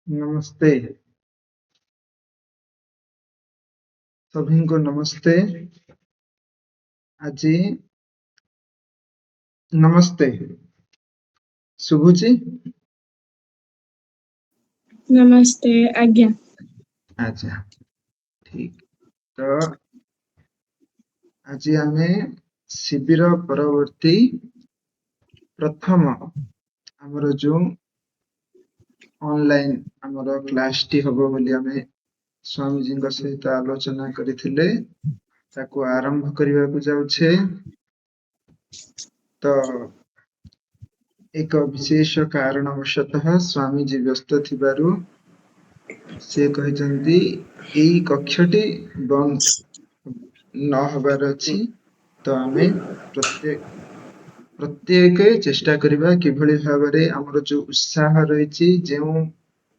नमस्ते, सभी को नमस्ते। आज नमस्ते शुभुची। नमस्ते आज्ञा। अच्छा ठीक। तो आज आमे शिविर परवर्ती प्रथम आमर जो ऑनलाइन आमर क्लास टी हबो बोली आमे स्वामी जी सहित आलोचना करथिले ताको आरंभ करबा को जाउछे। तो एक विशेष कारणवशतः स्वामी जी व्यस्त थिबारु से कहते यही कक्षटी बंद न हबार अछि। तो आमे प्रत्येक चेष्टा करिबा किभଳି भाबरे हमर जो उत्साह रहिछि जेउ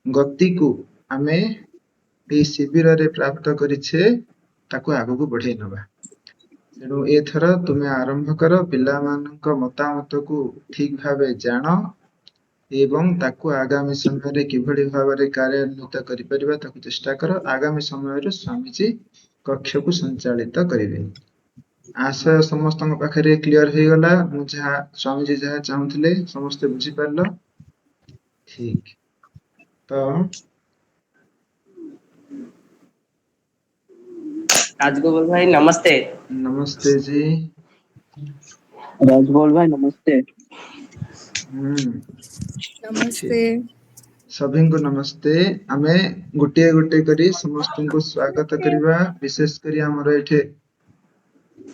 गति को आमे ए शिविर रे प्राप्त करिछे ताको आगु को बढ़ाई नबा। तेणु एथर तुमे आरंभ कर पिला मानक मतामत को ठीक भाबे जान एवं ताकू आगामी समय रे किभଳି भाबरे कार्यान्वित करि परिबा ताकू चेष्टा कर। आगामी समय रे स्वामी जी कक्ष को संचालित करिवे। आशा समस्त पाखे क्लियर हो गला। स्वामी जी जहाँ चाहूले समस्ते बुझी पारल। ठीक। तो राजगोपाल भाई नमस्ते। नमस्ते जी। राजगोपाल भाई नमस्ते। नमस्ते सभी को नमस्ते। आमे गोटे गोटे करी समस्त को स्वागत करिबा। विशेष करी हमर एठे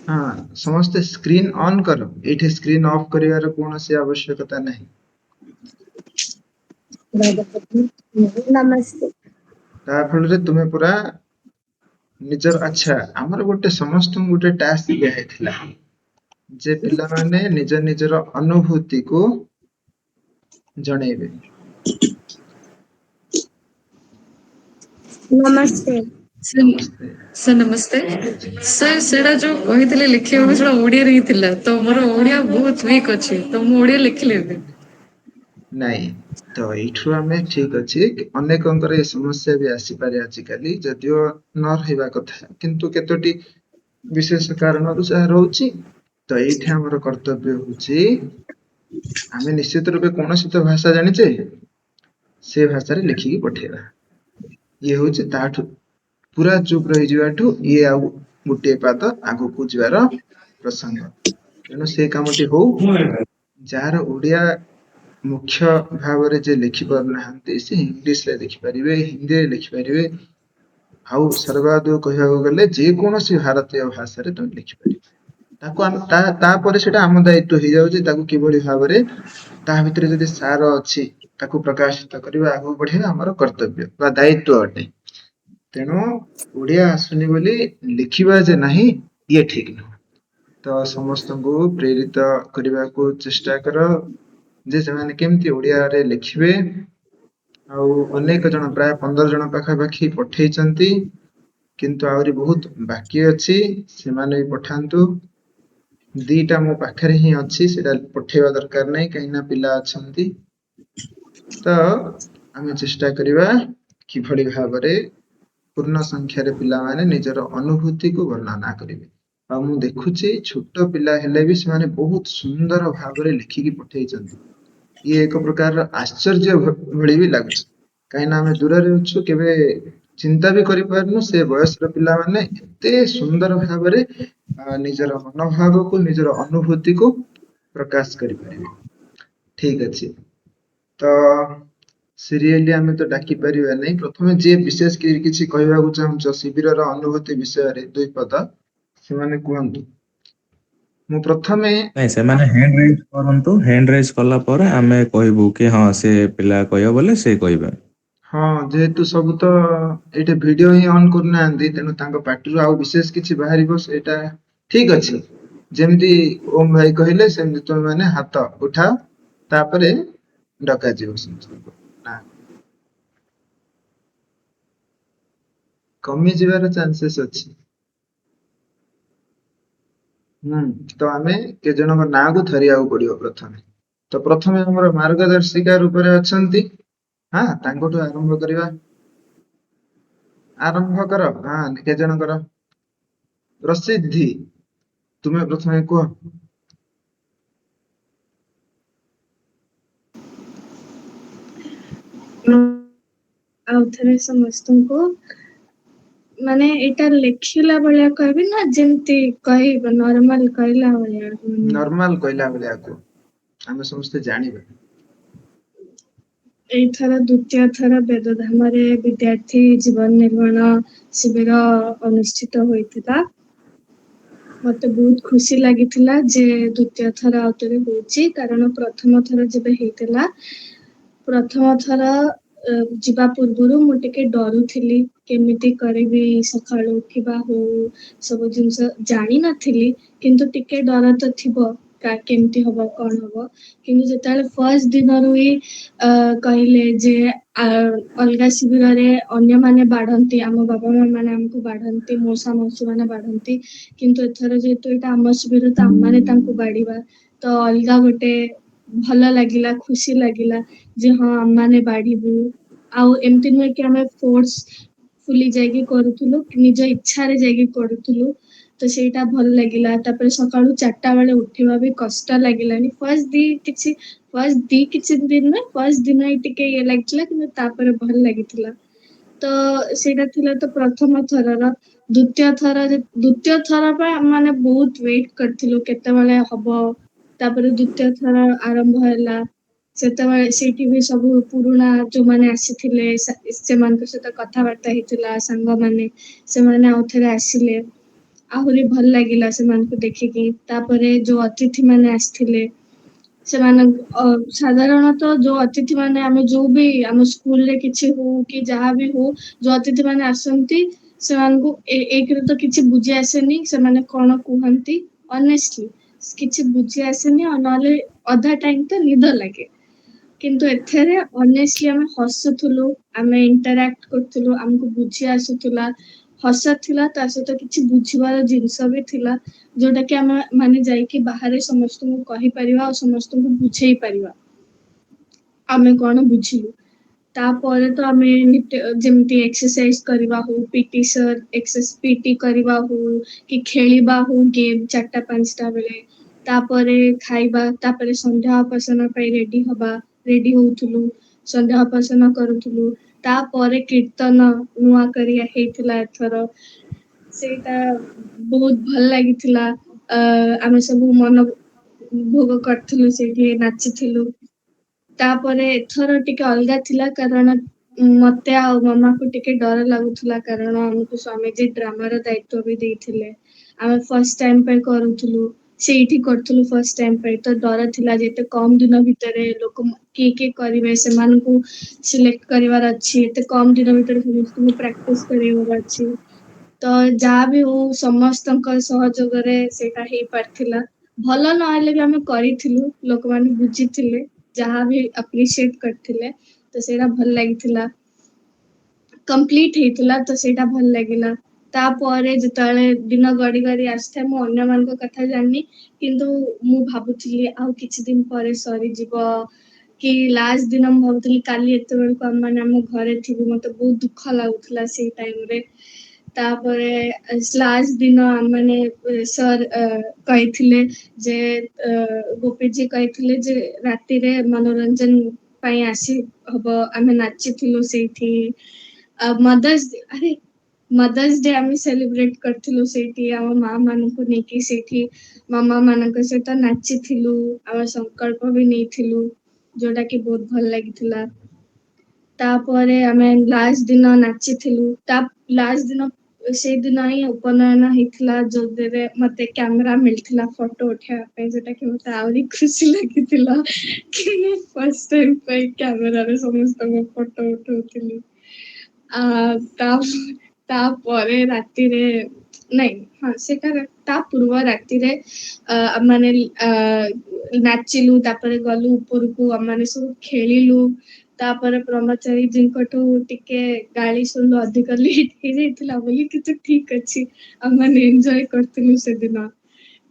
हाँ समस्ते स्क्रीन ऑन कर। एठे स्क्रीन ऑफ करिवार कोनोसी आवश्यकता नहीं। नमस्ते। ता फल रे तुमे पूरा निजर अच्छा हमर गोटे समस्त गोटे टास्क दिया हेथिला जे पिला माने निज निजर अनुभूति को जणेबे। नमस्ते नमस्ते सर नमस्ते सर सेटा जो कहिथिले लिखिबा सेटा ओडिया रे थिला तो मोर ओडिया बहुत वीक अछि तो मु ओडिया लिखले नहीं तो एठु आमे ठीक अछि। अनेकंकर ए समस्या भी आसी पारे आजिकाली जदियो न रहबा कथा किंतु केतोटी विशेष कारण अनुसार रहउछि। तो एठे हमर कर्तव्य होछि आमे निश्चित रूपे कोनोसी तो भाषा जानिछे से भाषा रे लिखि की पठेबा। ये होछि ताठु पूरा चुप रहि जिवाठु ये आ गुटे पाद आगु को जिवार प्रसंग। तेणु से कामटी हो जार ओडिया मुख्य भाव रे जे लिखि पारनाहांती से इंग्लिश रे लिखि परिबे, हिंदी रे लिखि परिबे। आउ सर्वादो कहया गले जे कोनोसी भारतीय भाषा रे तुम लिखि परिबे। ताको हम ता परे सेटा आम दायित्व हो जाउछि ताको किभଳି भाबरे ता भितरे जदि सार अछि ताको प्रकाशित करिबा आगु बढ़ेबा हमर कर्तव्य बा दायित्व अटे। तेणु ओडिया आसुनी बोली लिखिबा जे नाही ये ठीक न। तो समस्त को प्रेरित करबा को चेष्टा कर जे ସେମାନେ केमती ओडिया रे लिखिबे। आउ अनेक जन प्राय 15 जन पाखा पाखी पठेइचंती किंतु आउरी बहुत बाकी अछि सेमाने भी पठांतु। दीटा मो पाखरे ही अछि सेटा पठेबा दरकार नै कहिना पिला अछंती। तो आमे चेष्टा करिबा किभଳି भाबरे पूर्ण संख्या रे पिला माने निजर अनुभूति को वर्णना करिवे। आ मु देखुछि छोट पिला हेले भी सेमाने बहुत सुंदर भाबरे लिखिकी पठेइचंती। ये एक प्रकार आश्चर्य भଳି भी लाଗୁଛି କାହିଁକି ନା ଆମେ ଦୂରରେ ଅଛୁ କେବେ ଚିନ୍ତା ବି କରିପାରୁନୁ ସେ ବୟସର ପିଲାମାନେ ଏତେ ସୁନ୍ଦର ଭାବରେ ନିଜର ମନୋଭାବକୁ ନିଜର ଅନୁଭୂତିକୁ ପ୍ରକାଶ କରିପାରିବେ। ଠିକ ଅଛି ତ ସିରିୟଲି ଆମେ ତ ଡାକି ପାରିବା ନାହିଁ। ପ୍ରଥମେ ଯିଏ ବିଶେଷ କିଛି କହିବାକୁ ଚାହୁଁଛ ଶିବିରର ଅନୁଭୂତି ବିଷୟରେ ଦୁଇ ପଦ ସେମାନେ କୁହନ୍ତୁ। ମୁଁ ପ୍ରଥମେ नहीं से माने हैंड रेज करंतु। हैंड रेज कला पर आमे कहबू कि हां से पिला कहयो बोले से कहबे। हाँ जेहेतु सब तो ये वीडियो ही ऑन करना तेणु तांको पार्टी आउ विशेष किछि बाहरिबो सेटा ठीक अछि। जेमती ओम भाई कहले सेमती तुम माने हाथ उठाओ तापरे डका जीव समस्त को ना कमी जीवार चांसेस अछि। तो आमे के जनक ना को धरिया पड़ियो प्रथमे। तो प्रथमे हमर मार्गदर्शिका रूप रे अछंती ହଁ ତାଙ୍କଠୁ ଆରମ୍ଭ କରିବା। ଆରମ୍ଭ କର। ହଁ କେତେ ଜଣଙ୍କର? ପ୍ରସିଦ୍ଧି, ତୁମେ ପ୍ରଥମେ କୁହ। ଆଉ ଥରେ ସମସ୍ତଙ୍କୁ ମାନେ ଏଇଟା ଲେଖିଲା ଭଳିଆ କହିବି ନା ଯେମିତି କହିବ ନର୍ମାଲ କହିଲା ଭଳିଆ? ନର୍ମାଲ କହିଲା ଭଳିଆ କୁହ, ଆମେ ସମସ୍ତେ ଜାଣିବା। ଏଇଥର ଦ୍ଵିତୀୟ ଥର ବେଦଧାମରେ ବିଦ୍ୟାର୍ଥୀ ଜୀବନ ନିର୍ମାଣ ଶିବିର ଅନୁଷ୍ଠିତ ହୋଇଥିଲା। ମତେ ବହୁତ ଖୁସି ଲାଗିଥିଲା ଯେ ଦ୍ଵିତୀୟ ଥର ଆଉଥରେ ହଉଛି, କାରଣ ପ୍ରଥମ ଥର ଯେବେ ହେଇଥିଲା, ପ୍ରଥମ ଥର ଯିବା ପୂର୍ବରୁ ମୁଁ ଟିକେ ଡରୁଥିଲି କେମିତି କରିବି, ସକାଳୁ ଉଠିବା ହଉ ସବୁ ଜିନିଷ ଜାଣିନଥିଲି, କିନ୍ତୁ ଟିକେ ଡର ତ ଥିବ କେମିତି ହବ କଣ ହବ। କିନ୍ତୁ ଯେତେବେଳେ ଫାର୍ଷ୍ଟ ଦିନରୁ ହିଁ କହିଲେ ଯେ ଅଲଗା ଶିବିରରେ ଅନ୍ୟମାନେ ବାଢନ୍ତି, ଆମ ବାବା ମା ମାନେ ଆମକୁ ବାଢନ୍ତି, ମଉସା ମାଉସୀ ମାନେ ବାଢନ୍ତି, କିନ୍ତୁ ଏଥର ଯେହେତୁ ଏଇଟା ଆମ ଶିବିର ତ ଆମମାନେ ତାଙ୍କୁ ବାଡିବା, ତ ଅଲଗା ଗୋଟେ ଭଲ ଲାଗିଲା, ଖୁସି ଲାଗିଲା ଯେ ହଁ ଆମମାନେ ବାଢିବୁ। ଆଉ ଏମିତି ନୁହେଁ କି ଆମେ ଫୋର୍ସ ଫୁଲି ଯାଇକି କରୁଥିଲୁ, ନିଜ ଇଚ୍ଛାରେ ଯାଇକି କରୁଥିଲୁ, ତ ସେଇଟା ଭଲ ଲାଗିଲା। ତାପରେ ସକାଳୁ 4ଟା ବେଳେ ଉଠିବା ବି କଷ୍ଟ ଲାଗିଲାନି। ଫାର୍ଷ୍ଟ କିଛି ଦିନ ନା ଫାର୍ଷ୍ଟ ଦିନ ହିଁ ଟିକେ ଇଏ ଲାଗିଥିଲା, କିନ୍ତୁ ତାପରେ ଭଲ ଲାଗିଥିଲା। ତ ସେଇଟା ଥିଲା ତ ପ୍ରଥମ ଥରର। ଦ୍ଵିତୀୟ ଥର ପାଇଁ ଆମେ ମାନେ ବହୁତ ୱେଟ କରିଥିଲୁ କେତେବେଳେ ହବ। ତାପରେ ଦ୍ଵିତୀୟ ଥର ଆରମ୍ଭ ହେଲା, ସେତେବେଳେ ସେଇଠି ବି ସବୁ ପୁରୁଣା ଯୋଉମାନେ ଆସିଥିଲେ ସେମାନଙ୍କ ସହିତ କଥାବାର୍ତ୍ତା ହେଇଥିଲା ସାଙ୍ଗମାନେ, ସେମାନେ ଆଉ ଥରେ ଆସିଲେ, ଆହୁରି ଭଲ ଲାଗିଲା ସେମାନଙ୍କୁ ଦେଖିକି। ତାପରେ ଯୋଉ ଅତିଥି ମାନେ ଆସିଥିଲେ, ସେମାନଙ୍କ ସାଧାରଣତଃ ଯୋଉ ଅତିଥି ମାନେ ଆମେ ଯୋଉ ବି ଆମ ସ୍କୁଲରେ କିଛି ହଉ କି ଯାହା ବି ହଉ, ଯୋଉ ଅତିଥି ମାନେ ଆସନ୍ତି ସେମାନଙ୍କୁ ଏକରେ ତ କିଛି ବୁଝି ଆସେନି ସେମାନେ କଣ କୁହନ୍ତି, ଅନେଷ୍ଟଲି କିଛି ବୁଝି ଆସେନି, ଆଉ ନହେଲେ ଅଧା ଟାଇମ ତ ନିଦ ଲାଗେ। କିନ୍ତୁ ଏଥିରେ ଅନେଷ୍ଟଲି ଆମେ ହସୁଥିଲୁ, ଆମେ ଇଣ୍ଟରାକ୍ଟ କରୁଥିଲୁ, ଆମକୁ ବୁଝି ଆସୁଥିଲା, ହସ ଥିଲା, ତା ସହିତ କିଛି ବୁଝିବାର ଜିନିଷ ବି ଥିଲା, ଯୋଉଟା କି ଆମେ ମାନେ ଯାଇକି ବାହାରେ ସମସ୍ତଙ୍କୁ କହିପାରିବା ଆଉ ସମସ୍ତଙ୍କୁ ବୁଝେଇ ପାରିବା ଆମେ କଣ ବୁଝିଲୁ। ତାପରେ ତ ଆମେ ଯେମିତି ଏକ୍ସରସାଇଜ କରିବା ହଉ, ପିଟି କରିବା ହଉ କି ଖେଳିବା ହଉ ଗେମ୍ 4ଟା 5ଟା ବେଳେ, ତାପରେ ଖାଇବା, ତାପରେ ସନ୍ଧ୍ୟା ଉପାସନା ପାଇଁ ରେଡି ହଉଥିଲୁ, ସନ୍ଧ୍ୟା ଉପାସନା କରୁଥିଲୁ। ତାପରେ କୀର୍ତ୍ତନ ନୂଆ କରି ହେଇଥିଲା ଏଥର, ସେଇଟା ବହୁତ ଭଲ ଲାଗିଥିଲା। ଆମେ ସବୁ ମନ ଭୋଗ କରିଥିଲୁ, ସେଇଠି ନାଚିଥିଲୁ। ତାପରେ ଏଥର ଟିକେ ଅଲଗା ଥିଲା, କାରଣ ମତେ ଆଉ ମାମାକୁ ଟିକେ ଡର ଲାଗୁଥିଲା, କାରଣ ଆମକୁ ସ୍ୱାମୀଜୀ ଡ୍ରାମାର ଦାୟିତ୍ୱ ବି ଦେଇଥିଲେ। ଆମେ ଫାର୍ଷ୍ଟ ଟାଇମ ପାଇଁ କରୁଥିଲୁ, ସେଇଠି କରୁଥିଲୁ ଫାର୍ଷ୍ଟ ଟାଇମ ପାଇଁ, ତ ଡର ଥିଲା ଯେ ଏତେ କମ ଦିନ ଭିତରେ ଲୋକ କିଏ କିଏ କରିବେ, ସେମାନଙ୍କୁ ସିଲେକ୍ଟ କରିବାର ଅଛି, ଏତେ କମ ଦିନ ଭିତରେ ସମସ୍ତଙ୍କୁ ପ୍ରାକ୍ଟିସ କରିବାର ଅଛି। ତ ଯାହା ବି ହଉ ସମସ୍ତଙ୍କ ସହଯୋଗରେ ସେଇଟା ହେଇପାରିଥିଲା। ଭଲ ନହେଲେ ବି ଆମେ କରିଥିଲୁ, ଲୋକମାନେ ବୁଝିଥିଲେ, ଯାହା ବି ଆପ୍ରିସିଏଟ କରିଥିଲେ, ତ ସେଇଟା ଭଲ ଲାଗିଥିଲା। କମ୍ପ୍ଲିଟ ହେଇଥିଲା, ତ ସେଇଟା ଭଲ ଲାଗିଲା। ତାପରେ ଯେତେବେଳେ ଦିନ ଗଡି ଗଡି ଆସିଥାଏ, ମୁଁ ଅନ୍ୟମାନଙ୍କ କଥା ଜାଣିନି, କିନ୍ତୁ ମୁଁ ଭାବୁଥିଲି ଆଉ କିଛି ଦିନ ପରେ ସରିଯିବ, କି ଲାଷ୍ଟ ଦିନ ମୁଁ ଭାବୁଥିଲି କାଲି ଏତେବେଳକୁ ଆମମାନେ ଆମ ଘରେ ଥିବୁ, ମତେ ବହୁତ ଦୁଃଖ ଲାଗୁଥିଲା ସେଇ ଟାଇମରେ। ତାପରେ ଲାଷ୍ଟ ଦିନ ଆମମାନେ ସାର୍ କହିଥିଲେ ଯେ ଗୋପୀଜୀ କହିଥିଲେ ଯେ ରାତିରେ ମନୋରଞ୍ଜନ ପାଇଁ ଆସି ହବ, ଆମେ ନାଚିଥିଲୁ ସେଇଠି। ମଦର୍ସ ଡେ ଆମେ ସେଲିବ୍ରେଟ କରିଥିଲୁ ସେଇଠି, ଆମ ମା ମାନଙ୍କୁ ନେଇକି ସେଇଠି ମାମା ମାନଙ୍କ ସହିତ ନାଚିଥିଲୁ, ଆମେ ସଂକଳ୍ପ ବି ନେଇଥିଲୁ, ଯୋଉଟା କି ବହୁତ ଭଲ ଲାଗିଥିଲା। ତାପରେ ଆମେ ଲାଷ୍ଟ ଦିନ ନାଚିଥିଲୁ, ଲାଷ୍ଟ ଦିନ ସେଇଦିନ ହିଁ ଉପନୟନ ହେଇଥିଲା, ଯୋଉଥିରେ ମତେ କ୍ୟାମେରା ମିଳିଥିଲା ଫଟୋ ଉଠେଇବା ପାଇଁ, ଯୋଉଟା କି ମତେ ଆହୁରି ଖୁସି ଲାଗିଥିଲା କି ମୁଁ ଫାର୍ଷ୍ଟ ଟାଇମ ପାଇଁ କ୍ୟାମେରାରେ ସମସ୍ତଙ୍କ ଫଟୋ ଉଠଉଥିଲି। ତା ତାପରେ ରାତିରେ ନାଇଁ, ହଁ ସେଟା ତା ପୂର୍ବ ରାତିରେ ମାନେ ନାଚିଲୁ, ତାପରେ ଗଲୁ ଉପରକୁ, ଆମମାନେ ସବୁ ଖେଳିଲୁ। ତାପରେ ବ୍ରହ୍ମଚାରୀଜୀଙ୍କଠୁ ଟିକେ ଗାଳି ଶୁଣିଲୁ, ଅଧିକ ଲେଟ୍ ହେଇଯାଇଥିଲା ବୋଲି, କିନ୍ତୁ ଠିକ ଅଛି ଆମମାନେ ଏନ୍ଜୟ କରିଥିଲୁ ସେଦିନ।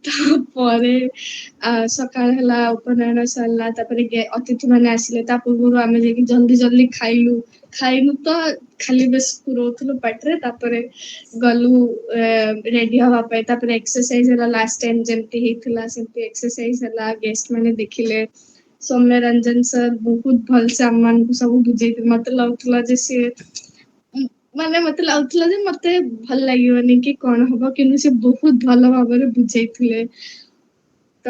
ତାପରେ ସକାଳ ହେଲା, ଉପନୟନ ସରିଲା, ତାପରେ ଅତିଥି ମାନେ ଆସିଲେ। ତା ପୂର୍ବରୁ ଆମେ ଯାଇକି ଜଲ୍ଦି ଜଲ୍ଦି ଖାଇଲୁ ତ ଖାଲି ବେଶ ପୁରଉଥିଲୁ ପାଟିରେ। ତାପରେ ଗଲୁ ରେଡି ହବା ପାଇଁ। ତାପରେ ଏକ୍ସରସାଇଜ ହେଲା, ଲାଷ୍ଟ ଟାଇମ ଯେମିତି ହେଇଥିଲା ସେମିତି ଏକ୍ସରସାଇଜ ହେଲା। ଗେଷ୍ଟ ମାନେ ଦେଖିଲେ। ସୌମ୍ୟ ରଞ୍ଜନ ସାର୍ ବହୁତ ଭଲସେ ଆମ ମାନଙ୍କୁ ସବୁ ବୁଝେଇଥିଲେ। ମତେ ଲାଗୁଥିଲା ଯେ ସିଏ ମତେ ଲାଗୁଥିଲା ଯେ ମତେ ଭଲ ଲାଗିବନି କି କଣ ହବ, କିନ୍ତୁ ସେ ବହୁତ ଭଲ ଭାବରେ ବୁଝେଇଥିଲେ। ତ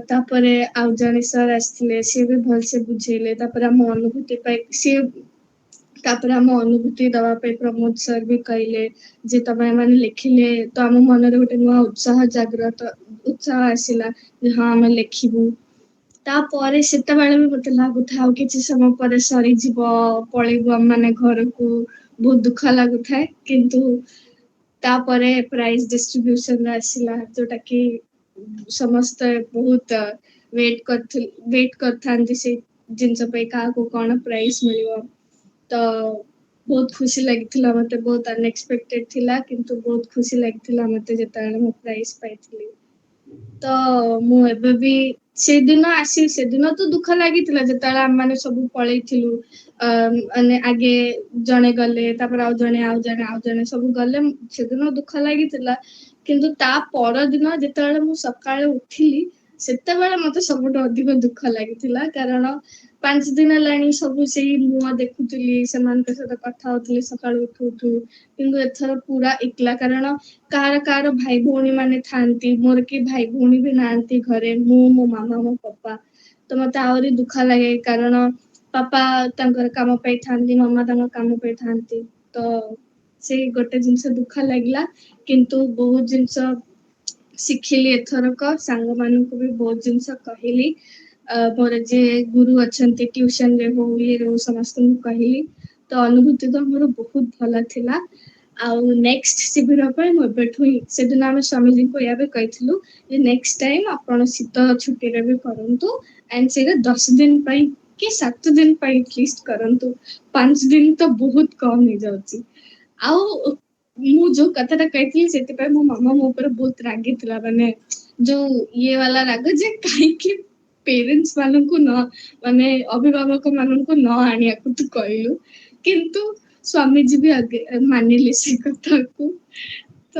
ତାପରେ ଆଉ ଜଣେ ସାର୍ ଆସିଥିଲେ, ସିଏ ବି ଭଲସେ ବୁଝେଇଲେ। ତାପରେ ଆମ ଅନୁଭୂତି ଦବା ପାଇଁ ପ୍ରମୋଦ ସାର୍ ବି କହିଲେ ଯେ ତମେ ମାନେ ଲେଖିଲେ ତ ଆମ ମନରେ ଗୋଟେ ନୂଆ ଉତ୍ସାହ ଆସିଲା ଯେ ହଁ ଆମେ ଲେଖିବୁ। ତାପରେ ସେତେବେଳେ ବି ମତେ ଲାଗୁଥାଏ ଆଉ କିଛି ସମୟ ପରେ ସରିଯିବ, ପଳେଇବୁ ଆମ ମାନେ ଘରକୁ, ବହୁତ ଦୁଃଖ ଲାଗୁଥାଏ। କିନ୍ତୁ ତାପରେ ପ୍ରାଇଜ ଡିଷ୍ଟ୍ରିବ୍ୟୁସନ ଆସିଲା, ଯୋଉଟା କି ସମସ୍ତେ ବହୁତ ୱେଟ କରିଥାନ୍ତି ସେଇ ଜିନିଷ ପାଇଁ, କାହାକୁ କଣ ପ୍ରାଇଜ ମିଳିବ। ତ ବହୁତ ଖୁସି ଲାଗିଥିଲା ମତେ, ବହୁତ ଅନଏକ୍ସପେକ୍ଟେଡ ଥିଲା, କିନ୍ତୁ ବହୁତ ଖୁସି ଲାଗିଥିଲା ମତେ ଯେତେବେଳେ ମୁଁ ପ୍ରାଇଜ ପାଇଥିଲି। ତ ମୁଁ ଏବେ ବି ସେଦିନ ତ ଦୁଃଖ ଲାଗିଥିଲା ଯେତେବେଳେ ଆମେ ମାନେ ସବୁ ପଳେଇଥିଲୁ। ମାନେ ଆଗେ ଜଣେ ଗଲେ, ତାପରେ ଆଉ ଜଣେ ସବୁ ଗଲେ, ସେଦିନ ଦୁଃଖ ଲାଗିଥିଲା। କିନ୍ତୁ ତା ପରଦିନ ଯେତେବେଳେ ମୁଁ ସକାଳେ ଉଠିଲି, ସେତେବେଳେ ମତେ ସବୁଠୁ ଅଧିକ ଦୁଃଖ ଲାଗିଥିଲା। କାରଣ 5 ଦିନ ହେଲାଣି ସବୁ ସେଇ ମୁହଁ ଦେଖୁଥିଲି, ସେମାନଙ୍କ ସହିତ କଥା ହଉଥିଲି ସକାଳୁ ଉଠୁ। କିନ୍ତୁ ଏଥର ପୁରା ଏକଲା, କାରଣ କାହାର ଭାଇ ଭଉଣୀ ମାନେ ଥାଆନ୍ତି, ମୋର କି ଭାଇ ଭଉଣୀ ବି ନାହାନ୍ତି ଘରେ, ମୁଁ, ମୋ ମାମା, ମୋ ପାପା। ତ ମତେ ଆହୁରି ଦୁଃଖ ଲାଗେ, କାରଣ ପାପା ତାଙ୍କର କାମ ପାଇଁ ଥାଆନ୍ତି, ମାମା ତାଙ୍କ କାମ ପାଇଁ ଥାଆନ୍ତି। ତ ସେଇ ଗୋଟେ ଜିନିଷ ଦୁଃଖ ଲାଗିଲା। କିନ୍ତୁ ବହୁତ ଜିନିଷ ଶିଖିଲି ଏଥରକ, ସାଙ୍ଗମାନଙ୍କୁ ବି ବହୁତ ଜିନିଷ କହିଲି। ମୋର ଯିଏ ଗୁରୁ ଅଛନ୍ତି ଟ୍ୟୁସନରେ ହଉ, ଇଏରେ ହଉ, ସମସ୍ତଙ୍କୁ କହିଲି। ତ ଅନୁଭୂତି ତ ମୋର ବହୁତ ଭଲ ଥିଲା। ଆଉ ନେକ୍ସଟ ଶିବିର ପାଇଁ ମୁଁ ଏବେଠୁ ହିଁ, ସେଦିନ ଆମେ ସ୍ୱାମୀଜୀଙ୍କୁ ଏହା ବି କହିଥିଲୁ ଯେ ନେକ୍ସଟ ଟାଇମ ଆପଣ ଶୀତ ଛୁଟିରେ ବି କରନ୍ତୁ, ଆଣ୍ଡ ସେଇଟା 10 ଦିନ ପାଇଁ କି 7 ଦିନ ପାଇଁ ଆଟଲିଷ୍ଟ କରନ୍ତୁ। 5 ଦିନ ତ ବହୁତ କମ ହେଇଯାଉଛି। ଆଉ ମୁଁ ଯୋଉ କଥାଟା କହିଥିଲି ସେଥିପାଇଁ ମୋ ମାମା ମୋ ଉପରେ ବହୁତ ରାଗିଥିଲା, ମାନେ ଯୋଉ ଇଏ ବାଲା ରାଗ ଯେ କାହିଁକି ପେରେଣ୍ଟସ ମାନଙ୍କୁ ମାନେ ଅଭିଭାବକ ମାନଙ୍କୁ ନ ଆଣିବାକୁ ତୁ କହିଲୁ। କିନ୍ତୁ ସ୍ୱାମୀଜୀ ବି ଆଗେ ମାନିଲେ ସେ କଥାକୁ। ତ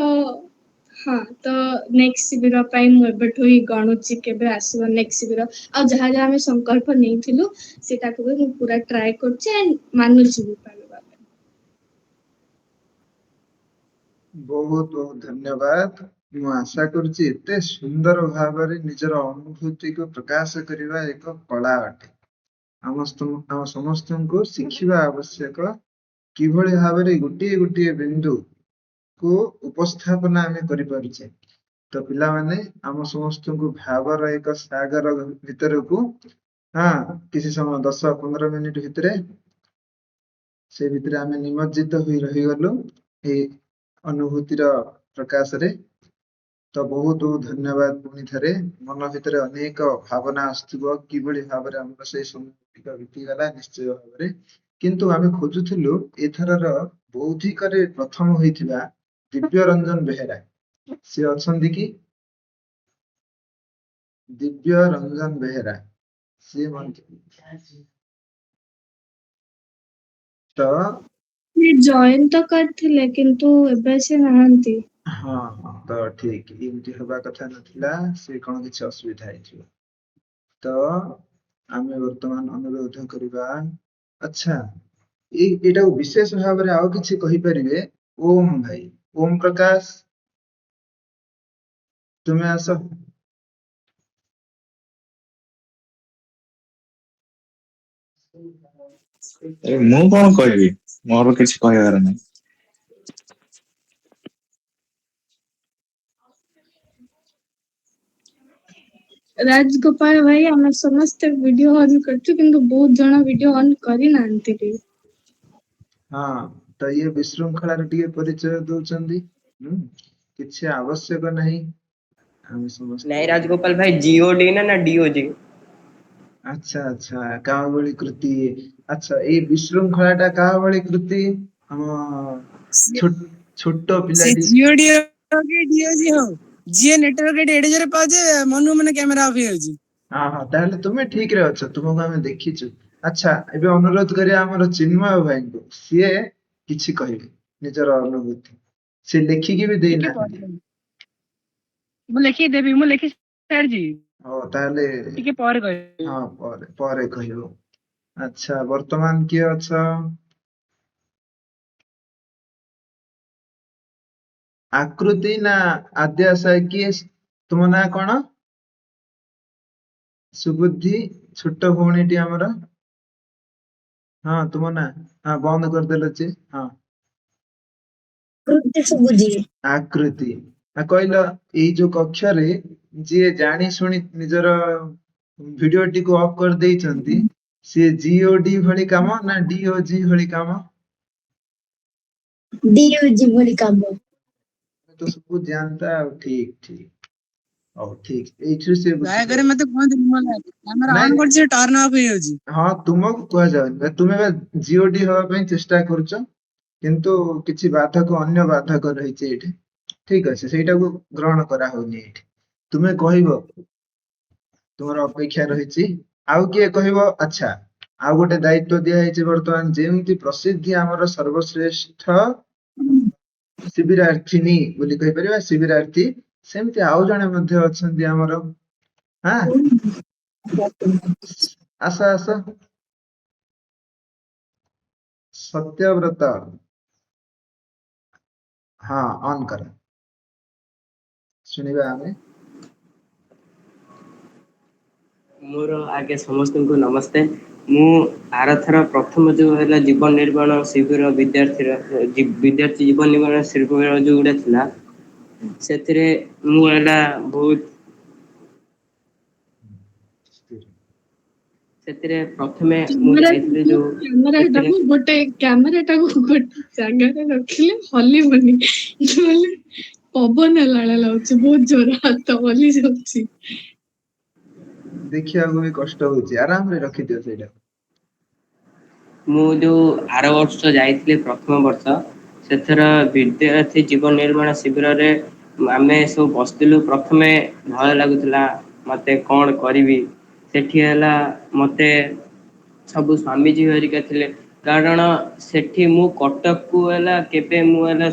ହଁ, ତ ନେକ୍ସଟ ଶିବିର ପାଇଁ ମୁଁ ଏବେଠୁ ହିଁ ଗଣୁଛି କେବେ ଆସିବ ନେକ୍ସଟ ଶିବିର। ଆଉ ଯାହା ଆମେ ସଂକଳ୍ପ ନେଇଥିଲୁ ସେଟାକୁ ବି ମୁଁ ପୁରା ଟ୍ରାଏ କରୁଛି, ଆଣ୍ଡ ମାନୁଛି ବି ପାଳିବା ପାଇଁ। ବହୁତ ବହୁତ ଧନ୍ୟବାଦ। ମୁଁ ଆଶା କରୁଛି ଏତେ ସୁନ୍ଦର ଭାବରେ ନିଜର ଅନୁଭୂତିକୁ ପ୍ରକାଶ କରିବା ଏକ କଳା ଅଟେ। ଆମ ସମସ୍ତଙ୍କୁ ଶିଖିବା ଆବଶ୍ୟକ, କିଭଳି ଭାବରେ ଗୋଟିଏ ଗୋଟିଏ ବିନ୍ଦୁକୁ ଉପସ୍ଥାପନା ଆମେ କରିପାରୁଛେ। ତ ପିଲାମାନେ ଆମ ସମସ୍ତଙ୍କୁ ଭାବର ଏକ ସାଗର ଭିତରକୁ କିଛି ସମୟ 10-15 ମିନିଟ ଭିତରେ ସେ ଭିତରେ ଆମେ ନିମଜ୍ଜିତ ହୋଇ ରହିଗଲୁ ଏଇ ଅନୁଭୂତିର ପ୍ରକାଶରେ। ତ ବହୁତ ବହୁତ ଧନ୍ୟବାଦ। ପୁଣି ଥରେ ମନ ଭିତରେ ଅନେକ ଭାବନା ଆସୁଥିବ, କିଭଳି ଭାବରେ ଆମର ସେଇ ସମୟ ବିତିଗଲା ନିଶ୍ଚୟ ଭାବରେ। କିନ୍ତୁ ଆମେ ଖୋଜୁଥିଲୁ ଏଥରର ବୌଦ୍ଧିକରେ ପ୍ରଥମ ହୋଇଥିବା ଦିବ୍ୟ ରଞ୍ଜନ ବେହେରା, ସେ ଅଛନ୍ତି କି? ଦିବ୍ୟ ରଞ୍ଜନ ବେହେରା, ସିଏ ତ ଜଏନ ତ କରିଥିଲେ କିନ୍ତୁ ଏବେ ସେ ନାହାନ୍ତି। ହଁ ତ ଠିକ, ଏମିତି ହେବା କଥା ନଥିଲା, ସେ କଣ କିଛି ଅସୁବିଧା ହେଇଥିବ। ତ ଆମେ ବର୍ତ୍ତମାନ ଅନୁରୋଧ କରିବା, ଆଚ୍ଛା ଏଇଟାକୁ ବିଶେଷ ଭାବରେ ଆଉ କିଛି କହିପାରିବେ? ଓମ ଭାଇ, ଓମ ପ୍ରକାଶ, ତୁମେ ଆସ। ମୁଁ କଣ କହିବି, ମୋର କିଛି କହିବାର ନାହିଁ। ରାଜଗୋପାଳ ଭାଇ, ଆମେ ସମସ୍ତେ ଭିଡିଓ ଅନ୍ କରିଛୁ କିନ୍ତୁ ବହୁତ ଜଣ ଭିଡିଓ ଅନ୍ କରିନାହାନ୍ତି ବି। ହଁ, ତ ଇଏ ବିଶୃଙ୍ଖଳାର ଟିକେ ପରିଚୟ ଦଉଛନ୍ତି। କିଛି ଆବଶ୍ୟକ ନାହିଁ, ଆମେ ସମସ୍ତେ। नहीं राजगोपाल भाई, जीओडी ना डीओजी। ଆଚ୍ଛା ଆଚ୍ଛା, କାହା ଭଳି କୃତି? ଆଚ୍ଛା, ଏଇ ବିଶୃଙ୍ଖଳାଟା କାହା ଭଳି କୃତି? ଆମ ଛୋଟ ସେ ପିଲାଟି। ଜିଓଡି ହଉ କି ଡିଓଜି ହଉ, जिए नेटवर्क एडे जोरे पाजे मनु माने कैमरा ऑफ ହେଇଯାଉଛି। ହଁ ତାହେଲେ ତୁମେ ଠିକରେ ଅଛ, ତୁମକୁ ଆମେ ଦେଖିଛୁ। ଆଚ୍ଛା, ଏବେ ଅନୁରୋଧ କରିବା ଆମର ଚିନ୍ମୟ ଭାଇଙ୍କୁ, ସିଏ କିଛି କହିବେ ନିଜର ଅନୁଭୂତି। ସେ ଲେଖିକି ବି ଟିକେ ଦେଇନାହାନ୍ତି। ପରେ ମୁଁ ଲେଖି ଦେବି, ମୁଁ ଲେଖି ସାରିଛି, ହଉ ତାହେଲେ ଟିକେ ପରେ କହିବି। ହଁ ପରେ ପରେ କହିବ। ଆଚ୍ଛା, ବର୍ତ୍ତମାନ କିଏ ଅଛ? ଆକୃତି ନା ଆଦ୍ୟାଶା, କିଏ? ତୁମ ନାଁ କଣ? ସୁବୁଦ୍ଧି, ଛୋଟ ଭଉଣୀଟି ଆମର। ହଁ ତୁମ ନାଁ? ହଁ ବନ୍ଦ କରିଦେଲ ଯେ। ହଁ ଆକୃତି। କହିଲ ଏଇ ଯୋଉ କକ୍ଷରେ ଯିଏ ଜାଣି ଶୁଣି ନିଜର ଭିଡିଓଟିକୁ ଅଫ୍ କରିଦେଇଛନ୍ତି, ସିଏ ଜିଓଡି ଭଳି କାମ ନା ଡିଓଜି ଭଳି କାମ? DOG ଭଳି କାମ। ତ ସବୁ ଜାଣତା ଆଉ। ଠିକ ଠିକ, ହଉ ଠିକ, ଏଇଥିରୁ ସେ ଦୟାକରି ବୁଝିପାରିବ। ମତେ କୁହନ୍ତୁ କ୍ୟାମେରା ନାଇଁ ଅନ୍ କରିଛି ଟର୍ନ ଅଫ୍ ହେଇଯାଉଛି। ହଁ ତୁମକୁ କୁହାଯାଉନି, ତୁମେ ବା ଜିଓଡି ହବା ପାଇଁ ଚେଷ୍ଟା କରୁଛ, କିନ୍ତୁ କିଛି ବାଧକ, ଅନ୍ୟ ବାଧକ ରହିଛି ଏଇଠି। ଠିକ ଅଛି, ସେଇଟାକୁ ଗ୍ରହଣ କରାହଉନି ଏଇଠି। ତୁମେ କହିବ, ତୁମର ଅପେକ୍ଷା ରହିଛି। ଆଉ କିଏ କହିବ? ଆଚ୍ଛା, ଆଉ ଗୋଟେ ଦାୟିତ୍ୱ ଦିଆଯାଇଛି ବର୍ତ୍ତମାନ, ଯେମିତି ପ୍ରସିଦ୍ଧି ଆମର ସର୍ବଶ୍ରେଷ୍ଠ ଶିବିରାର୍ଥିନୀ ବୋଲି କହିପାରିବା, ଶିବିରାର୍ଥୀ, ସେମିତି ଆଉ ଜଣେ ମଧ୍ୟ ଅଛନ୍ତି ଆମର। ହଁ ଆସ ଆସ, ସତ୍ୟବ୍ରତ। ହଁ ଅନ୍ କର, ଶୁଣିବା ଆମେ। ମୋର ଆଗେ ସମସ୍ତଙ୍କୁ ନମସ୍ତେ। ମୁଁ ଆରଥର ପ୍ରଥମ ଯୋଉ ହେଲା ଜୀବନ ନିର୍ମାଣ ଶିବିର ବିଦ୍ୟାର୍ଥୀ ଜୀବନ ନିର୍ମାଣ ଶିବିର ଯୋଉଟା ଥିଲା, ସେଥିରେ ମୁଁ ହେଲା ବହୁତ, ସେଥିରେ ପ୍ରଥମେ ମୁଁ ଯାଇଥିଲି ଯୋଉ, ସେଥିରେ କ୍ୟାମେରାଟାକୁ ଗୋଟେ ଜାଗାରେ ରଖିଲେ ହଲିବନି, ନହେଲେ ପବନ ହେଲାଳେ ଲାଗୁଛି, ବହୁତ ଜୋର ହାତ ହଲି ଯାଉଛି। ଦେଖିବାକୁ ବି କଷ୍ଟ ହଉଛି, ଆରାମରେ ରଖିଦିଅ ସେଇଟା। ମୁଁ ଯୋଉ ଆର ବର୍ଷ ଯାଇଥିଲି ପ୍ରଥମ ବର୍ଷ, ସେଥିର ବିଦ୍ୟାର୍ଥୀ ଜୀବନ ନିର୍ମାଣ ଶିବିରରେ ଆମେ ସବୁ ବସିଥିଲୁ। ପ୍ରଥମେ ଭୟ ଲାଗୁଥିଲା ମତେ, କଣ କରିବି। ସେଠି ହେଲା ମତେ ସବୁ ସ୍ୱାମୀଜୀ ହେରିକା ଥିଲେ, କାରଣ ସେଠି ମୁଁ କଟକକୁ ହେଲା କେବେ ମୁଁ ହେଲା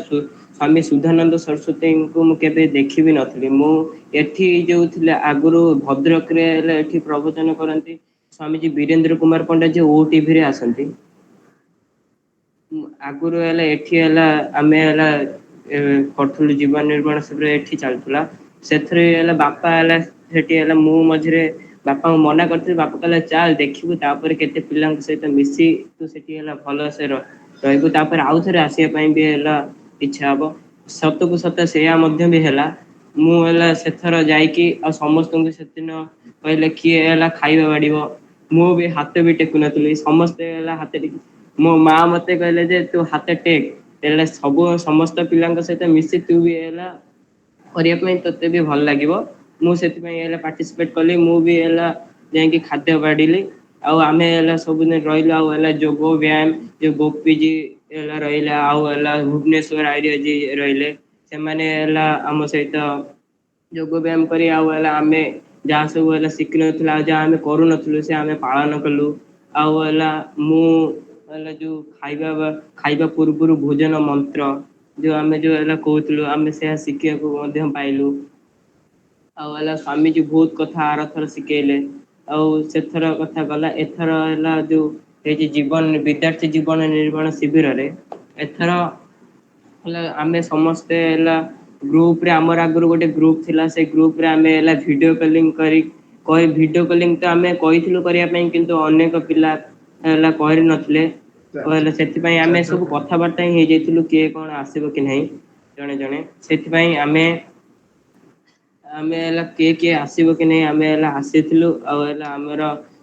ସ୍ୱାମୀ ସୁଧାନନ୍ଦ ସରସ୍ୱତୀଙ୍କୁ ମୁଁ କେବେ ଦେଖିବି ନଥିଲି। ମୁଁ ଏଠି ଯୋଉ ଥିଲେ ଆଗରୁ ଭଦ୍ରକରେ ହେଲେ ଏଠି ପ୍ରବଚନ କରନ୍ତି ସ୍ୱାମୀଜୀ ବୀରେନ୍ଦ୍ର କୁମାର ପଣ୍ଡା, ଯିଏ OTVରେ ଆସନ୍ତି। ଆଗରୁ ହେଲା ଏଠି ହେଲା ଆମେ ହେଲା କରୁଥିଲୁ ଜୀବନ ନିର୍ମାଣ ଶିବିର, ଏଠି ଚାଲୁଥିଲା। ସେଥିରେ ହେଲା ବାପା ହେଲା ସେଠି ହେଲା, ମୁଁ ମଝିରେ ବାପାଙ୍କୁ ମନା କରିଥିଲି, ବାପା କହିଲେ ଚାଲ ଦେଖିବୁ, ତାପରେ କେତେ ପିଲାଙ୍କ ସହିତ ମିଶି ତୁ ସେଠି ହେଲା ଭଲସେ ରହିବୁ, ତାପରେ ଆଉ ଥରେ ଆସିବା ପାଇଁ ବି ହେଲା ଇଚ୍ଛା ହବ। ସତକୁ ସତ ସେଇଆ ମଧ୍ୟ ବି ହେଲା। ମୁଁ ହେଲା ସେଥର ଯାଇକି ଆଉ ସମସ୍ତଙ୍କୁ ସେଦିନ କହିଲେ କିଏ ହେଲା ଖାଇବା ବାଢିବ, ମୁଁ ବି ହାତ ବି ଟେକୁ ନଥିଲି, ସମସ୍ତେ ହେଲା ହାତ ଟେକି, ମୋ ମା ମତେ କହିଲେ ଯେ ତୁ ହାତ ଟେକ, ହେଲେ ସମସ୍ତ ପିଲାଙ୍କ ସହିତ ମିଶି ତୁ ବି ହେଲା କରିବା ପାଇଁ ତତେ ବି ଭଲ ଲାଗିବ। ମୁଁ ସେଥିପାଇଁ ହେଲା ପାର୍ଟିସିପେଟ କଲି, ମୁଁ ବି ହେଲା ଯାଇକି ଖାଦ୍ୟ ବାଢିଲି। ଆଉ ଆମେ ହେଲା ସବୁଦିନ ରହିଲୁ, ଆଉ ହେଲା ଯୋଗ ବ୍ୟାୟାମ ଯୋଉ ଗୋପୀଜୀ ହେଲା ରହିଲା, ଆଉ ହେଲା ଭୁବନେଶ୍ଵର ଆଇରିଆଜି ରହିଲେ, ସେମାନେ ହେଲା ଆମ ସହିତ ଯୋଗ ବ୍ୟାୟାମ କରି, ଆଉ ହେଲା ଆମେ ଯାହା ସବୁ ହେଲା ଶିଖିନଥିଲୁ, ଆଉ ଯାହା ଆମେ କରୁନଥିଲୁ, ସେ ଆମେ ପାଳନ କଲୁ। ଆଉ ହେଲା ମୁଁ ହେଲା ଯୋଉ ଖାଇବା ପୂର୍ବରୁ ଭୋଜନ ମନ୍ତ୍ର ଯୋଉ ଆମେ ଯୋଉ ହେଲା କହୁଥିଲୁ, ଆମେ ସେୟା ଶିଖିବାକୁ ମଧ୍ୟ ପାଇଲୁ। ଆଉ ହେଲା ସ୍ୱାମୀଜୀ ବହୁତ କଥା ଆରଥର ଶିଖେଇଲେ। ଆଉ ସେଥର କଥା ଗଲା, ଏଥର ହେଲା ଯୋଉ ହେଇଛି ବିଦ୍ୟାର୍ଥୀ ଜୀବନ ନିର୍ମାଣ ଶିବିରରେ, ଏଥର ହେଲା ଆମେ ସମସ୍ତେ ହେଲା ଗ୍ରୁପରେ, ଆମର ଆଗରୁ ଗୋଟେ ଗ୍ରୁପ ଥିଲା, ସେ ଗ୍ରୁପରେ ଆମେ ହେଲା ଭିଡିଓ କଲିଂ ତ ଆମେ କହିଥିଲୁ କରିବା ପାଇଁ, କିନ୍ତୁ ଅନେକ ପିଲା ହେଲା କରିନଥିଲେ। ଆଚ୍ଛା ସେଥିପାଇଁ ଆମେ ସବୁ କଥାବାର୍ତ୍ତା ହିଁ ହେଇଯାଇଥିଲୁ, କିଏ କଣ ଆସିବ କି ନାହିଁ ଜଣେ ଜଣେ। ସେଥିପାଇଁ ଆମେ ହେଲା କିଏ ଆସିବ କି ନାହିଁ ଆମେ ହେଲା ଆସିଥିଲୁ। ଆଉ ହେଲା ଆମର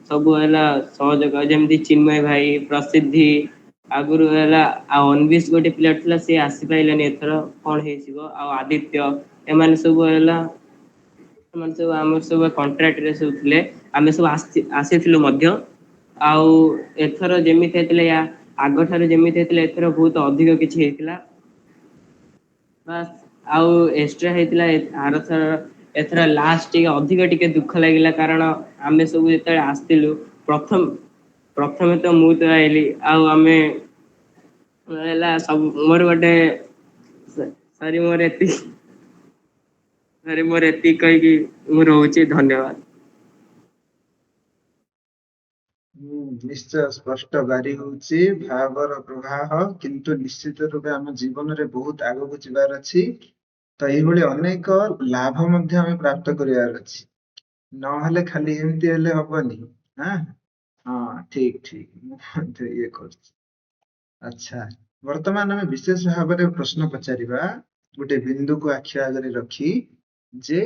ସବୁ ହେଲା ସହଯୋଗ, ଯେମିତି ଚିନ୍ମୟ ଭାଇ, ପ୍ରସିଦ୍ଧି, ଆଗରୁ ହେଲା ଆଉ ଅନବିଶ ଗୋଟେ ପିଲା ଥିଲା, ସିଏ ଆସିପାରିଲାନି ଏଥର, କଣ ହେଇଯିବ। ଆଉ ଆଦିତ୍ୟ, ଏମାନେ ସବୁ ହେଲା ଆମର ସବୁ କଣ୍ଟ୍ରାକ୍ଟରେ ସବୁ ଥିଲେ, ଆମେ ସବୁ ଆସିଥିଲୁ ମଧ୍ୟ। ଆଉ ଏଥର ଯେମିତି ହେଇଥିଲା, ଆଗଠାରୁ ଯେମିତି ହେଇଥିଲା, ଏଥର ବହୁତ ଅଧିକ କିଛି ହେଇଥିଲା। ବାସ୍ ଆଉ ଏକ୍ସଟ୍ରା ହେଇଥିଲା ଆରଥର। ଏଥର ଲାଷ୍ଟ ଟିକେ ଅଧିକ ଟିକେ ଦୁଃଖ ଲାଗିଲା, କାରଣ ଆମେ ସବୁ ଯେତେବେଳେ ଆସିଥିଲୁ ପ୍ରଥମେ ତ ମୁଁ ତ ଆଇଲି, ଆଉ ଆମେ ହେଲା ସବୁ ମୋର ଗୋଟେ ସରି ମୋର ଏତିକି କହିକି ମୁଁ ରହୁଛି, ଧନ୍ୟବାଦ। ନିଶ୍ଚୟ ସ୍ପଷ୍ଟ ବାରି ହଉଛି ଭାବର ପ୍ରବାହ, କିନ୍ତୁ ନିଶ୍ଚିତ ରୂପେ ଆମ ଜୀବନରେ ବହୁତ ଆଗକୁ ଯିବାର ଅଛି। ତ ଏଇଭଳି ଅନେକ ଲାଭ ମଧ୍ୟ ଆମେ ପ୍ରାପ୍ତ କରିବାର ଅଛି, ନହେଲେ ଖାଲି ଏମିତି ହେଲେ ହବନି। ହଁ ହଁ, ଠିକ ଠିକ, ମୁଁ ମଧ୍ୟ ଇଏ କରୁଛି। ଆଚ୍ଛା, ବର୍ତ୍ତମାନ ଆମେ ବିଶେଷ ଭାବରେ ପ୍ରଶ୍ନ ପଚାରିବା, ଗୋଟେ ବିନ୍ଦୁକୁ ଆଖି ଆଗରେ ରଖି, ଯେ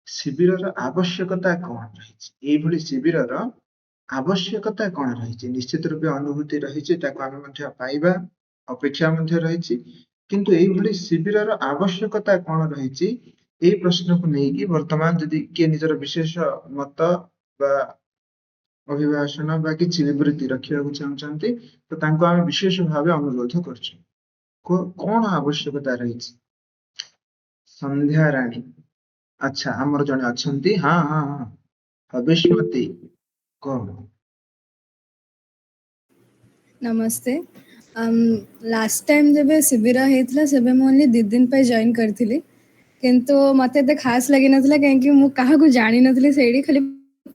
ଶିବିରର ଆବଶ୍ୟକତା କଣ ରହିଛି। ଏଇଭଳି ଶିବିରର ଆବଶ୍ୟକତା କଣ ରହିଛି? ନିଶ୍ଚିତ ରୂପେ ଅନୁଭୂତି ରହିଛି, ତାକୁ ଆମେ ମଧ୍ୟ ପାଇବା, ଅପେକ୍ଷା ମଧ୍ୟ ରହିଛି, କିନ୍ତୁ ଏଇଭଳି ଶିବିରର ଆବଶ୍ୟକତା କଣ ରହିଛି, ଏଇ ପ୍ରଶ୍ନକୁ ନେଇକି ବର୍ତ୍ତମାନ ଯଦି କିଏ ନିଜର ବିଶେଷ ମତ ବା ଅଭିଭାଷଣ ବା କିଛି ବିବୃତ୍ତି ରଖିବାକୁ ଚାହୁଁଛନ୍ତି, ତ ତାଙ୍କୁ ଆମେ ବିଶେଷ ଭାବେ ଅନୁରୋଧ କରୁଛୁ। କଣ ଆବଶ୍ୟକତା ରହିଛି? ସନ୍ଧ୍ୟା ରାଣୀ, ଆଚ୍ଛା, ଆମର ଜଣେ ଅଛନ୍ତି। ହଁ ହଁ ହଁ, ହବିଷ୍ମତି, କଣ? नमस्ते। लास्ट टाइम जब शिविर होता से मुझे 2 दिन पे जॉइन करी, किंतु मत खास लगी ना कहीं मुझे जानी नी से खाली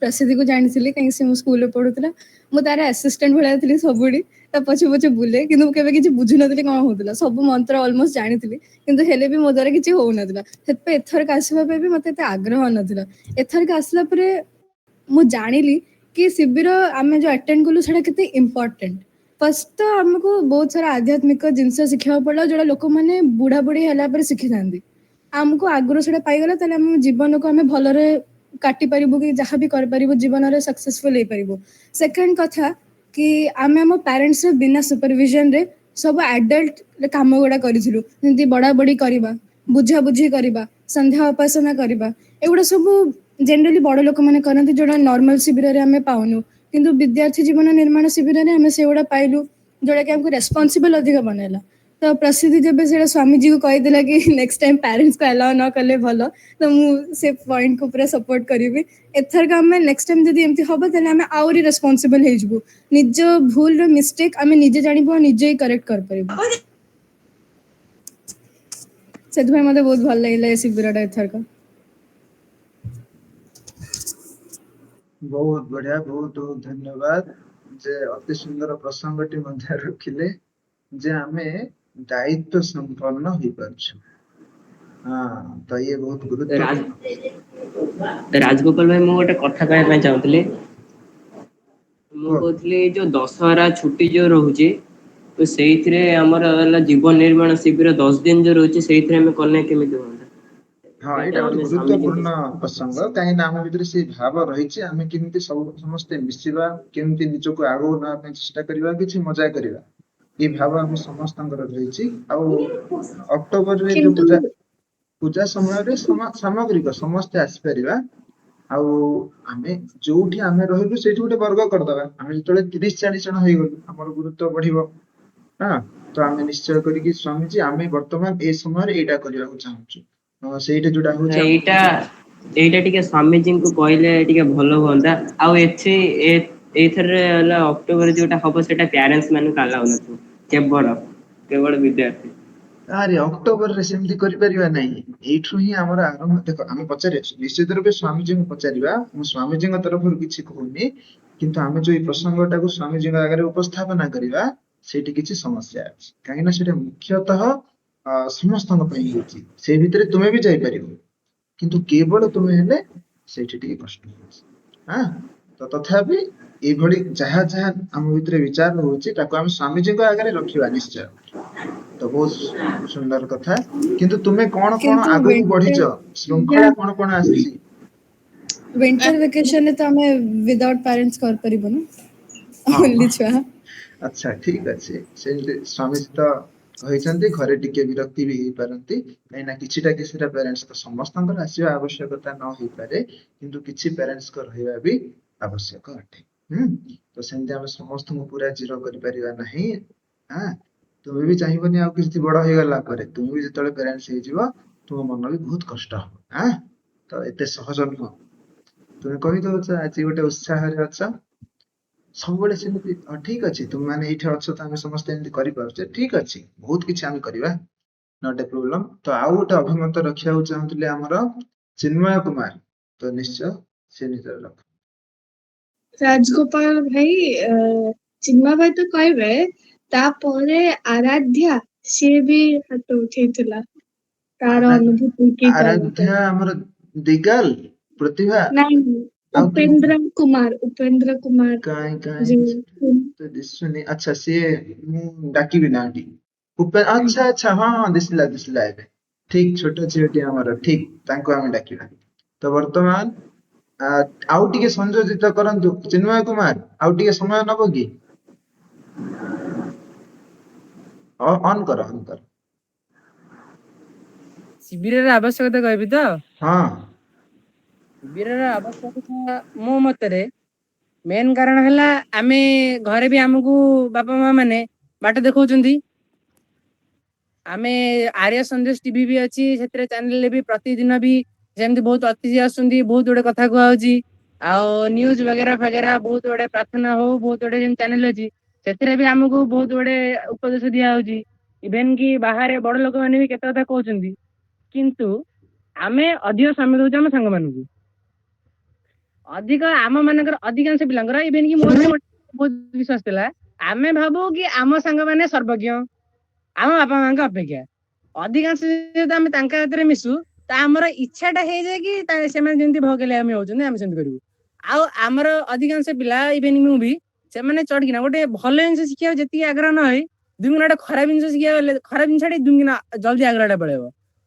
प्रसिद्धि को जानी कहीं से स्कूल पढ़ुला, मुझे तार असिस्टेंट भाया थी सबुड़ी, पछे पछे बुले, कि किसी बुझी नी कौन होता, सब मंत्र अलमोस्ट जानी किंतु हेले भी मो द्वारा किसी हो ना, एथरक आसवाई भी मत आग्रह नाला। एथरक आसला मुझे जानिली कि शिविर आम जो अटेंड कलु से इम्पोर्टेंट। फर्स्ट तो आमको बहुत सारा आध्यात्मिक जिनस शिखा पड़ा, जो लोक मैंने बुढ़ा बुढ़ी है शिखी था, आमको आग्रह से पाईगला आम जीवन को आम भलरे काटी पारिबु कि जहाँ भी कर पारिबु जीवन रे सक्सेसफुल हो पारिबु। सेकंड कथा कि आम आम पेरेंट्स बिना सुपरविजन रे सब एडल्ट काम गुड़ा करूँ, जमी बड़ा बड़ी करवा, बुझा बुझी करवा, संध्या उपासना करवा, एगुड़ा सब जेनराली बड़ लोक मैंने करते, जोड़ा नॉर्मल शिविर में आम पाऊनु, किंतु विद्यार्थी जीवन निर्माण शिविर में आम से पाइलु, जोड़ा कि आमको रेस्पॉन्सिबल अधिक बनैला। तो प्रसिद्धि जब से स्वामी जी को कहीदेला कि नेक्स्ट टाइम पेरेंट्स को अलाउ न कले भल, तो मुझे पॉइंट को पूरा सपोर्ट करी। एथरक आम नेक्स्ट टाइम जब एमती हम तेल आम आहरी रेस्पॉन्सिबल हो, निज भूल मिस्टेक आम निजे जानबू और निजे ही करेक्ट कर पारिबु। से मत बहुत भल लगे शिविर एथरक। बहुत बढ़िया, बहुत बहुत धन्यवाद, जे अति सुंदर प्रसंगटी मध्य रखिले, जे आमे दायित्व संपन्न हो पारछु। हाँ, तो ये बहुत गुरुत्वपूर्ण। राजगोपाल भाई, ମୁଁ ଗୋଟେ କଥା କହିବା ପାଇଁ ଚାହୁଁଥିଲି। ମୁଁ କୁହ। କହୁଥିଲି जो दशहरा छुट्टी जो रहुची, तो ସେଇଥିରେ ଆମର ହେଲା ଜୀବନ ନିର୍ମାଣ ଶିବିର 10 ଦିନ जो ରହୁଛି, ସେଇଥିରେ ଆମେ କଲେ କେମିତି ହୁଅନ୍ତା? हाँ, ସେଇଟା एटा गोटे ଆମେ ସ୍ୱାମୀଜୀଙ୍କୁ गुरुत्वपूर्ण प्रसंग, कहीं आम भीतर से भाव रही, आम केमती समस्ते मिसिबा, केमती निजको आगो ना चेष्टा करबा, किछि मजा करबा, ये भाव आम समस्त रही। अक्टोबर रे जो किंतु पूजा समय रे सामग्रिक समस्ते आसीपर, आमे जोठी आमे रहिलु सेठी गोटे वर्ग करदबा, आमे जतले 30-40 जन हो गलु, हमर गुरुत्व बढ़िबो। हाँ, तो आमे निश्चय करिकि स्वामी जी आमे वर्तमान ए समय एटा करबा चाहूछु, ସେଇଟା ଯୋଉଟା ହଉଛି ଆମ ଏଇଟା ଟିକେ ସ୍ୱାମୀଜୀଙ୍କୁ କହିଲେ ଟିକେ ଭଲ ହୁଅନ୍ତା। ଆଉ ଏଇଥରେ ହେଲା ଅକ୍ଟୋବର ଯୋଉଟା ହବ ସେଟା ପ୍ୟାରେଣ୍ଟସ୍ ମାନଙ୍କୁ ଆଲାଉ ନଥିବ, କେବଳ ବିଦ୍ୟାର୍ଥୀ। ଆରେ ଅକ୍ଟୋବରରେ ସେମିତି କରିପାରିବା ନାହିଁ, ଏଇଠୁ ହିଁ ଆମର ଆରମ୍ଭ। ଦେଖ, ଆମେ ପଚାରିବା ନିଶ୍ଚିତ ରୂପେ ସ୍ୱାମୀଜୀଙ୍କୁ ପଚାରିବା, ମୁଁ ସ୍ୱାମୀଜୀଙ୍କ ତରଫରୁ କିଛି କହୁନି, କିନ୍ତୁ ଆମେ ଯୋଉ ଏଇ ପ୍ରସଙ୍ଗଟାକୁ ସ୍ୱାମୀଜୀଙ୍କ ଆଗରେ ଉପସ୍ଥାପନା କରିବା, ସେଇଠି କିଛି ସମସ୍ୟା ଅଛି, କାହିଁକିନା ସେଇଟା ମୁଖ୍ୟତଃ ସମସ୍ତଙ୍କ ପାଇଁ ହେଇଛି, ସେଇ ଭିତରେ ତୁମେ ବି ଯାଇପାରିବ, କିନ୍ତୁ କେବଳ ତୁମେ ହେଲେ ସେଇଠି ଟିକେ କଷ୍ଟ ହଉଛି। ହଁ, ତ ତଥାପି ଏଇଭଳି ଯାହା ଯାହା ଆମ ଭିତରେ ବିଚାର ହଉଛି, ତାକୁ ଆମେ ସ୍ୱାମୀଜୀଙ୍କ ଆଗରେ ରଖିବା ନିଶ୍ଚୟ। ତ ବହୁତ ସୁନ୍ଦର କଥା, କିନ୍ତୁ ତୁମେ କଣ କଣ किंतु ଆଗକୁ ବଢିଛ, ଶୃଙ୍ଖଳା କଣ କଣ ଆସିଛି? विंटर वेकेशन तो आम विदाउट पेरेंट्स कर परिबो ना, ହଁ ओनली छुआ। ଆଚ୍ଛା, ଠିକ ଅଛି, ସେମିତି ସ୍ୱାମୀ ତ କହିଛନ୍ତି, ଘରେ ଟିକେ ବିରକ୍ତି ବି ହେଇପାରନ୍ତି, କାହିଁକିନା କିଛିଟା ପ୍ୟାରେଣ୍ଟସ୍ ତ ସମସ୍ତଙ୍କର ଆସିବା ଆବଶ୍ୟକତା ନ ହେଇପାରେ, କିନ୍ତୁ କିଛି ପ୍ୟାରେଣ୍ଟସ୍ଙ୍କ ରହିବା ବି ଆବଶ୍ୟକ ଅଟେ। ତ ସେମିତି ଆମେ ସମସ୍ତଙ୍କୁ ପୁରା ଜିରୋ କରିପାରିବା ନାହିଁ। ତୁମେ ବି ଚାହିଁବନି ଆଉ କିଛି ବଡ ହେଇଗଲା ପରେ ତୁମେ ବି ଯେତେବେଳେ ପ୍ୟାରେଣ୍ଟସ୍ ହେଇଯିବ, तुम मन भी बहुत कष्ट हम हाँ तो एते सहज नुह तुम कही दौच आज गोटे उत्साह अछ ସବୁବେଳେ ସେମିତି ଠିକ ଅଛି ତୁମେ ମାନେ ଏଇଠି ଅଛ ତ ଆମେ ସମସ୍ତେ ଏମିତି କରିପାରୁଛେ ଠିକ ଅଛି ବହୁତ କିଛି ଆମେ କରିବା ନଟ୍ ଏ ପ୍ରୋବ୍ଲେମ ତ ଆଉ ଗୋଟେ ଅଭିମତ ରଖିବାକୁ ଚାହୁଁଥିଲେ ଆମର ଚିନ୍ମୟ କୁମାର ତ ନିଶ୍ଚୟ ସେ ନିଜର ରଖ ରାଜଗୋପାଳ ଭାଇ ଚିନ୍ମୟ ଭାଇ ତ କହିବେ ତାପରେ ଆରାଧ୍ୟା ସିଏ ବି ହାତ ଉଠେଇଥିଲା ତାର ଅନୁଭୂତି କି କହିବା ପାଇଁ। ଆରାଧ୍ୟା ଆମର ଦିଗାଲ ପ୍ରତିଭା ନାଇଁ ଆଉ କିଏ ଉପେନ୍ଦ୍ର କୁମାର କାଇଁ ଯୋଉ ତ ଦିଶୁନି ଆଚ୍ଛା ସିଏ ମୁଁ ଡାକିବି ନା ଏଠି ଆଚ୍ଛା ଆଚ୍ଛା ହଁ ହଁ ଦିଶିଲା ଏବେ ଠିକ ଛୋଟ ଝିଅଟି ଆମର ଠିକ ତାଙ୍କୁ ଆମେ ଡାକିବା ତ ବର୍ତ୍ତମାନ ଆ, ଆଉ ଟିକେ ସଂଯୋଜିତ କରନ୍ତୁ ଚିନ୍ମୟ କୁମାର ଆଉ ଟିକେ ସମୟ ନବ କି ଅନ୍ କର ଶିବିରର ଆବଶ୍ୟକତା କହିବି ତ? ହଁ ଶିବିରର ଆବଶ୍ୟକତା ମୋ ମତରେ ମେନ୍ କାରଣ ହେଲା ଆମେ ଘରେ ବି ଆମକୁ ବାପା ମା ମାନେ ବାଟ ଦେଖଉଛନ୍ତି। ଆମେ ଆର୍ୟ ସନ୍ଦେଶ ଟିଭି ବି ଅଛି ସେଥିରେ ଚ୍ୟାନେଲରେ ବି ପ୍ରତିଦିନ ବି ଯେମିତି ବହୁତ ଅତିଥି ଆସୁଛନ୍ତି ବହୁତ ଗୁଡେ କଥା କୁହାହଉଛି ଆଉ ନ୍ୟୁଜ ବଗେରା ଫଗେରା ବହୁତ ଗୁଡେ ପ୍ରାର୍ଥନା ହଉ ବହୁତ ଗୁଡେ ଯେମିତି ଚ୍ୟାନେଲ ଅଛି ସେଥିରେ ବି ଆମକୁ ବହୁତ ଗୁଡେ ଉପଦେଶ ଦିଆହଉଛି ଇଭେନ କି ବାହାରେ ବଡ ଲୋକମାନେ ବି କେତେ କଥା କହୁଛନ୍ତି କିନ୍ତୁ ଆମେ ଅଧିକ ସମୟ ଦଉଛୁ ଆମ ସାଙ୍ଗମାନଙ୍କୁ ଅଧିକ ଆମ ମାନଙ୍କର ଅଧିକାଂଶ ପିଲାଙ୍କର ଇଭେନ କି ମୋର ବି ବହୁତ ବିଶ୍ୱାସ ଥିଲା ଆମେ ଭାବୁ କି ଆମ ସାଙ୍ଗମାନେ ସର୍ବଜ୍ଞ ଆମ ବାପା ମାଙ୍କ ଅପେକ୍ଷା ଅଧିକାଂଶ ଯେହେତୁ ଆମେ ତାଙ୍କ ହାତରେ ମିଶୁ ତ ଆମର ଇଚ୍ଛାଟା ହେଇଯାଏ କି ସେମାନେ ଯେମିତି ଭଗେଲେ ଆମେ ହଉଛନ୍ତି ଆମେ ସେମିତି କରିବୁ ଆଉ ଆମର ଅଧିକାଂଶ ପିଲା ଇଭେନ ମୁଁ ବି ସେମାନେ ଚଢିକିନା ଗୋଟେ ଭଲ ଜିନିଷ ଶିଖିବାକୁ ଯେତିକି ଆଗ୍ରହ ନ ହଇ ଦୁଇଗୁଣା ଗୋଟେ ଖରାପ ଜିନିଷ ଶିଖିବାକୁ ଗଲେ ଖରାପ ଜିନିଷଟା ଦୁଇଗୁଣା ଜଲ୍ଦି ଆଗ୍ରହଟା ପଳେଇବ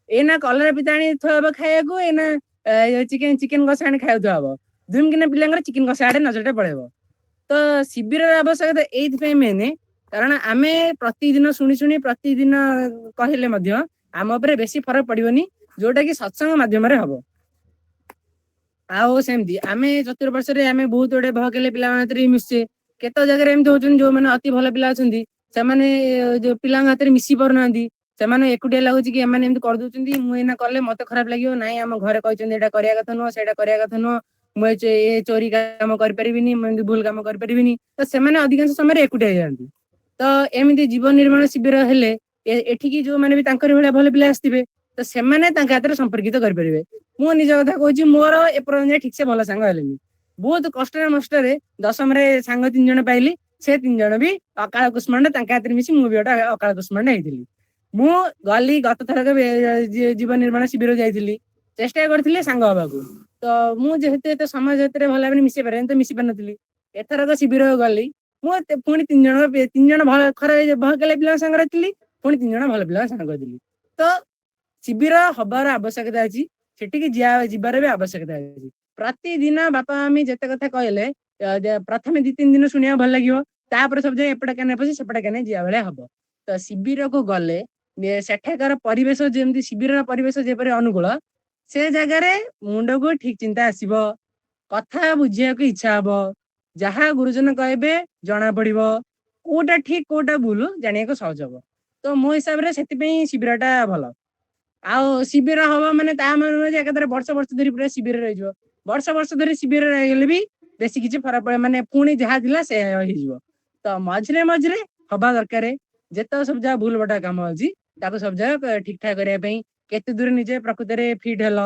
ଏଇନା କଲରା ପିତା ଆଣି ଥୁଆ ହବ ଖାଇବାକୁ ଏଇନା ଚିକେନ କଷା ଆଣି ଖାଇବାକୁ ଥୁଆ ହବ ଦୁଇକିନା ପିଲାଙ୍କର ଚିକେନ କଷା ଆଡେ ନଜରଟା ପଳେଇବ ତ ଶିବିରର ଆବଶ୍ୟକତା ଏଇଥିପାଇଁ ମେନ୍ କାରଣ ଆମେ ପ୍ରତିଦିନ ଶୁଣି ଶୁଣି ପ୍ରତିଦିନ କହିଲେ ମଧ୍ୟ ଆମ ଉପରେ ବେଶୀ ଫରକ ପଡିବନି ଯୋଉଟା କି ସତ୍ସଙ୍ଗ ମାଧ୍ୟମରେ ହବ ଆଉ ସେମିତି ଆମେ ଚତୁର୍ପାର୍ଶ୍ୱରେ ଆମେ ବହୁତ ଗୁଡେ ଭକେଲେ ପିଲାଙ୍କ ହାତରେ ମିଶୁଛେ କେତେ ଜାଗାରେ ଏମିତି ହଉଛନ୍ତି ଯୋଉମାନେ ଅତି ଭଲ ପିଲା ଅଛନ୍ତି ସେମାନେ ଯୋଉ ପିଲାଙ୍କ ହାତରେ ମିଶି ପାରୁନାହାନ୍ତି ସେମାନେ ଏକୁଟିଆ ଲାଗୁଛି କି ଏମାନେ ଏମିତି କରିଦଉଛନ୍ତି ମୁଁ ଏଇନା କଲେ ମତେ ଖରାପ ଲାଗିବ ନାଇଁ ଆମ ଘରେ କହିଛନ୍ତି ଏଇଟା କରିବା କଥା ନୁହଁ ସେଇଟା କରିବା କଥା ନୁହଁ ମୁଁ ଏ ଚୋରି କାମ କରିପାରିବିନି ମୁଁ ଏମିତି ଭୁଲ କାମ କରିପାରିବିନି ତ ସେମାନେ ଅଧିକାଂଶ ସମୟରେ ଏକୁଟିଆ ହେଇଯାଆନ୍ତି ତ ଏମିତି ଜୀବନ ନିର୍ମାଣ ଶିବିର ହେଲେ ଏଠିକି ଯୋଉମାନେ ବି ତାଙ୍କରି ଭଳିଆ ଭଲ ପିଲା ଆସିଥିବେ ତ ସେମାନେ ତାଙ୍କ ହାତରେ ସମ୍ପର୍କିତ କରିପାରିବେ ମୁଁ ନିଜ କଥା କହୁଛି ମୋର ଏପର୍ଯ୍ୟନ୍ତ ଠିକ ସେ ଭଲ ସାଙ୍ଗ ହେଲେନି ବହୁତ କଷ୍ଟରେ ମଷ୍ଟରେ ଦଶମରେ ସାଙ୍ଗ 3 ଜଣ ପାଇଲି ସେ 3 ଜଣ ବି ଅକାଳ କୁଷ୍ମାଣ୍ଡ ତାଙ୍କ ହାତରେ ମିଶି ମୁଁ ବି ଗୋଟେ ଅକାଳ କୁଷ୍ମାଣ୍ଡ ହେଇଥିଲି ମୁଁ ଗଲି ଗତ ଥରକ ଜୀବନ ନିର୍ମାଣ ଶିବିର ଯାଇଥିଲି ଚେଷ୍ଟା କରିଥିଲି ସାଙ୍ଗ ହବାକୁ ତ ମୁଁ ଯେହେତୁ ଏତେ ସମାଜ ଭିତରେ ଭଲ ଭାବରେ ମିଶି ପାରେନି ତ ମିଶି ପାରିନଥିଲି ଏଥରକ ଶିବିର ଗଲି ମୁଁ ପୁଣି 3 ଜଣ ଭଲ ଭକେଲେ ପିଲାଙ୍କ ସାଙ୍ଗରେ ଥିଲି ପୁଣି 3 ଜଣ ଭଲ ପିଲାଙ୍କ ସାଙ୍ଗ ଥିଲି ତ ଶିବିର ହବାର ଆବଶ୍ୟକତା ଅଛି ସେଠିକି ଯିବାର ବି ଆବଶ୍ୟକତା ଅଛି ପ୍ରତିଦିନ ବାପା ମାମି ଯେତେ କଥା କହିଲେ ପ୍ରଥମେ 2-3 ଦିନ ଶୁଣିବାକୁ ଭଲ ଲାଗିବ ତାପରେ ସବୁ ଯାଏ ଏପଟେ କାନେ ପଶି ସେପଟେ କାନେ ଯିବା ଭଳିଆ ହବ ତ ଶିବିରକୁ ଗଲେ ସେଠାକାର ପରିବେଶ ଯେମିତି ଶିବିରର ପରିବେଶ ଯେପରି ଅନୁକୂଳ ସେ ଜାଗାରେ ମୁଣ୍ଡକୁ ଠିକ ଚିନ୍ତା ଆସିବ କଥା ବୁଝିବାକୁ ଇଚ୍ଛା ହବ ଯାହା ଗୁରୁଜନ କହିବେ ଜଣା ପଡିବ କୋଉଟା ଠିକ କୋଉଟା ଭୁଲ ଜାଣିବାକୁ ସହଜ ହବ ତ ମୋ ହିସାବରେ ସେଥିପାଇଁ ଶିବିର ଟା ଭଲ ଆଉ ଶିବିର ହବ ମାନେ ତା ମାନେ ନୁହେଁ ଯେ ଏକାଥରେ ବର୍ଷ ଧରି ପୁରା ଶିବିର ରହିଯିବ ବର୍ଷ ଧରି ଶିବିର ରହିଗଲେ ବି ବେଶୀ କିଛି ଫରକ ପଡେ ମାନେ ପୁଣି ଯାହା ଥିଲା ସେ ହେଇଯିବ ତ ମଝିରେ ମଝିରେ ହବା ଦରକାର ଯେତେକ ସବୁ ଯାହା ଭୁଲ ବଟା କାମ ଅଛି ତାକୁ ସବୁ ଯାକ ଠିକ ଠାକ କରିବା ପାଇଁ କେତେ ଦୂର ନିଜେ ପ୍ରକୃତରେ ଫିଟ୍ ହେଲ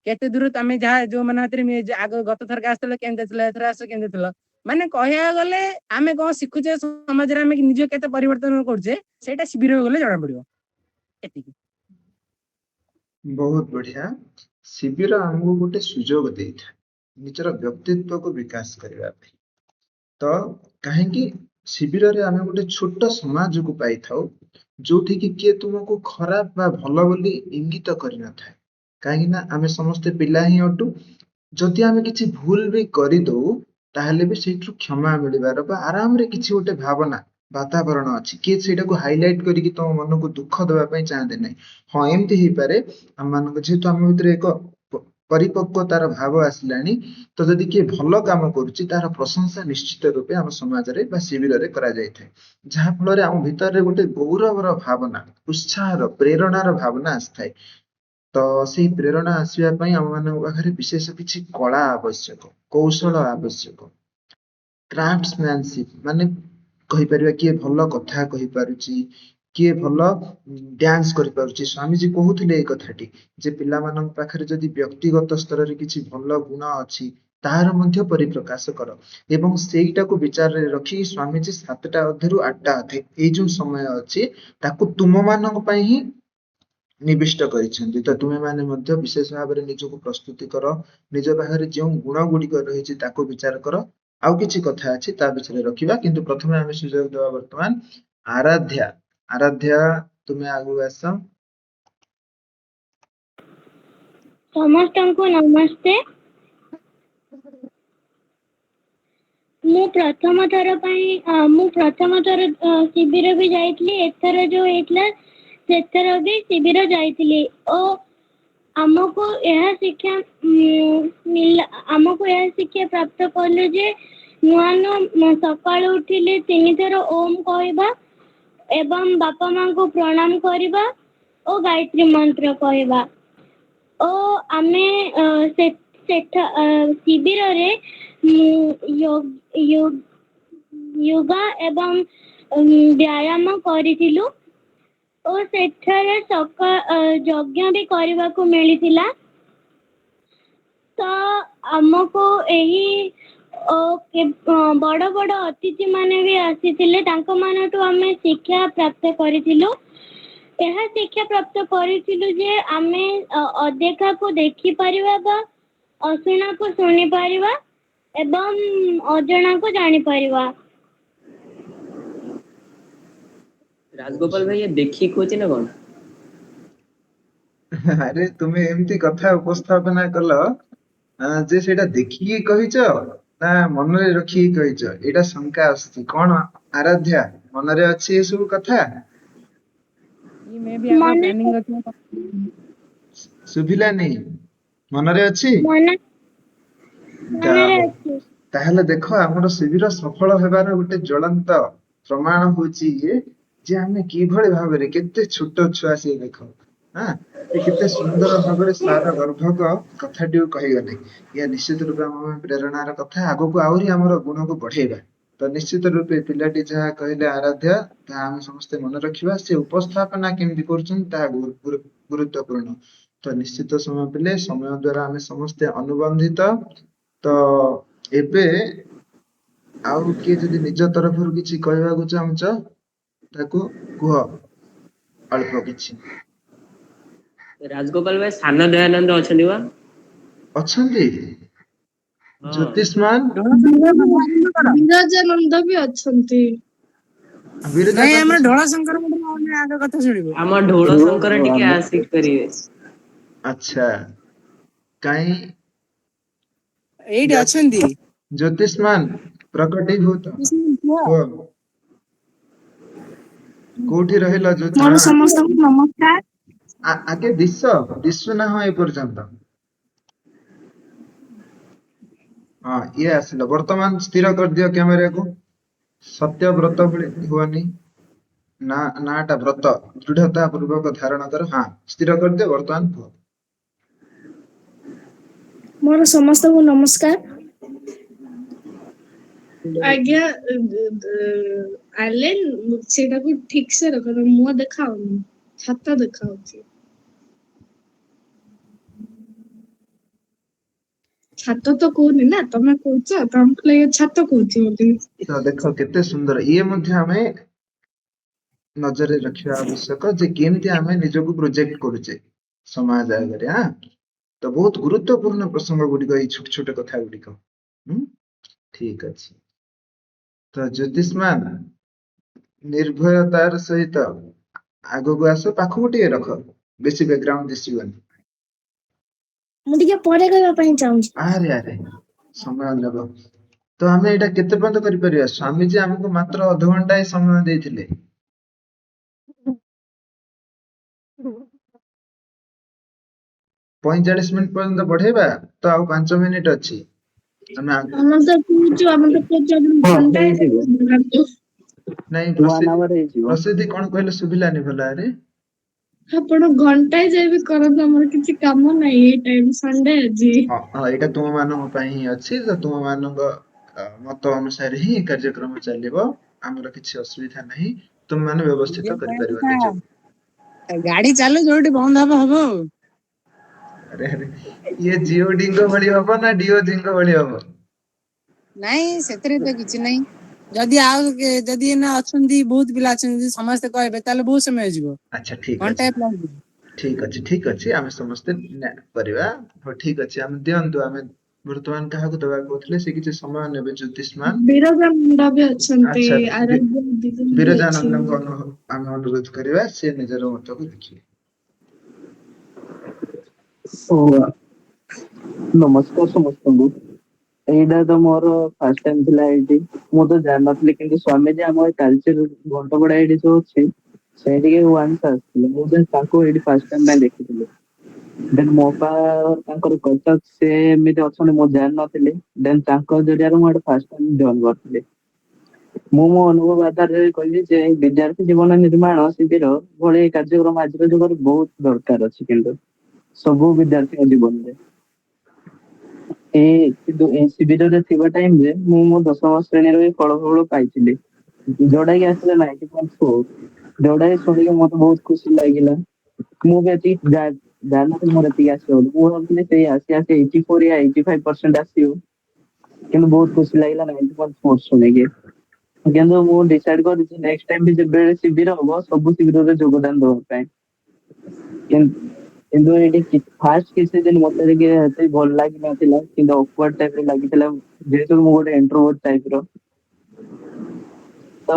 କେତେ ଦୂର ତମେ ଯାହା ଯୋଉମାନେ ହାତରେ ଆଗ ଗତ ଥରକ ଆସିଥିଲ କେମିତି ଥିଲା ଏଥର ଆସ କେମିତି ଥିଲ ମାନେ କହିବାକୁ ଗଲେ ଆମେ କଣ ଶିଖୁଛେ ସମାଜରେ ଆମେ ନିଜ କେତେ ପରିବର୍ତ୍ତନ କରୁଛେ ସେଇଟା ଶିବିରକୁ ଗଲେ ଜଣା ପଡିବ ଏତିକି ବହୁତ ବଢିଆ ଶିବିର ଆମକୁ ଗୋଟେ ସୁଯୋଗ ଦେଇଥାଏ ନିଜର ବ୍ୟକ୍ତିତ୍ୱକୁ ବିକାଶ କରିବା ପାଇଁ ତ କାହିଁକି ଶିବିରରେ ଆମେ ଗୋଟେ ଛୋଟ ସମାଜକୁ ପାଇଥାଉ ଯୋଉଠିକି କିଏ ତୁମକୁ ଖରାପ ବା ଭଲ ବୋଲି ଇଙ୍ଗିତ କରିନଥାଏ କାହିଁକି ନା ଆମେ ସମସ୍ତେ ପିଲା ହିଁ ଅଟୁ ଯଦି ଆମେ କିଛି ଭୁଲ ବି କରିଦଉ ତାହେଲେ ବି ସେଇଠୁ କ୍ଷମା ମିଳିବାର ବା ଆରାମରେ କିଛି ଗୋଟେ ଭାବନା ବାତାବରଣ ଅଛି କିଏ ସେଇଟାକୁ ହାଇଲାଇଟ କରିକି ତମ ମନକୁ ଦୁଃଖ ଦେବା ପାଇଁ ଚାହାନ୍ତି ନାହିଁ ହଁ ଏମିତି ହେଇପାରେ ଆମମାନଙ୍କ ଯେହେତୁ ଆମ ଭିତରେ ଏକ ପରିପକ୍ୱତାର ଭାବ ଆସିଲାଣି ତ ଯଦି କିଏ ଭଲ କାମ କରୁଛି ତାର ପ୍ରଶଂସା ନିଶ୍ଚିତ ରୂପେ ଆମ ସମାଜରେ ବା ଶିବିରରେ କରାଯାଇଥାଏ ଯାହା ଫଳରେ ଆମ ଭିତରେ ଗୋଟେ ଗୌରବର ଭାବନା ଉତ୍ସାହର ପ୍ରେରଣାର ଭାବନା ଆସିଥାଏ ତ ସେଇ ପ୍ରେରଣା ଆସିବା ପାଇଁ ଆମମାନଙ୍କ ପାଖରେ ବିଶେଷ କିଛି କଳା ଆବଶ୍ୟକ, କୌଶଳ ଆବଶ୍ୟକ। କ୍ରାଫ୍ଟସମ୍ୟାନସିପ ମାନେ କହିପାରିବା କିଏ ଭଲ କଥା କହିପାରୁଛି, କିଏ ଭଲ ଡ୍ୟାନ୍ସ କରିପାରୁଛି। ସ୍ୱାମୀଜୀ କହୁଥିଲେ ଏଇ କଥାଟି ଯେ ପିଲାମାନଙ୍କ ପାଖରେ ଯଦି ବ୍ୟକ୍ତିଗତ ସ୍ତରରେ କିଛି ଭଲ ଗୁଣ ଅଛି ତାହାର ମଧ୍ୟ ପରିପ୍ରକାଶ କର। ଏବଂ ସେଇଟାକୁ ବିଚାରରେ ରଖି ସ୍ୱାମୀଜୀ 7ଟା ଅଧ୍ୟାୟରୁ 8ଟା ଅଧ୍ୟାୟ ଏଇ ଯୋଉ ସମୟ ଅଛି ତାକୁ ତୁମମାନଙ୍କ ପାଇଁ ହିଁ ନିବିଷ୍ଟ କରିଛନ୍ତି। ତ ତୁମେମାନେ ମଧ୍ୟ ବିଶେଷ ଭାବରେ ନିଜକୁ ପ୍ରସ୍ତୁତି କର, ନିଜ ପାଖରେ ଯେଉଁ ଗୁଣ ଗୁଡ଼ିକ ରହିଛି ତାକୁ ବିଚାର କର। ଆଉ କିଛି କଥା ଅଛି ତା ବିଷୟରେ ରଖିବା, କିନ୍ତୁ ପ୍ରଥମେ ଆମେ ସୁଯୋଗ ଦେବା ବର୍ତ୍ତମାନ ଆରାଧ୍ୟା। ଆରାଧ୍ୟା ତୁମେ ଆଗକୁ ଆସ। ସମସ୍ତଙ୍କୁ ନମସ୍ତେ। ମୁଁ ପ୍ରଥମ ଥର ଶିବିର ବି ଯାଇଥିଲି। ଏଥର ଯୋଉ ହେଇଥିଲା ସେଥର ବି ଶିବିର ଯାଇଥିଲି ଓ ଆମକୁ ଏହା ଶିକ୍ଷା ପ୍ରାପ୍ତ କଲୁ ଯେ ନୂଆ ସକାଳୁ ଉଠିଲେ 3 ଥର ଓମ୍ କହିବା ଏବଂ ବାପା ମାଙ୍କୁ ପ୍ରଣାମ କରିବା ଓ ଗାୟତ୍ରୀ ମନ୍ତ୍ର କହିବା। ଓ ଆମେ ଶିବିରରେ ୟୋଗା ଏବଂ ବ୍ୟାୟାମ କରିଥିଲୁ ଓ ସେଠାରେ ଯଜ୍ଞ ବି କରିବାକୁ ମିଳିଥିଲା। ତ ଆମକୁ ଏହି ବଡ ବଡ ଅତିଥି ମାନେ ବି ଆସିଥିଲେ, ତାଙ୍କ ମାନଠୁ ଆମେ ଶିକ୍ଷା ପ୍ରାପ୍ତ କରିଥିଲୁ। ଏହା ଶିକ୍ଷା ପ୍ରାପ୍ତ କରିଥିଲୁ ଯେ ଆମେ ଅଦେଖାକୁ ଦେଖିପାରିବା ବା ଅଶୁଣାକୁ ଶୁଣିପାରିବା ଏବଂ ଅଜଣାକୁ ଜାଣିପାରିବା। ରାଜଗୋପାଳ ଭାଇ ଦେଖିକି କହୁଛି ନା କଣ? ଆରେ ତୁମେ ଏମିତି କଥା ଉପସ୍ଥାପନା କଲ ଯେ ସେଇଟା ଦେଖିକି କହିଛ ନା ମନରେ ରଖିକି କହିଛ, ଏଇଟା ଶଙ୍କା ଆସୁଛି। କଣ ଆରାଧ୍ୟା ମନରେ ଅଛି ଏସବୁ କଥା? ମନେ ଶୁଭିଲାନି? ମନରେ ଅଛି? ମନରେ ଅଛି। ତାହେଲେ ଦେଖ ଆମର ଶିବିର ସଫଳ ହେବାର ଗୋଟେ ଜ୍ୱଳନ୍ତ ପ୍ରମାଣ ହଉଛି ଇଏ ଯେ ଆମେ କିଭଳି ଭାବରେ, କେତେ ଛୋଟ ଛୁଆ ସିଏ ଦେଖ, କେତେ ସୁନ୍ଦର ଭାବରେ ସାର ଗର୍ଭକ କଥାଟିକୁ କହିଗଲେ। ଏହା ନିଶ୍ଚିତ ରୂପେ ଆମ ପାଇଁ ପ୍ରେରଣାର କଥା। ଆଗକୁ ଆହୁରି ଆମର ଗୁଣକୁ ବଢେଇବା। ତ ନିଶ୍ଚିତ ରୂପେ ପିଲାଟି ଯାହା କହିଲେ ଆରାଧ୍ୟା, ତାହା ଆମେ ସମସ୍ତେ ମନେ ରଖିବା। ସେ ଉପସ୍ଥାପନା କେମିତି କରୁଛନ୍ତି ତାହା ଗୁରୁତ୍ୱପୂର୍ଣ୍ଣ। ତ ନିଶ୍ଚିତ ସମୟ ପିଲେ, ସମୟ ଦ୍ୱାରା ଆମେ ସମସ୍ତେ ଅନୁବନ୍ଧିତ। ତ ଏବେ ଆଉ କିଏ ଯଦି ନିଜ ତରଫରୁ କିଛି କହିବାକୁ ଚାହୁଁଛ ତାକୁ କୁହ ଅଳ୍ପ କିଛି। ରାଜଗୋପାଳ ଭାଇ ସାନ ଦୟାନନ୍ଦ ଅଛନ୍ତି ବା? ଅଛନ୍ତି? ଜ୍ୟୋତିଷ୍ମାନ ବିରଜାନନ୍ଦ ବି ଅଛନ୍ତି। ନାଇଁ ଆମର ବିରଜାନନ୍ଦ ଢୋଳ ଶଙ୍କର ଆଗ କଥା ଶୁଣିବ। ଆମ ଢୋଳ ଶଙ୍କର ଟିକେ ଆସିକି କରିବେ। ଆଚ୍ଛା, କାଇଁ ଏଇଠି ଅଛନ୍ତି। ଜ୍ୟୋତିଷ୍ମାନ ପ୍ରକଟୀଭୂତ କୁହ। କୋଉଠି ରହିଲ ମୋର ସମସ୍ତଙ୍କୁ ନମସ୍କାର। ଆଗେ ଦିଶୁ ନାହଁ ଏ ପର୍ଯ୍ୟନ୍ତ। ହଁ, ଇଏ ଆସିଲ। ବର୍ତ୍ତମାନ ସ୍ଥିର କରିଦିଅ କ୍ୟାମେରାକୁ। ସତ୍ୟବ୍ରତ ଭଳି ହୁଅନି। ନାଟା ବ୍ରତ, ଦୃଢତା ପୂର୍ବକ ଧାରଣ କର। ହଁ, ସ୍ଥିର କରିଦିଅ। ବର୍ତ୍ତମାନ କୁହ। ମୋର ସମସ୍ତଙ୍କୁ ନମସ୍କାର। ଆଜ୍ଞା ଆଲେନ ସେଇଟାକୁ ଠିକ ସେ ରଖ, ମୁହଁ ଦେଖାଉନି, ଛାତ ଦେଖାଉଛି। ଛାତ ତ କହୁନି ନା, ତମେ କହୁଛ ତମକୁ ଲାଗେ ଛାତ କହୁଛି ବୋଲି। ତ ଦେଖ କେତେ ସୁନ୍ଦର। ଇଏ ମଧ୍ୟ ଆମେ ନଜରରେ ରଖିବା ଆବଶ୍ୟକ ଯେ କେମିତି ଆମେ ନିଜକୁ ପ୍ରୋଜେକ୍ଟ କରୁଛେ ସମାଜ ଆଗରେ। ତ ବହୁତ ଗୁରୁତ୍ୱପୂର୍ଣ୍ଣ ପ୍ରସଙ୍ଗ ଗୁଡିକ, ଏଇ ଛୋଟ ଛୋଟ କଥା ଗୁଡିକ। ଠିକ ଅଛି। ତ ଜ୍ୟୋତିଷ୍ମାନ ନିର୍ଭୟତାର ସହିତ ଆଗକୁ ଆସ। ପାଖକୁ ଟିକେ ରଖ, ବେଶୀ ବ୍ୟାକଗ୍ରାଉଣ୍ଡ ଦିଶିବନି। ମୁଁ ଟିକେ ପରେ କହିବା ପାଇଁ ଚାହୁଁଛି। ଆରେ ସମୟ ନେବ। ତ ଆମେ ଏଇଟା କେତେ ପର୍ଯ୍ୟନ୍ତ କରିପାରିବା? ସ୍ୱାମୀଜୀ ଆମକୁ ମାତ୍ର ଅଧଘଣ୍ଟାଏ ସମୟ ଦେଇଥିଲେ। 45 ମିନିଟ ପର୍ଯ୍ୟନ୍ତ ବଢେଇବା ତ ଆଉ 5 ମିନିଟ ଅଛି। ନାଇଁ ପ୍ରସିଦ୍ଧି କଣ କହିଲେ ଶୁଭିଲାନି ଭଲ ଆରେ। ଆପଣ ଘଣ୍ଟାଏ ଯାଏ ବି କରନ୍ତୁ, ଆମର କିଛି କାମ ନାହିଁ ଏଇ ଟାଇମ ସଣ୍ଡେ ଆଜି। ଏଇଟା ତୁମ ମାନଙ୍କ ପାଇଁ ହିଁ ଅଛି, ତ ତୁମ ମାନଙ୍କ ମତ ଅନୁସାରେ ହିଁ କାର୍ଯ୍ୟକ୍ରମ ଚାଲିବ। ଆମର କିଛି ଅସୁବିଧା ନାହିଁ, ତୁମ ମାନେ ବ୍ୟବସ୍ଥିତ କରିପାରିବ ନିଜକୁ। ଗାଡି ଚାଲୁ ଯୋଉଠି ବନ୍ଦ ହବ ହବ ଆଉ। ଆରେ ଆରେ, ଇଏ ଜିଓ ଡିଙ୍କ ଭଳି ହବ ନା ଡିଓ ଡିଙ୍କ ଭଳି ହବ? ନାଇଁ ସେଥିରେ ତ କିଛି ନାହିଁ। ଯଦି ଯଦି ଏଇନା ଅଛନ୍ତି ବହୁତ ପିଲା ଅଛନ୍ତି, ଯଦି ସମସ୍ତେ କହିବେ ତାହେଲେ ବହୁତ ସମୟ ଯିବ। ଆଚ୍ଛା ଠିକ ଅଛି, ଘଣ୍ଟାଏ ପ୍ଲସ୍ ଯିବ। ଠିକ ଅଛି, ଆମେ ସମସ୍ତେ କରିବା। ହଉ ଠିକ ଅଛି, ଆମେ ଦିଅନ୍ତୁ। ଆମେ ବର୍ତ୍ତମାନ କାହାକୁ ଦେବାକୁ କହୁଥିଲେ, ସେ କିଛି ସମୟ ନେବେ ଜ୍ୟୋତିଷମାନ। ବିରଜା ମୁଣ୍ଡା ବି ଅଛନ୍ତି, ଆଚ୍ଛା, ଆରାଧ୍ୟା ଦିଦି ବି ଅଛି। ବିରଜାନନ୍ଦଙ୍କୁ ଆମେ ଅନୁରୋଧ କରିବା, ସେ ନିଜର ମତକୁ ଦେଖିବେ। ନମସ୍କାର ସମସ୍ତଙ୍କୁ। ଏଇଟା ତ ମୋର ଫାର୍ଷ୍ଟ ଟାଇମ ଥିଲା ଏଇଠି। ମୁଁ ତ ଜାଣିନଥିଲି, କିନ୍ତୁ ସ୍ୱାମୀଜୀ ଆମ କାଲଚର ଘଣ୍ଟପଡା ଏଇଠି ଯୋଉ ଅଛି ସେଇଠିକି ୱାନ୍ସ ଆସିଥିଲେ। ମୁଁ ତାଙ୍କୁ ଏଇଠି ଫାର୍ଷ୍ଟ ଟାଇମ ପାଇଁ ଦେଖିଥିଲି। ଦେନ୍ ମୋ ତାଙ୍କର କଟକ ସେ ଏମିତି ଅଛନ୍ତି ମୁଁ ଜାଣିନଥିଲି। ଦେନ୍ ତାଙ୍କ ଜରିଆରେ ମୁଁ ଏଠି ଫାର୍ଷ୍ଟ ଟାଇମ ଜଏନ୍ କରିଥିଲି। ମୁଁ ମୋ ଅନୁଭବ ଆଧାରରେ କହିବି ଯେ ବିଦ୍ୟାର୍ଥୀ ଜୀବନ ନିର୍ମାଣ ଶିବିର ଭଳି କାର୍ଯ୍ୟକ୍ରମ ଆଜିର ଯୁଗରେ ବହୁତ ଦରକାର ଅଛି। କିନ୍ତୁ ସବୁ ବିଦ୍ୟାର୍ଥୀଙ୍କ ଜୀବନରେ କିନ୍ତୁ ଏ ଶିବିରରେ ଥିବା ଟାଇମରେ ମୁଁ ମୋ 10ମ ଶ୍ରେଣୀର ଫଳ ପାଇଥିଲି, ଯୋଉଟା କି ଆସିଲା 90.4, ଯୋଉଟା କି ଶୁଣିକି ମତେ ବହୁତ ଖୁସି ଲାଗିଲା। ମୁଁ ବି ଏତିକି ଜାଣିନଥିଲି ମୋର ଏତିକି ଆସିବ ବୋଲି। ମୁଁ ଭାବୁଥିଲି ସେଇ ଆସି 84 ୟା 85% ଆସିବ, କିନ୍ତୁ ବହୁତ ଖୁସି ଲାଗିଲା 90.4 ଶୁଣିକି। କିନ୍ତୁ ମୁଁ ଡିସାଇଡ କରିଛି ନେକ୍ସଟ ଟାଇମ ବି ଯେବେ ଶିବିର ହବ ସବୁ ଶିବିରରେ ଯୋଗଦାନ ଦବା ପାଇଁ। କିନ୍ତୁ ଏଇଠି ଫାର୍ଷ୍ଟ କିଛି ଦିନ ମତେ ଟିକେ ଏତେ ଭଲ ଲାଗିନଥିଲା, କିନ୍ତୁ ଅକ୍ୱାର୍ଡ ଟାଇପ ର ଲାଗିଥିଲା, ଯେହେତୁ ମୁଁ ଗୋଟେ ଇଣ୍ଟ୍ରୋଭର୍ଟ ଟାଇପ ର। ତ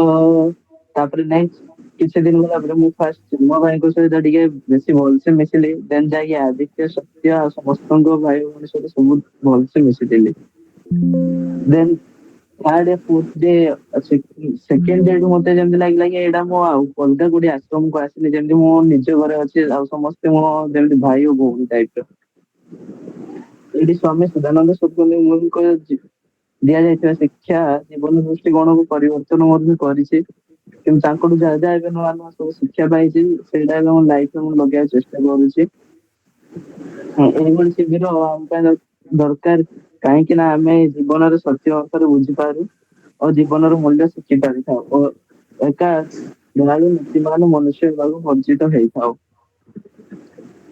ତାପରେ ନେକ୍ସଟ କିଛି ଦିନ ଗଲା ପରେ ମୁଁ ଫାର୍ଷ୍ଟ ଚିନ୍ମୟ ଭାଇଙ୍କ ସହିତ ଟିକେ ବେଶୀ ଭଲସେ ମିଶିଲି। ଦେନ୍ ଯାଇକି ଆଦିତ୍ୟ, ସତ୍ୟ ଆଉ ସମସ୍ତଙ୍କ ଭାଇ ଭଉଣୀ ସହିତ ସବୁ ଭଲସେ ମିଶିଥିଲି। ଦେନ୍ ଥାର୍ଡ ୟା ଫୋର୍ଥ ଡେ ସେକେଣ୍ଡ ଡେ ଠୁ ମତେ ଯେମିତି ଲାଗିଲା କି ଏଇଟା ମୁଁ ଆଉ ଅଲଗା କୋଉଠି ଆଶ୍ରମକୁ ଆସିନି, ଯେମିତି ମୁଁ ନିଜ ଘରେ ଅଛି ଆଉ ସମସ୍ତେ ମୋ ଯେମିତି ଭାଇ ଓ ଭଉଣୀ ଟାଇପ ର। ଏଇଠି ସ୍ୱାମୀ ସୁଧାନନ୍ଦ ସତ୍ୟଙ୍କ ଦିଆଯାଇଥିବା ଶିକ୍ଷା ଜୀବନ ଦୃଷ୍ଟିକୋଣକୁ ପରିବର୍ତ୍ତନ ମଧ୍ୟ କରିଛି। କିନ୍ତୁ ତାଙ୍କଠୁ ଯାହା ଯାହା ଏବେ ନୂଆ ନୂଆ ସବୁ ଶିକ୍ଷା ପାଇଛି, ସେଇଟା ଏବେ ମୋ ଲାଇଫରେ ମୁଁ ଲଗେଇବାକୁ ଚେଷ୍ଟା କରୁଛି। ଏଇଭଳି ଶିବିର ଆମ ପାଇଁ ଦରକାର, କାହିଁକି ନା ଆମେ ଜୀବନରେ ସତ୍ୟ ଅର୍ଥରେ ବୁଝିପାରୁ ଓ ଜୀବନର ମୂଲ୍ୟ ଶିଖି ପାରିଥାଉ ଓ ଏକା ଦୟାଳୁ ନୀତିମାନ ମନୁଷ୍ୟ ହେବାକୁ ବଞ୍ଚିତ ହେଇଥାଉ।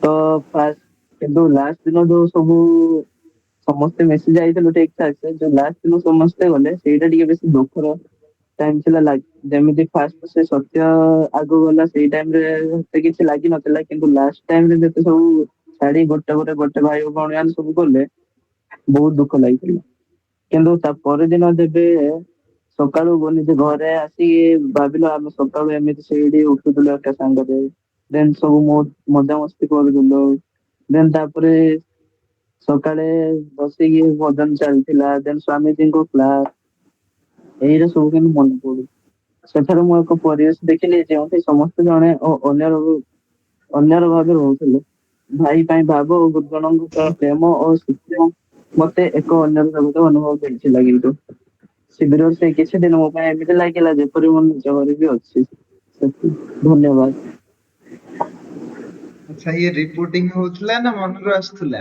ତ ଫାର୍ଷ୍ଟ କିନ୍ତୁ ଲାଷ୍ଟ ଦିନ ଯୋଉ ସବୁ ସମସ୍ତେ ମିଶି ଯାଇଥିଲୁ ଠିକ ଠାକ ସେ, ଯୋଉ ଲାଷ୍ଟ ଦିନ ସମସ୍ତେ ଗଲେ ସେଇଟା ଟିକେ ବେଶୀ ଦୁଃଖର ଟାଇମ ଥିଲା। ଯେମିତି ଫାର୍ଷ୍ଟ ସେ ସତ୍ୟ ଆଗକୁ ଗଲା ସେଇ ଟାଇମରେ ଏତେ କିଛି ଲାଗିନଥିଲା, କିନ୍ତୁ ଲାଷ୍ଟ ଟାଇମରେ ଯେତେ ସବୁ ଛାଡି ଗୋଟେ ଭାଇ ଭଉଣୀ ମାନେ ସବୁ ଗଲେ ବହୁତ ଦୁଃଖ ଲାଗିଥିଲା। କିନ୍ତୁ ତା ପରଦିନ ଯେବେ ସକାଳୁ ନିଜେ ଘରେ ଆସିକି ଭାବିଲୁ ଆମେ ସକାଳୁ ଏମିତି ସେଇଠି ଉଠୁଥିଲୁ ଏକା ସାଙ୍ଗରେ, ଦେନ୍ ସବୁ ମଜାମସ୍ତି କରୁଥିଲୁ। ଦେନ୍ ତାପରେ ସକାଳେ ବସିକି ଭଜନ ଚାଲିଥିଲା, ଦେନ୍ ସ୍ୱାମୀଜୀଙ୍କ କ୍ଲାସ, ଏଇଟା ସବୁ କିନ୍ତୁ ମନେ ପଡୁଛି। ସେଠାରେ ମୁଁ ଏକ ପରିବେଶ ଦେଖିଲି ଯେଉଁଠି ସମସ୍ତେ ଜଣେ ଓ ଅନ୍ୟର ଭାବେ ରହୁଥିଲେ। ଭାଇ ପାଇଁ ଭାବ ଓ ଗୁରୁଜନଙ୍କ ପ୍ରେମ ଓ ଶିକ୍ଷା ମତେ ଏକ ଅନ୍ୟର ଜଗତ ଅନୁଭବ କରିଥିଲା। କିନ୍ତୁ ଶିବିରରେ ସେଇ କିଛି ଦିନ ମୋ ପାଇଁ ଏମିତି ଲାଗିଲା ଯେପରି ମୋ ନିଜ ଘରେ ବି ଅଛି। ଧନ୍ୟବାଦ। ଆଚ୍ଛା, ଇଏ ରିପୋର୍ଟିଂ ହଉଥିଲା ନା ମନରୁ ଆସୁଥିଲା?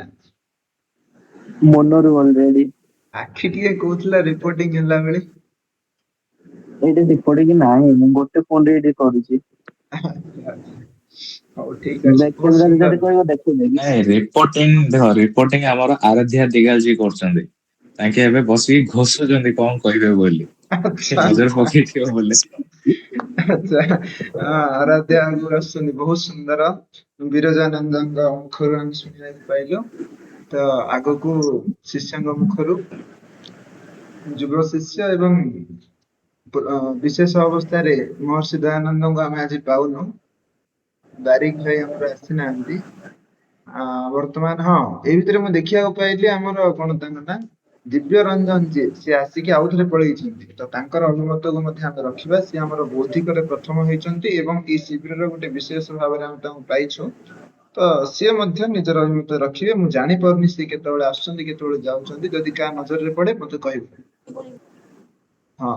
ମନରୁ ଅଲରେଡି। ଆଖି ଟିକେ କହୁଥିଲା ରିପୋର୍ଟିଂ ହେଲା ବେଳେ। ଏଇଟା ରିପୋର୍ଟିଂ ନାହିଁ, ମୁଁ ଗୋଟେ ଫୋନ ରେ ଏଇଠି କରୁଛି। ହଉ ଠିକ ଅଛି, ବହୁତ ଦେଖିଦେଲେ ସୁନ୍ଦର। ଯଦି କହିବ ଦେଖିଦେବି। ନାଇଁ, ରିପୋର୍ଟିଂ ଆମର ଆରାଧ୍ୟା ଦିଗାଲ ଜି କରୁଛନ୍ତି। ତାଙ୍କେ ଏବେ ବସିକି ଘୋଷୁଛନ୍ତି କଣ କହିବେ ବୋଲି, ଆଚ୍ଛା ନଜର ପକେଇଥିବ ବୋଲେ। ଆଚ୍ଛା, ଆରାଧ୍ୟା ବାବୁ ଆସୁଛନ୍ତି, ବହୁତ ସୁନ୍ଦର। ବିରଜାନନ୍ଦଙ୍କ ମୁଖରୁ ଆମେ ଶୁଣିବାକୁ ପାଇଲୁ। ତ ଆଗକୁ ଶିଷ୍ୟଙ୍କ ମୁଖରୁ ଯୁବ ଶିଷ୍ୟ ଏବଂ ବିଶେଷ ଅବସ୍ଥାରେ ମହର୍ଷି ଦୟାନନ୍ଦଙ୍କୁ ଆମେ ଆଜି ପାଉନୁ। ବାରିକ ଭାଇ ଆମର ଆସିନାହାନ୍ତି। ବର୍ତ୍ତମାନ ହଁ, ଏଇ ଭିତରେ ମୁଁ ଦେଖିବାକୁ ପାଇଲି ଆମର କଣ ତାଙ୍କ ନା ଦିବ୍ୟ ରଞ୍ଜନ ଯିଏ, ସିଏ ଆସିକି ଆଉଥରେ ପଳେଇଛନ୍ତି। ତ ତାଙ୍କର ଅନୁମତକୁ ମଧ୍ୟ ଆମେ ରଖିବା। ସିଏ ଆମର ବୌଦ୍ଧିକରେ ପ୍ରଥମ ହେଇଛନ୍ତି ଏବଂ ଏଇ ଶିବିରର ଗୋଟେ ବିଶେଷ ଭାବରେ ଆମେ ତାଙ୍କୁ ପାଇଛୁ। ତ ସିଏ ମଧ୍ୟ ନିଜର ଅଭିମତ ରଖିବେ। ମୁଁ ଜାଣିପାରୁନି ସିଏ କେତେବେଳେ ଆସୁଛନ୍ତି କେତେବେଳେ ଯାଉଛନ୍ତି, ଯଦି କାହା ନଜରରେ ପଡେ ମତେ କହିବେ। ହଁ,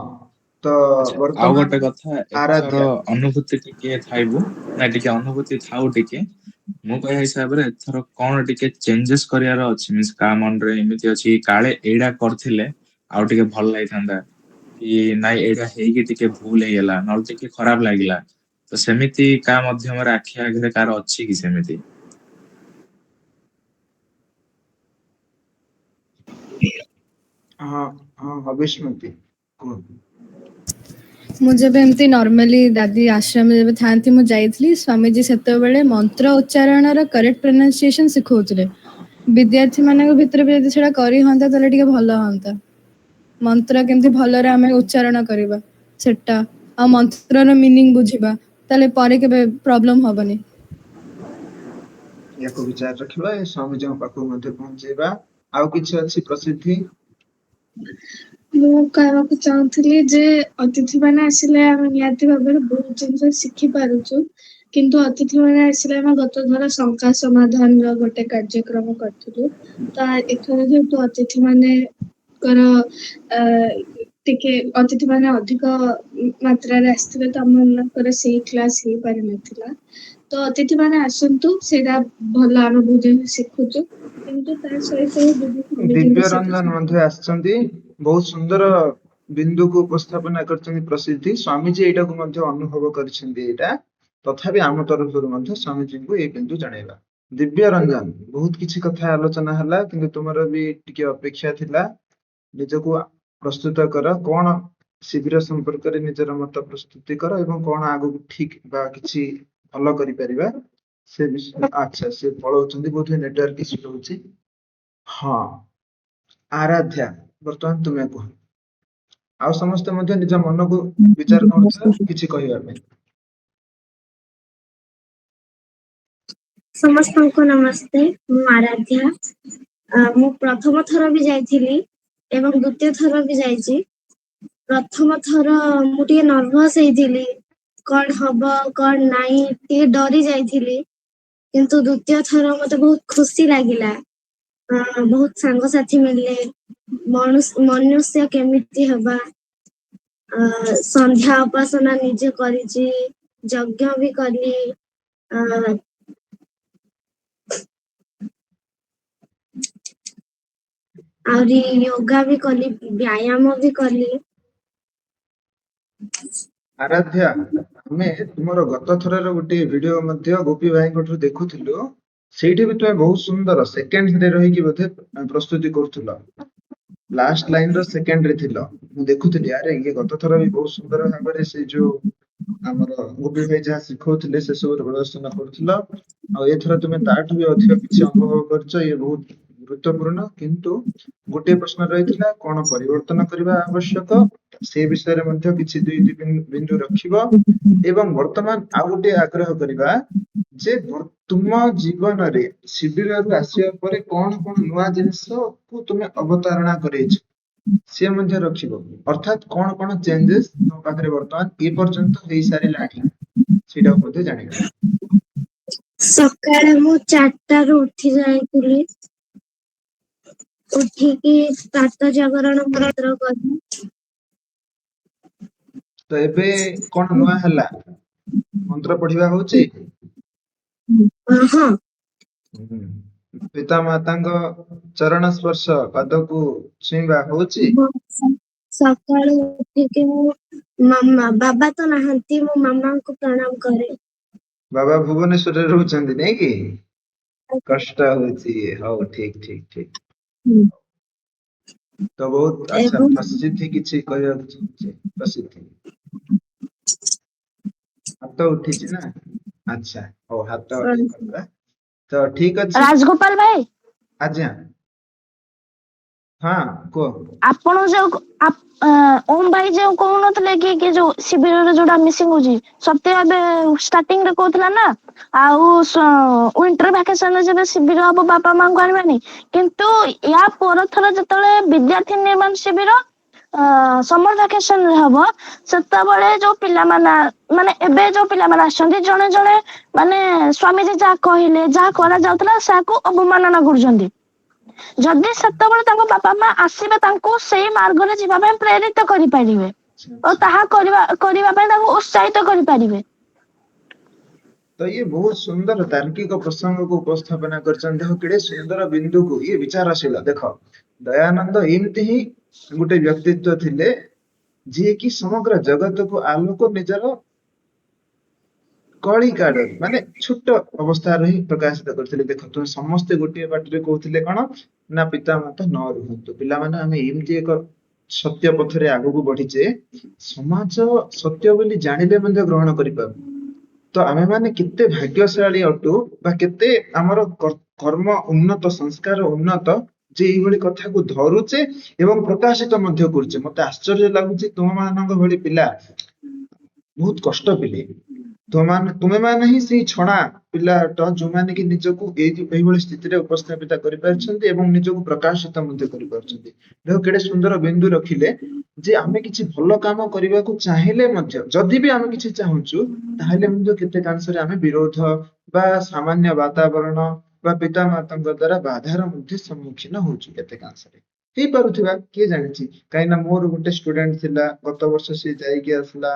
ତ ତ ଆଚ୍ଛା, ଆଉ ବର୍ତ୍ତମାନ ଗୋଟେ କଥା, ଏଥର ଆରାଧ୍ୟା ଅନୁଭୂତି ଟିକେ ଥାଇବୁ ନା, ଟିକେ ଅନୁଭୂତି ଥାଉ ଟିକେ। ମୁଁ କହିବା ହିସାବରେ ଏଥର କଣ ଟିକେ ଚେଞ୍ଜେସ୍ କରିବାର ଅଛି, ମିନ୍ସ କାହା ମନରେ ଏମିତି ଅଛି କି କାଳେ ଏଇଟା କରିଥିଲେ ଆଉ ଟିକେ ଭଲ ଲାଗିଥାନ୍ତା, କି ନାଇଁ ଏଇଟା ହେଇକି ଟିକେ ଭୁଲ ହେଇଗଲା, ନହେଲେ ଟିକେ ଖରାପ ଲାଗିଲା। ତ ସେମିତି କାହା ମଧ୍ୟମରେ ଆଖି ଆଗରେ କାହାର ଅଛି କି ସେମିତି? ହଁ ହଁ ହବିଷ୍ମତି କୁହ। ମୁଁ ଯେବେ ଏମିତି ନର୍ମାଲି ଦାଦି ଆଶ୍ରମରେ ଯେବେ ଥାନ୍ତି ମୁଁ ଯାଇଥିଲି, ସ୍ୱାମୀଜୀ ସେତେବେଳେ ମନ୍ତ୍ର ଉଚ୍ଚାରଣର କରେକ୍ଟ ପ୍ରୋନାଉନ୍ସିଏସନ ଶିଖଉଥିଲେ। ବିଦ୍ୟାର୍ଥୀ ମାନଙ୍କ ଭିତରେ ବି ଯଦି ସେଟା କରି ହୁଅନ୍ତା ତାହେଲେ ଟିକେ ଭଲ ହୁଅନ୍ତା। ମନ୍ତ୍ର କେମିତି ଭଲରେ ଆମେ ଉଚ୍ଚାରଣ କରିବା ସେଟା, ଆଉ ମନ୍ତ୍ରର ମିନିଂ ବୁଝିବା, ତାହେଲେ ପରେ କେବେ ପ୍ରୋବ୍ଲେମ ହବନି। ୟାକୁ ବିଚାର ରଖିବା, ଏ ସ୍ୱାମୀଜୀଙ୍କ ପାଖକୁ ମଧ୍ୟ ପହଞ୍ଚେଇବା। ଆଉ କିଛି ଅଛି ପ୍ରସିଦ୍ଧି? ମୁଁ କହିବାକୁ ଚାହୁଁଥିଲି ଯେ ଅତିଥି ମାନେ ଆସିଲେ ଆମେ ନିହାତି ଭାବରେ ବହୁତ ଜିନିଷ ଶିଖି ପାରୁଛୁ, କିନ୍ତୁ ଅତିଥି ମାନେ ଆସିଲେ ଆମେ ଗତ ଥର ଶଙ୍କା ସମାଧାନର ଗୋଟେ କାର୍ଯ୍ୟକ୍ରମ କରିଥିଲୁ। ତ ଏଥର ଯେହେତୁ ଅତିଥି ମାନଙ୍କର ଟିକେ ଅତିଥି ମାନେ ଅଧିକ ମାତ୍ରାରେ ଆସିଥିଲେ ତ ଆମମାନଙ୍କର ସେଇ କ୍ଲାସ ହେଇପାରିନଥିଲା। ତ ଅତିଥି ମାନେ ଆସନ୍ତୁ, ସେଇଟା ଭଲ, ଆମେ ବହୁତ ଜିନିଷ ଶିଖୁଛୁ, କିନ୍ତୁ ତା ସହିତ ଦିବ୍ୟ ରଞ୍ଜନ ମଧ୍ୟ ଆସିଛନ୍ତି, ବହୁତ ସୁନ୍ଦର ବିନ୍ଦୁକୁ ଉପସ୍ଥାପନା କରିଛନ୍ତି ପ୍ରସିଦ୍ଧି। ସ୍ୱାମୀଜୀ ଏଇଟାକୁ ମଧ୍ୟ ଅନୁଭବ କରିଛନ୍ତି ଏଇଟା, ତଥାପି ଆମ ତରଫରୁ ମଧ୍ୟ ସ୍ୱାମୀଜୀଙ୍କୁ ଏଇ ବିନ୍ଦୁ ଜଣେଇବା। ଦିବ୍ୟ ରଞ୍ଜନ, ବହୁତ କିଛି କଥା ଆଲୋଚନା ହେଲା, କିନ୍ତୁ ତୁମର ବି ଟିକେ ଅପେକ୍ଷା ଥିଲା। ନିଜକୁ ପ୍ରସ୍ତୁତ କର, କଣ ଶିବିର ସମ୍ପର୍କରେ ନିଜର ମତ ପ୍ରସ୍ତୁତି କର ଏବଂ କଣ ଆଗକୁ ଠିକ ବା କିଛି ଭଲ କରିପାରିବା ସେ ବିଷୟ। ଆଚ୍ଛା, ସେ ପଳଉଛନ୍ତି ବୋଧହୁଏ, ନେଟୱାର୍କ ଇସ୍ୟୁ ରହୁଛି। ହଁ ଆରାଧ୍ୟା, ବର୍ତ୍ତମାନ ତୁମେ କୁହ। ଆଉ ସମସ୍ତେ ମଧ୍ୟ ନିଜ ମନକୁ ବିଚାର କରୁଥିବା କିଛି କହିବା ପାଇଁ। ସମସ୍ତଙ୍କୁ ନମସ୍ତେ, ମୁଁ ଆରାଧ୍ୟା। ମୁଁ ପ୍ରଥମ ଥର ବି ଯାଇଥିଲି ଏବଂ ଦ୍ୱିତୀୟ ଥର ବି ଯାଇଛି। ପ୍ରଥମ ଥର ମୁଁ ଟିକେ ନର୍ଭସ ହେଇଥିଲି, କଣ ହବ କଣ ନାହିଁ ଟିକେ ଡରି ଯାଇଥିଲି, କିନ୍ତୁ ଦ୍ୱିତୀୟ ଥର ମତେ ବହୁତ ଖୁସି ଲାଗିଲା। ବହୁତ ସାଙ୍ଗସାଥି ମିଳିଲେ, ମନୁଷ୍ୟ କେମିତି ହେବା, ସନ୍ଧ୍ୟା ଉପାସନା ନିଜେ କରିଛି, ଯଜ୍ଞ ବି କଲି, ଆହୁରି ୟୋଗା ବି କଲି, ବ୍ୟାୟାମ ବି କଲି। ଆରାଧ୍ୟା, ଆମେ ତୁମର ଗତ ଥରର ଗୋଟେ ଭିଡିଓ ମଧ୍ୟ ଗୋପୀ ଭାଇଙ୍କଠୁ ଦେଖୁଥିଲୁ। ସେଇଠି ବି ତୁମେ ବହୁତ ସୁନ୍ଦର ସେକେଣ୍ଡରେ ରହିକି ବୋଧେ ପ୍ରସ୍ତୁତି କରୁଥିଲ, ଲାଷ୍ଟ ଲାଇନ ର ସେକେଣ୍ଡରେ ଥିଲ। ମୁଁ ଦେଖୁଥିଲି, ଆରେ ଇଏ ଗତ ଥର ବି ବହୁତ ସୁନ୍ଦର ଭାବରେ ସେ ଯୋଉ ଆମର ଗୋପୀ ଭାଇ ଯାହା ଶିଖଉଥିଲେ ସେ ସବୁ ପ୍ରଦର୍ଶନ କରୁଥିଲ, ଆଉ ଏଥର ତୁମେ ତାଠୁ ବି ଅଧିକ କିଛି ଅନୁଭବ କରିଛ। ଇଏ ବହୁତ ଗୁରୁତ୍ୱପୂର୍ଣ୍ଣ, କିନ୍ତୁ ଗୋଟିଏ ପ୍ରଶ୍ନ ରହିଥିଲା, କଣ ପରିବର୍ତ୍ତନ କରିବା ଆବଶ୍ୟକ ସେ ବିଷୟରେ ମଧ୍ୟ କିଛି ଦୁଇ ବିନ୍ଦୁ ରଖିବ। ଏବଂ ବର୍ତ୍ତମାନ ଆଉ ଗୋଟେ ଆଗ୍ରହ କରିବା ଯେ ତୁମ ଜୀବନରେ ଶିବିରରୁ ଆସିବା ପରେ କଣ କଣ ନୂଆ ଜିନିଷକୁ ତୁମେ ଅବତାରଣା କରେଇଛ ସେ ମଧ୍ୟ ରଖିବ। ଅର୍ଥାତ୍ କଣ କଣ ଚେଞ୍ଜେସ୍ ତମ ପାଖରେ ବର୍ତ୍ତମାନ ଏ ପର୍ଯ୍ୟନ୍ତ ହେଇସାରିଲାଣି ସେଇଟାକୁ ମଧ୍ୟ ଜାଣିବା। ସକାଳେ ମୁଁ 4ଟାରୁ ଉଠି ଯାଇଥିଲି, ଉଠିକି ପ୍ରାତ ଜାଗରଣ ମନ୍ତ୍ର କଲି। ତ ଏବେ କଣ ନୂଆ ହେଲା, ମନ୍ତ୍ର ପଢିବା ହଉଛି? ହଁ। ପିତା ମାତାଙ୍କ ଚରଣ ସ୍ପର୍ଶ ପାଦକୁ ଛୁଇଁବା ହଉଛି? ସକାଳୁ ଉଠିକି ମୁଁ ବାବା ତ ନାହାନ୍ତି, ମୁଁ ମାମାଙ୍କୁ ପ୍ରଣାମ କରେ। ବାବା ଭୁବନେଶ୍ୱରରେ ରହୁଛନ୍ତି ନାଇଁ କି? କଷ୍ଟ ହଉଛି, ହଉ ଠିକ ଠିକ ଠିକ। ତ ବହୁତ ଆଚ୍ଛା, ଏବଂ ପ୍ରସିଦ୍ଧି କିଛି କହିବାକୁ ଚାହୁଁଛି? ପ୍ରସିଦ୍ଧି ହାତ ଉଠିଛି ନା? ଆଚ୍ଛା, ହଉ, ହାତ ଇଏ କରିବା ତ ଠିକ ଅଛି। ରାଜଗୋପାଳ ଭାଇ, ଆଜ୍ଞା, ହଁ କୁହ। ଆପଣ ଯୋଉ ଓମ ଭାଇ ଯୋଉ କହୁନଥିଲେ କି ଯୋଉ ଶିବିରରେ ଯୋଉଟା ମିସିଂ ହଉଛି, ସତ୍ୟ ଏବେ ଷ୍ଟାର୍ଟିଂ ରେ କହୁଥିଲା ନା, ଆଉ ୱିଣ୍ଟର ଭ୍ୟାକେସନରେ ଯେବେ ଶିବିର ହବ ବାପା ମାଙ୍କୁ ଆଣିବାନି, କିନ୍ତୁ ୟା ପରଥର ଯେତେବେଳେ ବିଦ୍ୟାର୍ଥୀ ନିର୍ମାଣ ଶିବିର ସମର ଭ୍ୟାକେସନରେ ହବ, ସେତେବେଳେ ଯୋଉ ପିଲାମାନେ ମାନେ ଏବେ ଯୋଉ ପିଲାମାନେ ଆସିଛନ୍ତି, ଜଣେ ଜଣେ ମାନେ ସ୍ୱାମୀଜୀ ଯାହା କହିଲେ, ଯାହା କରାଯାଉଥିଲା ତାକୁ ଅବମାନନା କରୁଛନ୍ତି। ଯଦି ସେତେବେଳେ ତାଙ୍କ ବାପା ମା ଆସିବେ, ତାଙ୍କୁ ସେଇ ମାର୍ଗରେ ଯିବା ପାଇଁ ପ୍ରେରିତ କରିପାରିବେ। ଆଚ୍ଛା ଓ ଆଚ୍ଛା। ତାହା କରିବା ପାଇଁ ତାଙ୍କୁ ଉତ୍ସାହିତ କରିପାରିବେ। ତ ଇଏ ବହୁତ ସୁନ୍ଦର ତାର୍କିକ ପ୍ରସଙ୍ଗକୁ ଉପସ୍ଥାପନା କରିଛନ୍ତି। ଦେଖ କେଡେ ସୁନ୍ଦର ବିନ୍ଦୁକୁ ଇଏ ବିଚାରଶୀଳ। ଦେଖ ଦୟାନନ୍ଦ ଏମିତି ହିଁ ଗୋଟେ ବ୍ୟକ୍ତିତ୍ୱ ଥିଲେ ଯିଏକି ସମଗ୍ର ଜଗତକୁ ଆଲୋକ ନିଜର କଳି କାଢ ମାନେ ଛୋଟ ଅବସ୍ଥାରେ ହିଁ ପ୍ରକାଶିତ କରିଥିଲେ। ଦେଖ ତୁମେ ସମସ୍ତେ ଗୋଟିଏ ପାଟିରେ କହୁଥିଲେ କଣ ନା ପିତା ମାତା ନ ରୁହନ୍ତୁ, ପିଲାମାନେ ଆମେ ଏମିତି ଏକ ସତ୍ୟ ପଥରେ ଆଗକୁ ବଢିଛେ ସମାଜ ସତ୍ୟ ବୋଲି ଜାଣିଲେ ମଧ୍ୟ ଗ୍ରହଣ କରିପାରୁ। ତ ଆମେ ମାନେ କେତେ ଭାଗ୍ୟଶାଳୀ ଅଟୁ ବା କେତେ ଆମର କର୍ମ ଉନ୍ନତ, ସଂସ୍କାର ଉନ୍ନତ ଯେ ଏଇଭଳି କଥାକୁ ଧରୁଛେ ଏବଂ ପ୍ରକାଶିତ ମଧ୍ୟ କରୁଛେ। ମତେ ଆଶ୍ଚର୍ଯ୍ୟ ଲାଗୁଛି ତୁମ ମାନଙ୍କ ଭଳି ପିଲା ବହୁତ କଷ୍ଟ ପିଲେ। ତୁମେ ମାନେ ହିଁ ସେଇ ଛଣା ପିଲା ଅଟ ଯୋଉମାନେ କି ନିଜକୁ ଏଇଭଳି ସ୍ଥିତିରେ ଉପସ୍ଥାପିତ କରିପାରିଛନ୍ତି ଏବଂ ନିଜକୁ ପ୍ରକାଶିତ ମଧ୍ୟ କରିପାରୁଛନ୍ତି। ଦେଖ କେଡେ ସୁନ୍ଦର ବିନ୍ଦୁ ରଖିଲେ ଯେ ଆମେ କିଛି ଭଲ କାମ କରିବାକୁ ଚାହିଁଲେ ମଧ୍ୟ, ଯଦି ବି ଆମେ କିଛି ଚାହୁଁଛୁ ତାହେଲେ ମଧ୍ୟ କେତେକାଂଶରେ ଆମେ ବିରୋଧ ବା ସାମାନ୍ୟ ବାତାବରଣ ବା ପିତା ମାତାଙ୍କ ଦ୍ଵାରା ବାଧାର ମଧ୍ୟ ସମ୍ମୁଖୀନ ହଉଛୁ କେତେକାଂଶରେ। ହେଇପାରୁଥିବା କିଏ ଜାଣିଛି, କାହିଁକି ନା ମୋର ଗୋଟେ ଷ୍ଟୁଡେଣ୍ଟ ଥିଲା ଗତ ବର୍ଷ ସିଏ ଯାଇକି ଆସିଲା,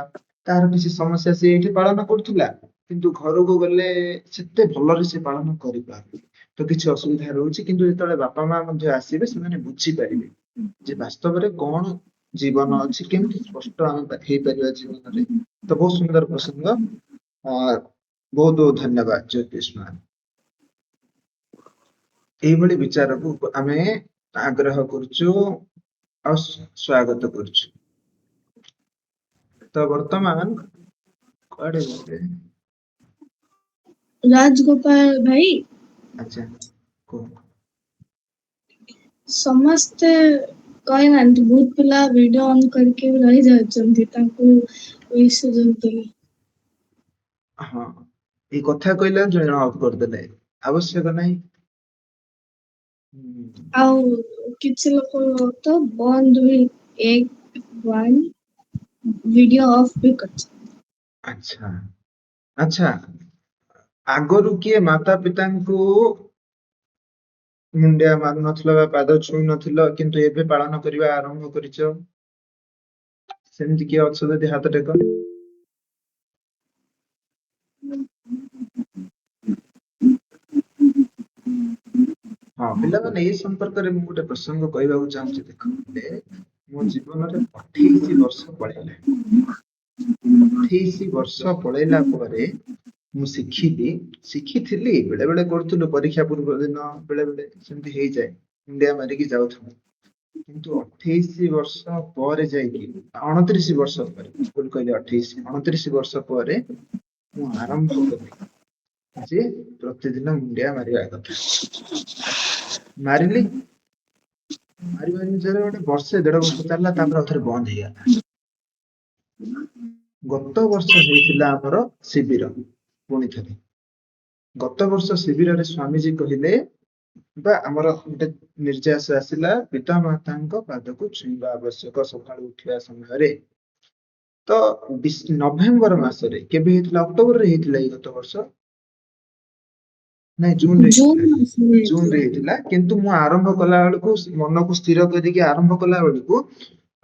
ତାର କିଛି ସମସ୍ୟା ସିଏ ଏଇଠି ପାଳନ କରୁଥିଲା କିନ୍ତୁ ଘରକୁ ଗଲେ ସେତେ ଭଲରେ ସେ ପାଳନ କରିପାରୁନି। ତ କିଛି ଅସୁବିଧା ରହୁଛି, କିନ୍ତୁ ଯେତେବେଳେ ବାପା ମା ମଧ୍ୟ ଆସିବେ ସେମାନେ ବୁଝିପାରିବେ ଯେ ବାସ୍ତବରେ କଣ ଜୀବନ ଅଛି, କେମିତି ସ୍ପଷ୍ଟ ଆମେ ହେଇପାରିବା ଜୀବନରେ। ତ ବହୁତ ସୁନ୍ଦର ପ୍ରସଙ୍ଗ। ବହୁତ ବହୁତ ଧନ୍ୟବାଦ ଜ୍ୟୋତିଷ ମ୍ୟାମ। ଏଇଭଳି ବିଚାରକୁ ଆମେ ଆଗ୍ରହ କରୁଛୁ ଆଉ ସ୍ୱାଗତ କରୁଛୁ। ତ ବର୍ତ୍ତମାନ କୁଆଡେ ଗଲେ? ରାଜଗୋପାଳ ଭାଇ, ଆଚ୍ଛା କୁହ। ସମସ୍ତେ କହିନାହାନ୍ତି, ବହୁତ ପିଲା ଭିଡିଓ ଅନ୍ କରିକି ବି ରହି ଯାଉଛନ୍ତି, ତାଙ୍କୁ ଏଇ ସୁଯୋଗ ଦେଲେ। ହଁ ଏଇ କଥା କହିଲେ ଜଣେ ଅଫ୍ କରିଦେଲେ, ଆବଶ୍ୟକ ନାହିଁ। ଆଉ କିଛି ଲୋକ ତ ବନ୍ଦ ବି 1 ଭିଡିଓ ଅଫ୍ ବି କରିଛନ୍ତି। ଆଚ୍ଛା ଆଚ୍ଛା, ଆଗରୁ କିଏ ମାତା ପିତାଙ୍କୁ ମୁଣ୍ଡିଆ ମାରୁନଥିଲ ବା ପାଦ ଛୁଇଁ ନଥିଲ କିନ୍ତୁ ଏବେ ପାଳନ କରିବା ଆରମ୍ଭ କରିଛ? ସେମିତି କିଏ ଅଛ ଯଦି ହାତ ଟେକ। ହଁ ପିଲାମାନେ, ଏଇ ସମ୍ପର୍କରେ ମୁଁ ଗୋଟେ ପ୍ରସଙ୍ଗ କହିବାକୁ ଚାହୁଁଛି। ଦେଖ ମୋ ଜୀବନରେ 28 ବର୍ଷ ପଳେଇଲା। 28 ବର୍ଷ ପଳେଇଲା ପରେ ମୁଁ ଶିଖିଥିଲି, ବେଳେ ବେଳେ କରୁଥିଲୁ ପରୀକ୍ଷା ପୂର୍ବ ଦିନ, ବେଳେ ବେଳେ ସେମିତି ହେଇଯାଏ ମୁଣ୍ଡିଆ ମାରିକି ଯାଉଥିଲୁ। କିନ୍ତୁ 28 ବର୍ଷ ପରେ ଯାଇକି 29 ବର୍ଷ ପରେ, ଭୁଲ କହିଲି 28, 29 ବର୍ଷ ପରେ ମୁଁ ଆରମ୍ଭ କଲି ଯେ ପ୍ରତିଦିନ ମୁଣ୍ଡିଆ ମାରିବା କଥା। ମାରିଲି, ମାରିବା ନିଜର ଗୋଟେ ବର୍ଷେ 1.5 ବର୍ଷ ଚାଲିଲା, ତାପରେ ଆଉ ଥରେ ବନ୍ଦ ହେଇଗଲା। ଗତ ବର୍ଷ ହେଇଥିଲା ଆମର ଶିବିର, ପୁଣି ଥରେ ଗତ ବର୍ଷ ଶିବିରରେ ସ୍ୱାମୀଜୀ କହିଲେ ବା ଆମର ଗୋଟେ ନିର୍ଯାସ ଆସିଲା, ପିତା ମାତାଙ୍କ ପାଦକୁ ଛୁଇଁବା ଆବଶ୍ୟକ ସକାଳୁ ଉଠିବା ସମୟରେ। ତ ନଭେମ୍ବର ମାସରେ କେବେ ହେଇଥିଲା? ଅକ୍ଟୋବରରେ ହେଇଥିଲା ଏଇ ଗତ ବର୍ଷ? ନାଇଁ ଜୁନରେ ଜୁନ୍ ହେଇଥିଲା। ମାସରେ ହେଇଥିଲା। ଜୁନରେ ହେଇଥିଲା, କିନ୍ତୁ ମୁଁ ଆରମ୍ଭ କଲା ବେଳକୁ ମନକୁ ସ୍ଥିର କରିକି ଆରମ୍ଭ କଲା ବେଳକୁ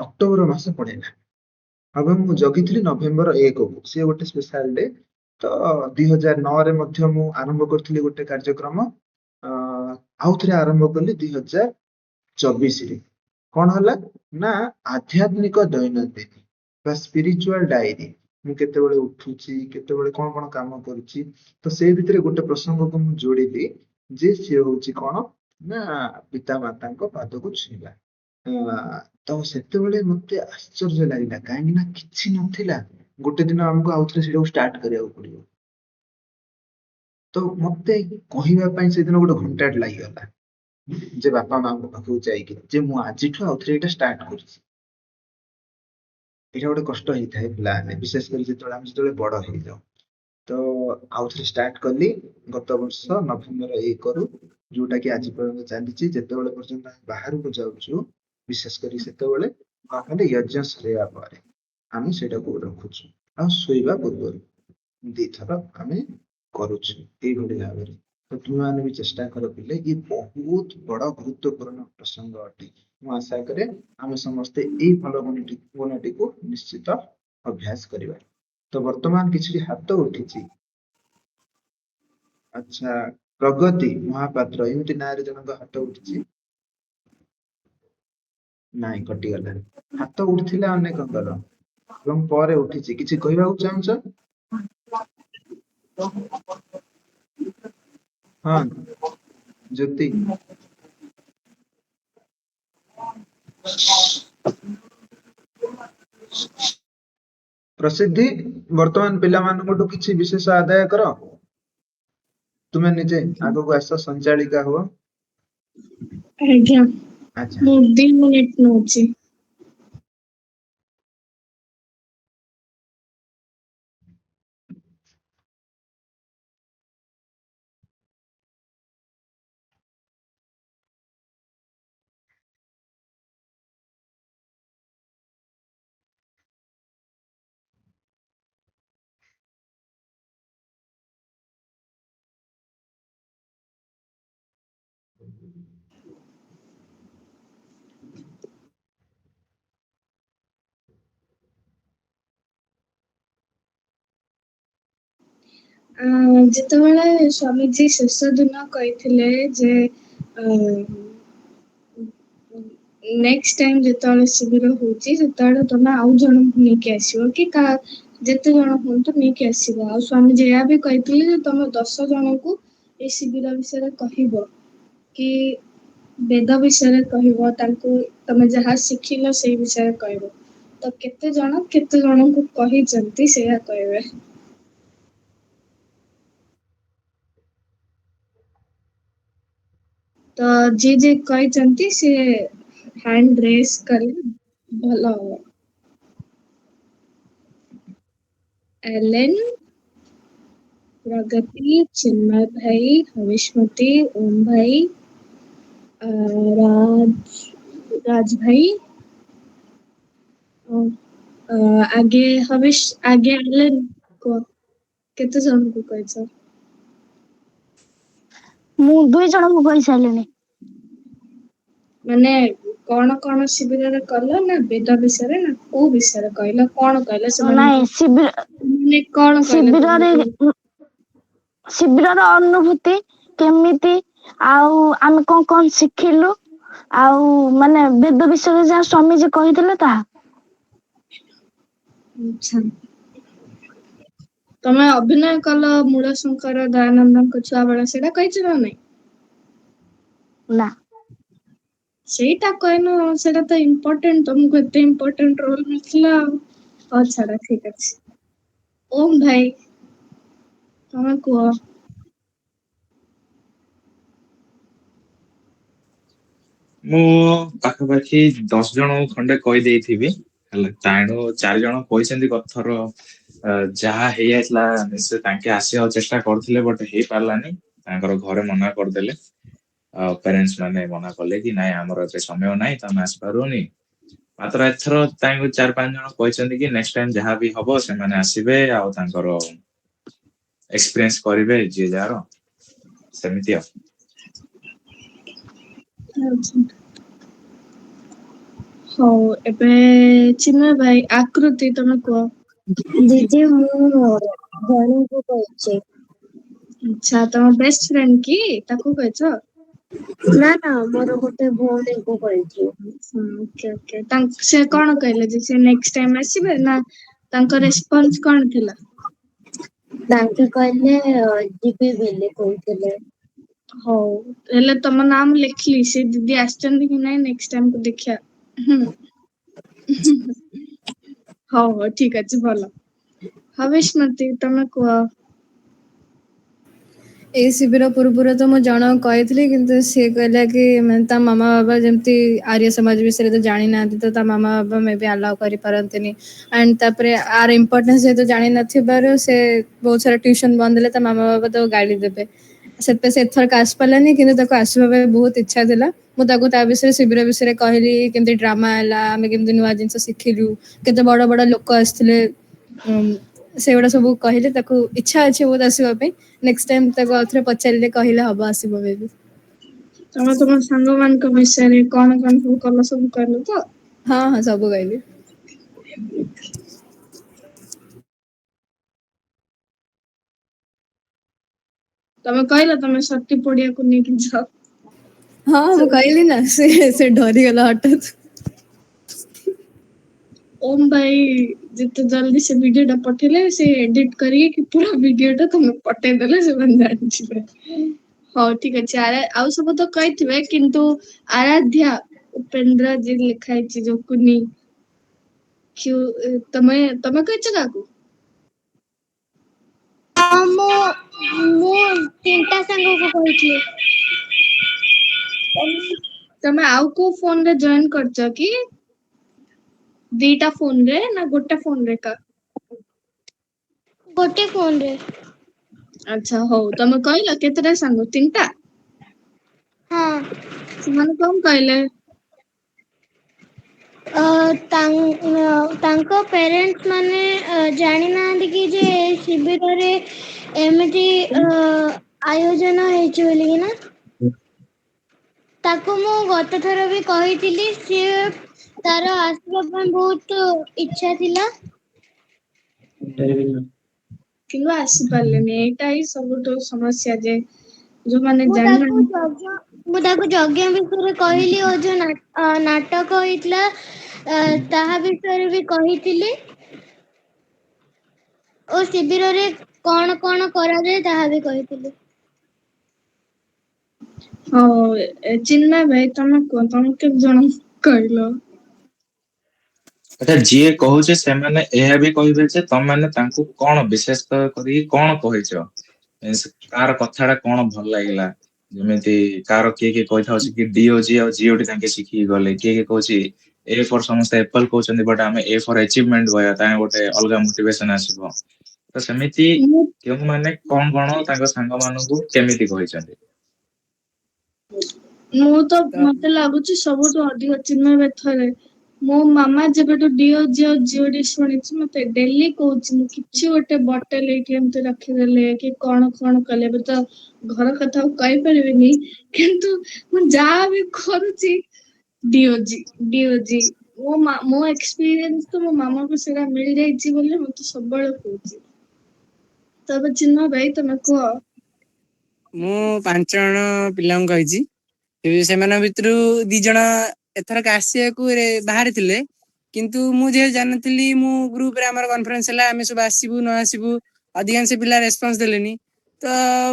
ଅକ୍ଟୋବର ମାସ ପଳେଇଲା। ଏବଂ ମୁଁ ଜଗିଥିଲି ନଭେମ୍ବର 1କୁ, ସିଏ ଗୋଟେ ସ୍ପେଶାଲ ଡେ। ତ 2009ରେ ମଧ୍ୟ ମୁଁ ଆରମ୍ଭ କରିଥିଲି ଗୋଟେ କାର୍ଯ୍ୟକ୍ରମ, ଆଉଥରେ ଆରମ୍ଭ କଲି 2024ରେ। କଣ ହେଲା ନା ଆଧ୍ୟାତ୍ମିକ ଦୈନନ୍ଦିନୀ ବା ସ୍ପିରିଚୁଆଲ ଡାଏରୀ। ମୁଁ କେତେବେଳେ ଉଠୁଛି, କେତେବେଳେ କଣ କଣ କାମ କରୁଛି, ତ ସେଇ ଭିତରେ ଗୋଟେ ପ୍ରସଙ୍ଗକୁ ମୁଁ ଯୋଡ଼ିଲି ଯେ ସିଏ ହଉଛି କଣ ନା ପିତା ମାତାଙ୍କ ପାଦକୁ ଛୁଇଁବା। ତ ସେତେବେଳେ ମତେ ଆଶ୍ଚର୍ଯ୍ୟ ଲାଗିଲା, କାହିଁକି ନା କିଛି ନଥିଲା। ଗୋଟେ ଦିନ ଆମକୁ ଆଉଥରେ ସେଇଟାକୁ ଷ୍ଟାର୍ଟ କରିବାକୁ ପଡିବ। ତ ମତେ କହିବା ପାଇଁ ସେଦିନ ଗୋଟେ ଘଣ୍ଟାଟେ ଲାଗିଗଲା ଯେ ବାପା ମାଙ୍କ ପାଖକୁ ଯାଇକି ଯେ ମୁଁ ଆଜିଠୁ ଆଉଥରେ ଏଇଟା ଷ୍ଟାର୍ଟ କରୁଛି। ଏଇଟା ଗୋଟେ କଷ୍ଟ ହେଇଥାଏ ପିଲାମାନେ, ବିଶେଷ କରି ଯେତେବେଳେ ବଡ ହେଇଯାଉ। ତ ଆଉଥରେ ଷ୍ଟାର୍ଟ କଲି ଗତ ବର୍ଷ ନଭେମ୍ବର 1ରୁ, ଯୋଉଟା କି ଆଜି ପର୍ଯ୍ୟନ୍ତ ଚାଲିଛି। ଯେତେବେଳେ ପର୍ଯ୍ୟନ୍ତ ଆମେ ବାହାରକୁ ଯାଉଛୁ, ବିଶେଷ କରି ସେତେବେଳେ ନହେଲେ ଯଜ୍ଞ ସରିବା ପରେ ଆମେ ସେଇଟାକୁ ରଖୁଛୁ, ଆଉ ଶୋଇବା ପୂର୍ବରୁ 2 ଥର ଆମେ କରୁଛୁ ଏଇଭଳି ଭାବରେ। ତ ତୁମେମାନେ ବି ଚେଷ୍ଟା କର ପିଲେ, ଇଏ ବହୁତ ବଡ ଗୁରୁତ୍ୱପୂର୍ଣ୍ଣ ପ୍ରସଙ୍ଗ ଅଟେ। ମୁଁ ଆଶା କରେ ଆମେ ସମସ୍ତେ ଏଇ ଭଲ ଗୁଣଟିକୁ ନିଶ୍ଚିତ ଅଭ୍ୟାସ କରିବା। ତ ବର୍ତ୍ତମାନ କିଛି ହାତ ଉଠିଛି। ଆଚ୍ଛା, ପ୍ରଗତି ମହାପାତ୍ର ଏମିତି ନାଁରେ ଜଣଙ୍କ ହାତ ଉଠିଛି। ନାଇଁ, କଟିଗଲା। ହାତ ଉଠିଥିଲା ଅନେକଙ୍କର ଏବଂ ପରେ ଉଠିଛି। କିଛି କହିବାକୁ ଚାହୁଁଛ? ହଁ, ଜ୍ୟୋତି। ପ୍ରସିଦ୍ଧି, ବର୍ତ୍ତମାନ ପିଲାମାନଙ୍କଠୁ କିଛି ବିଶେଷ ଆଦାୟ କର। ତୁମେ ନିଜେ ଆଗକୁ ଆସ, ସଞ୍ଚାଳିକା ହୁଅ। ଆଜ୍ଞା, ଆଚ୍ଛା, ମୁଁ 2 ମିନିଟ୍ ନଉଛି। ଯେତେବେଳେ ସ୍ୱାମୀଜୀ ଶେଷ ଦିନ କହିଥିଲେ ଯେ ନେକ୍ସଟ ଟାଇମ ଯେତେବେଳେ ଶିବିର ହଉଛି ସେତେବେଳେ ତମେ ଆଉ ଜଣଙ୍କୁ ନେଇକି ଆସିବ କି ଯେତେ ଜଣ ହୁଅନ୍ତୁ ନେଇକି ଆସିବ। ଆଉ ସ୍ୱାମୀଜୀ ଏହା ବି କହିଥିଲେ ଯେ ତମେ 10 ଜଣଙ୍କୁ ଏ ଶିବିର ବିଷୟରେ କହିବ, କି ବେଦ ବିଷୟରେ କହିବ, ତାଙ୍କୁ ତମେ ଯାହା ଶିଖିଲ ସେଇ ବିଷୟରେ କହିବ। ତ କେତେ ଜଣଙ୍କୁ କହିଛନ୍ତି ସେଇଆ କହିବେ। ତ ଯିଏ କହିଛନ୍ତି ସିଏ ହ୍ୟାଣ୍ଡ ରେସ୍ କଲେ ଭଲ ହବ। एलेन, प्रगति, चिन्मय भाई, हविष्मती, ओम भाई, राज भाई, आगे एलेन को केते जणକୁ କହିଛ? ମୁଁ 2 ଜଣଙ୍କୁ କହିସାରିଲିଣି। ମାନେ କଣ କଣ ଶିବିରରେ କଲ, ନା ବେଦ ବିଷୟରେ ନା କୋଉ ବିଷୟରେ କହିଲ? କଣ କହିଲ ନାଇଁ, ସେମାନଙ୍କୁ? ମାନେ କଣ କହିଲ ତମକୁ? ଶିବିରର ଅନୁଭୂତି କେମିତି, ଆଉ ଆମେ କଣ କଣ ଶିଖିଲୁ, ଆଉ ମାନେ ବେଦ ବିଷୟରେ ଯାହା ସ୍ୱାମୀଜୀ କହିଥିଲେ ତାହା। ଆଚ୍ଛା, ତମେ ଅଭିନୟ କଲ ମୂଳ ଶଙ୍କର ଦୟାନନ୍ଦଙ୍କ ଛୁଆ ବେଳ, ସେଇଟା କହିଛ ନା ନାଇଁ? ନା। ସେଇଟା କହିନ, ସେଇଟା ତ ଇମ୍ପୋର୍ଟାଣ୍ଟ। ତମକୁ ଏତେ ଇମ୍ପୋର୍ଟାଣ୍ଟ ରୋଲ ମିଳିଥିଲା ଆଉ। ହଉ ଛାଡ, ଠିକ ଅଛି। ଓମ ଭାଇ, ତମେ କୁହ। ମୁଁ ପାଖାପାଖି 10 ଜଣଙ୍କୁ ଖଣ୍ଡେ କହିଦେଇଥିବି ହେଲା। ତାଣୁ 4 ଜଣ କହିଛନ୍ତି ଗତଥର ଯାହା ହେଇଯାଇଥିଲା ନିଶ୍ଚୟ ତାଙ୍କେ ଆସିବାକୁ ଚେଷ୍ଟା କରୁଥିଲେ, ବଟ୍ ହେଇପାରିଲାନି। ତାଙ୍କର ଘରେ ମନା କରିଦେଲେ, ପ୍ୟାରେଣ୍ଟସ ମାନେ ମନା କଲେ କି ନାଇଁ ଆମର ଏବେ ସମୟ ନାହିଁ, ତମେ ଆସିପାରୁନି। ମାତ୍ର ଏଥର ତାଙ୍କୁ 4-5 ଜଣ କହିଛନ୍ତି କି ନେକ୍ସଟ ଟାଇମ ଯାହା ବି ହବ ସେମାନେ ଆସିବେ ଆଉ ତାଙ୍କର ଏକ୍ସପିରିଏନ୍ସ କରିବେ ଯିଏ ଯାହାର, ସେମିତି ଆଉ। ହଉ, ଏବେ ଚିନ୍ମୟ ଭାଇ, ଆକୃତି ତମେ କୁହ। ଦିଦି, ମୁଁ ଜଣଙ୍କୁ କହିଛି। ଆଚ୍ଛା, ତମ ବେଷ୍ଟ ଫ୍ରେଣ୍ଡ କି ତାକୁ କହିଛ? ନା ନା, ମୋର ଗୋଟେ ଭଉଣୀକୁ କହିଛି। ଓକେ ଓକେ, ସେ କଣ କହିଲେ ଯେ ସେ ନେକ୍ସଟ ଟାଇମ ଆସିବେ, ନା ତାଙ୍କ ରେସ୍ପନ୍ସ କଣ ଥିଲା? ତାଙ୍କେ କହିଲେ ଯିବି ବୋଲି କହୁଥିଲେ। ହଉ, ହେଲେ ତମ ନାଁ ମୁଁ ଲେଖିଲି। ସେ ଦିଦି ଆସିଛନ୍ତି କି ନାଇଁ ନେକ୍ସଟ ଟାଇମ କୁ ଦେଖିବା। ହଉ ହଉ, ଠିକ ଅଛି, ଭଲ। ହବିଷ୍ମତି, ତମେ କୁହ। ଏଇ ଶିବିର ପୂର୍ବରୁ ତ ମୁଁ ଜଣକୁ କହିଥିଲି, କିନ୍ତୁ ସିଏ କହିଲା କି ମାନେ ତା ମାମା ବାବା ଯେମିତି ଆର୍ୟ ସମାଜ ବିଷୟରେ ତ ଜାଣିନାହାନ୍ତି, ତ ତା ମାମା ବାବା ମେ ବି ଆଲାଉ କରିପାରନ୍ତିନି। ଆଣ୍ଡ ତାପରେ ଆର ଇମ୍ପୋର୍ଟାନ୍ସ ଯେହେତୁ ଜାଣିନଥିବାରୁ ସେ ବହୁତ ସାରା ଟ୍ୟୁସନ ବନ୍ଦ ହେଲେ, ତା ମାମା ବାବା ତାକୁ ଗାଳି ଦେବେ। ସେଥିପାଇଁ ସେ ଏଥରକ ଆସିପାରିଲାନି, କିନ୍ତୁ ତାକୁ ଆସିବା ପାଇଁ ବହୁତ ଇଚ୍ଛା ଥିଲା। ମୁଁ ତାକୁ ତା ବିଷୟରେ, ଶିବିର ବିଷୟରେ କହିଲି, କେମିତି ଡ୍ରାମା ହେଲା, ଆମେ କେମିତି ନୂଆ ଜିନିଷ ଶିଖିଲୁ, କେତେ ବଡ ବଡ ଲୋକ ଆସିଥିଲେ, ସେଗୁଡା ସବୁ କହିଲେ। ତାକୁ ଇଚ୍ଛା ଅଛି ବହୁତ ଆସିବା ପାଇଁ। ନେକ୍ସଟ ଟାଇମ ତାକୁ ଆଉଥରେ ପଚାରିଲେ କହିଲେ ହବ ଆସିବ ବୋଲି। ତମ ତମ ସାଙ୍ଗମାନଙ୍କ ବିଷୟରେ କଣ କଣ ସବୁ କଲ ସବୁ କହିଲ ତ? ହଁ ହଁ ସବୁ କହିଲି। ତମେ କହିଲ ତମେ ସତୀ ପଡିଆକୁ ନେଇକି ଯାଅ। ହଁ ମୁଁ କହିଲି ନା ସେ ଡରିଗଲା ହଠାତ୍। ଓମ ଭାଇ ଯେତେ ଜଲ୍ଦି ସେ ଭିଡିଓ ଟା ପଠେଇଲେ ସେ ଏଡିଟ କରିକି ପୁରା ଭିଡିଓ ଟା ତମେ ପଠେଇଦେଲେ ସେମାନେ ଜାଣିଯିବେ। ହଉ ଠିକ ଅଛି ଆଉ ସବୁ ତ କହିଥିବେ କିନ୍ତୁ ଆରାଧ୍ୟା ଉପେନ୍ଦ୍ର ଯେ ଲେଖା ହେଇଛି ଯୋଉ କୁନି ତମେ କହିଛ କାହାକୁ? ମୁଁ 3ଟା ସାଙ୍ଗକୁ କହିଥିଲି। ତମେ ଆଉ କୋଉ ଫୋନ ରେ ଜଏନ କରିଛ କି? 2ଟା ଫୋନ ରେ ନା ଗୋଟେ ଫୋନ ରେ ଏକା? ଗୋଟେ ଫୋନ ରେ। ଆଚ୍ଛା ହଉ ତମେ କହିଲ କେତେଟା ସାଙ୍ଗ 3ଟା? ହଁ। ସେମାନେ କଣ କହିଲେ? ତାଙ୍କ ପ୍ୟାରେଣ୍ଟସ୍ ମାନେ ଜାଣିନାହାନ୍ତି କି ଯେ ଶିବିରରେ ଏମିତି ଆୟୋଜନ ହେଇଛି ବୋଲିକି ନା। ତାକୁ ମୁଁ ଗତ ଥର ବି କହିଥିଲି, ସିଏ ତାର ଆସିବା ପାଇଁ ବହୁତ ଇଚ୍ଛା ଥିଲା। କିନ୍ତୁ ଆସିପାରିଲେନି, ଏଇଟା ହିଁ ସବୁଠୁ ସମସ୍ୟା ଯେ ଯୋଉମାନେ ମୁଁ ତାକୁ ଜାଣିନାହାନ୍ତି। ଯଜ୍ଞ ବିଷୟରେ କହିଲି ଓ ଯୋଉ ନାଟକ ହେଇଥିଲା ତାହା ବିଷୟରେ ବି କହିଥିଲି। ଓ ଶିବିରରେ କଣ କଣ କରାଯାଏ ତାହା ବି କହିଥିଲି। ହଉ ଚିନ୍ମୟ ଭାଇ ତମେ କୁହ, ତମେ କେତେ ଜଣ କହିଲ? ଆଚ୍ଛା ଯିଏ କହୁଛି ସେମାନେ ଏହା ବି କହିବେ ଯେ ତମେ ତାଙ୍କୁ କଣ ବିଶେଷ କରିକି କଣ କହିଛ? କାହାର କଥା ଟା କଣ ଭଲ ଲାଗିଲା? ଯେମିତି କାହାର କିଏ କିଏ କହିଥାଉଛି କି DOG ଆଉ GOT ତାଙ୍କେ ଶିଖିକି ଗଲେ, କିଏ କିଏ କହୁଛି A for ସମସ୍ତେ Apple କହୁଛନ୍ତି ବଟ୍ ଆମେ A for achievement କହିବା, ତାଙ୍କ ଗୋଟେ ଅଲଗା ମୋଟିଭେସନ ଆସିବ। ତ ସେମିତି ମୁଁ କେଉଁମାନେ କଣ ତାଙ୍କ ସାଙ୍ଗ ମାନଙ୍କୁ କେମିତି କହିଛନ୍ତି? ମତେ ଲାଗୁଛି ସବୁଠୁ ଅଧିକ ଚିନ୍ମୟ ଭାଇ ଥରେ ମୋ ମାମା ଯେବେଠୁ DOG ଶୁଣିଛି ମତେ ଡେଲି କହୁଛି ମୁଁ କିଛି ଗୋଟେ ବଟଲ ଏଇଠି ଏମିତି ରଖିଦେଲେ କି କଣ କଲେ, ଏବେ ତ ଘର କଥା ଆଉ କହିପାରିବିନି କିନ୍ତୁ ମୁଁ ଯାହା ବି କରୁଛି DOG ମୋ ଏକ୍ସପିରିଏନ୍ସ ତ ମୋ ମାମାକୁ ସେଇଟା ମିଳିଯାଇଛି ବୋଲି ମତେ ସବୁବେଳେ କହୁଛି। ତବେ ଚିନ୍ମୟ ଭାଇ ତମେ କୁହ। ମୁଁ 5 ଜଣ ପିଲାଙ୍କୁ କହିଛି। ସେମାନଙ୍କ ଭିତରୁ 2 ଜଣ ଏଥରକ ଆସିବାକୁ ବାହାରିଥିଲେ। କିନ୍ତୁ ମୁଁ ଯେହେତୁ ଜାଣିନଥିଲି, ମୁଁ ଗ୍ରୁପରେ ଆମର କନଫରେନ୍ସ ହେଲା ଆମେ ସବୁ ଆସିବୁ ନ ଆସିବୁ। ଅଧିକାଂଶ ପିଲା ରେସପନ୍ସ ଦେଲେନି, ତ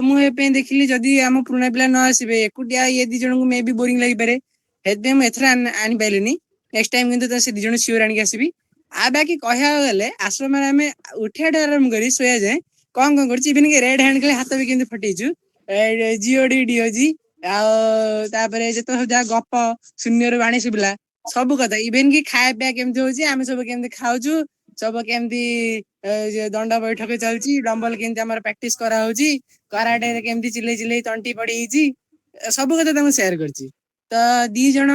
ମୁଁ ପାଇଁ ଦେଖିଲି ଯଦି ଆମ ପୁରୁଣା ପିଲା ନ ଆସିବେ, ଏକୁଟିଆ 2 ଜଣଙ୍କୁ ମେ ବି ବୋରିଂ ଲାଗିପାରେ। ସେଥିପାଇଁ ମୁଁ ଏଥର ଆଣିପାରିଲିନି। ନେକ୍ସଟ ଟାଇମ କିନ୍ତୁ ସେ 2 ଜଣ ସିଓର ଆଣିକି ଆସିବି। ଆଉ ବାକି କହିବାକୁ ଗଲେ ଆଶ୍ରମରେ ଆମେ ଉଠିବାଠୁ ଆରମ୍ଭ କରି ଶୋଇବା ଯାଏ କଣ କରୁଛି, ଇଭିନ କି ରେଡ ହ୍ୟାଣ୍ଡ କଲେ ହାତ ବି କେମିତି ଫଟେଇଛୁ। GOD DOG ଆଉ ତାପରେ ଯେତେ ସବୁ ଯାହା ଗପ ଶୂନ୍ୟରୁ ବାଣୀ ଶୁଭିଲା ସବୁ କଥା, ଇଭେନ କି ଖାଇବା ପିଇବା କେମିତି ହଉଛି, ଆମେ ସବୁ କେମିତି ଖାଉଛୁ, ସବୁ କେମିତି ଦଣ୍ଡ ବୈଠକ ଚାଲିଛି, ଡମ୍ବଲ କେମିତି ଆମର ପ୍ରାକ୍ଟିସ କରାହଉଛି, କରାଟେରେ କେମିତି ଚିଲେଇ ତଣ୍ଟି ପଡିଯାଇଛି, ସବୁ କଥା ତାଙ୍କୁ ସେୟାର କରିଛି। ତ 2 ଜଣ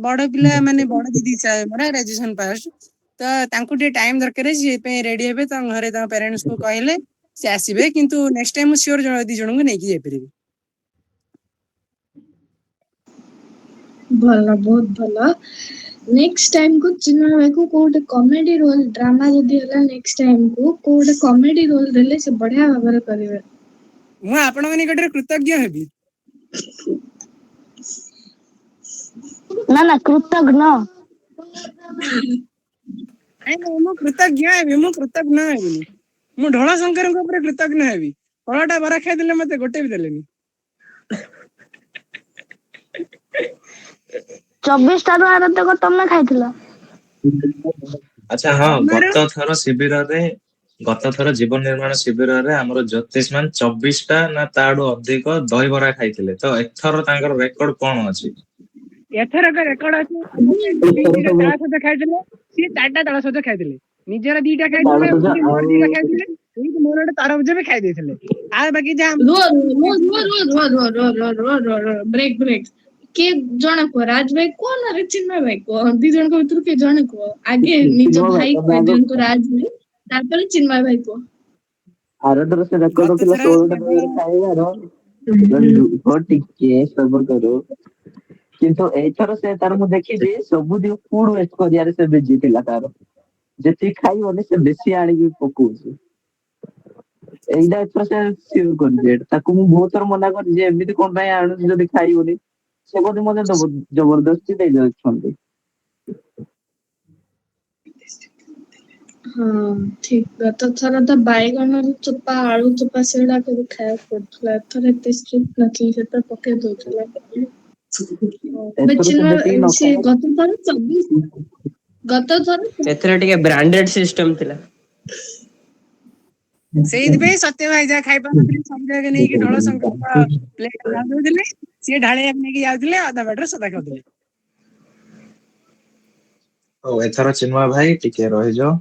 ବଡ ପିଲା ମାନେ ବଡ ଦିଦି ମୋର ଗ୍ରାଜୁଏସନ ପାସ୍, ତ ତାଙ୍କୁ ଟିକେ ଟାଇମ ଦରକାର, ସେଥିପାଇଁ ରେଡି ହେବେ, ତାଙ୍କ ଘରେ ତାଙ୍କ ପ୍ୟାରେଣ୍ଟସକୁ କହିଲେ ସେ ଆସିବେ। କିନ୍ତୁ ନେକ୍ସଟ ଟାଇମ ମୁଁ ସିଓର 2 ଜଣଙ୍କୁ ନେଇକି ଯାଇପାରିବି। ଭଲ, ବହୁତ ଭଲ। ନେକ୍ସଟ ଟାଇମକୁ ଚିନ୍ମୟ ଭାଇକୁ କୋଉ ଗୋଟେ କମେଡି ରୋଲ ଡ୍ରାମା ଯଦି ହେଲା ନେକ୍ସଟ ଟାଇମକୁ କୋଉ ଗୋଟେ କମେଡି ରୋଲ ଦେଲେ ସେ ବଢିଆ ଭାବରେ କରିବେ। ମୁଁ ଆପଣଙ୍କ ନିକଟରେ କୃତଜ୍ଞ ହେବି। ନା କୃତଘ୍ନ। ନାଇଁ ମୁଁ କୃତଜ୍ଞ ହେବି, ମୁଁ କୃତଘ୍ନ ହେବିନି। ମୁଁ ଢୋଳ ଶଙ୍କରଙ୍କ ଉପରେ କୃତଜ୍ଞ ହେବି। 16ଟା ବରା ଖାଇଦେଲେ ମତେ ଗୋଟେ ବି ଦେଲେନି। 24ଟାରୁ ଆରତକ ତମେ ଖାଇଥିଲ। ଆଚ୍ଛା ହଁ, ଜମାରୁ ଗତ ଥର ଜୀବନ ନିର୍ମାଣ ଶିବିରରେ ଆମର ଜ୍ୟୋତିଷମାନ 24ଟା ନା ତାଠୁ ଅଧିକ ଦହିବରା ଖାଇଥିଲେ। ତ ଏଥର ତାଙ୍କର ରେକର୍ଡ କଣ ଅଛି? ଏଥରକ ରେକର୍ଡ ଅଛି, ଆମେ 3ଟା ତାଳ ସହିତ ଖାଇଥିଲେ, ସିଏ 4ଟା ତାଳ ସହିତ ଖାଇଥିଲେ। ନିଜର 2ଟା ଖାଇଥିଲେ, ଏମିତି ମୋର 2ଟା ଖାଇଥିଲେ, ଏମିତି ମୋର ଗୋଟେ ତରଭୁଜ ବି ଖାଇ ଦେଇଥିଲେ। ଆଉ ବାକି ବ୍ରେକ୍ କିଏ ଜଣେ କୁହ, ରାଜ ଭାଇ କୁହ ନହେଲେ ଚିନ୍ମୟ ଭାଇ କୁହ, 2 ଜଣଙ୍କ ଭିତରୁ କିଏ ଜଣେ କୁହ। ଆଗେ ନିଜ ଭାଇ କହିଦିଅନ୍ତୁ ରାଜ ଭାଇ, ତାପରେ ଚିନ୍ମୟ ଭାଇ କୁହ। ଆରଥର ସେ ରେକର୍ଡ ଗତ ଥିଲା ଥର 16ଟା କେବଳ ଦହିବରା ଖାଇବାର, ରୁହ ଟିକେ ସବର କର। କିନ୍ତୁ ଏଇଥର ସେ ତାର ମୁଁ ଦେଖିଛି ସବୁଦିନ ଫୁଡ ୱେଷ୍ଟ କରିବାରେ ସେ ବିଜି ଥିଲା ତାର। ଯେତିକି ଖାଇବନି ସେ ବେଶୀ ଆଣିକି ପକଉଛି। ଏଇଟା ଏଥର ସେ ସିଓର କରିଛି। ତାକୁ ମୁଁ ବହୁତ ଥର ମନା କରିଛି ଯେ ଏମିତି କଣ ପାଇଁ ଆଣୁଛି ଯଦି ଖାଇବନି। ସେ ବୋଧେ ମତେ ଜବରଦସ୍ତି ଦେଇ ଯାଉଛନ୍ତି। ହଁ ଠିକ। ଗତ ଥର ତ ବାଇଗଣର ଚୋପା ଆଳୁ ଚୋପା ସେଗୁଡାକ ବି ଖାଇବାକୁ ପଡୁଥିଲା। ଏଥର ଏତେ ଷ୍ଟ୍ରିକ୍ଟ ନଥିଲି, ସେଟା ପକେଇ ଦଉଥିଲା। ଏଥର ସେ ଯେତିକି ନ ସେ ଖାଇବ ଗତ ଥର ସେଥିରେ ଟିକେ ବ୍ରାଣ୍ଡେଡ ସିଷ୍ଟମ ଥିଲା। ସେଇଥିପାଇଁ ସତ୍ୟ ଭାଇ ଯାହା ଖାଇପାରୁନଥିଲେ ସବୁ ଜାଗା ନେଇକି ଢଳ ସଂକଟ ପ୍ଲେଟ ଢାଳି ଦଉଥିଲେ। ସିଏ ଢାଳିବାକୁ ନେଇକି ଯାଉଥିଲେ, ଅଧା ବାଟରେ ସଦା ଖାଉଥିଲେ। ହଉ ଏଥର ଚିନ୍ମୟ ଭାଇ ଟିକେ ରହିଯାଅ।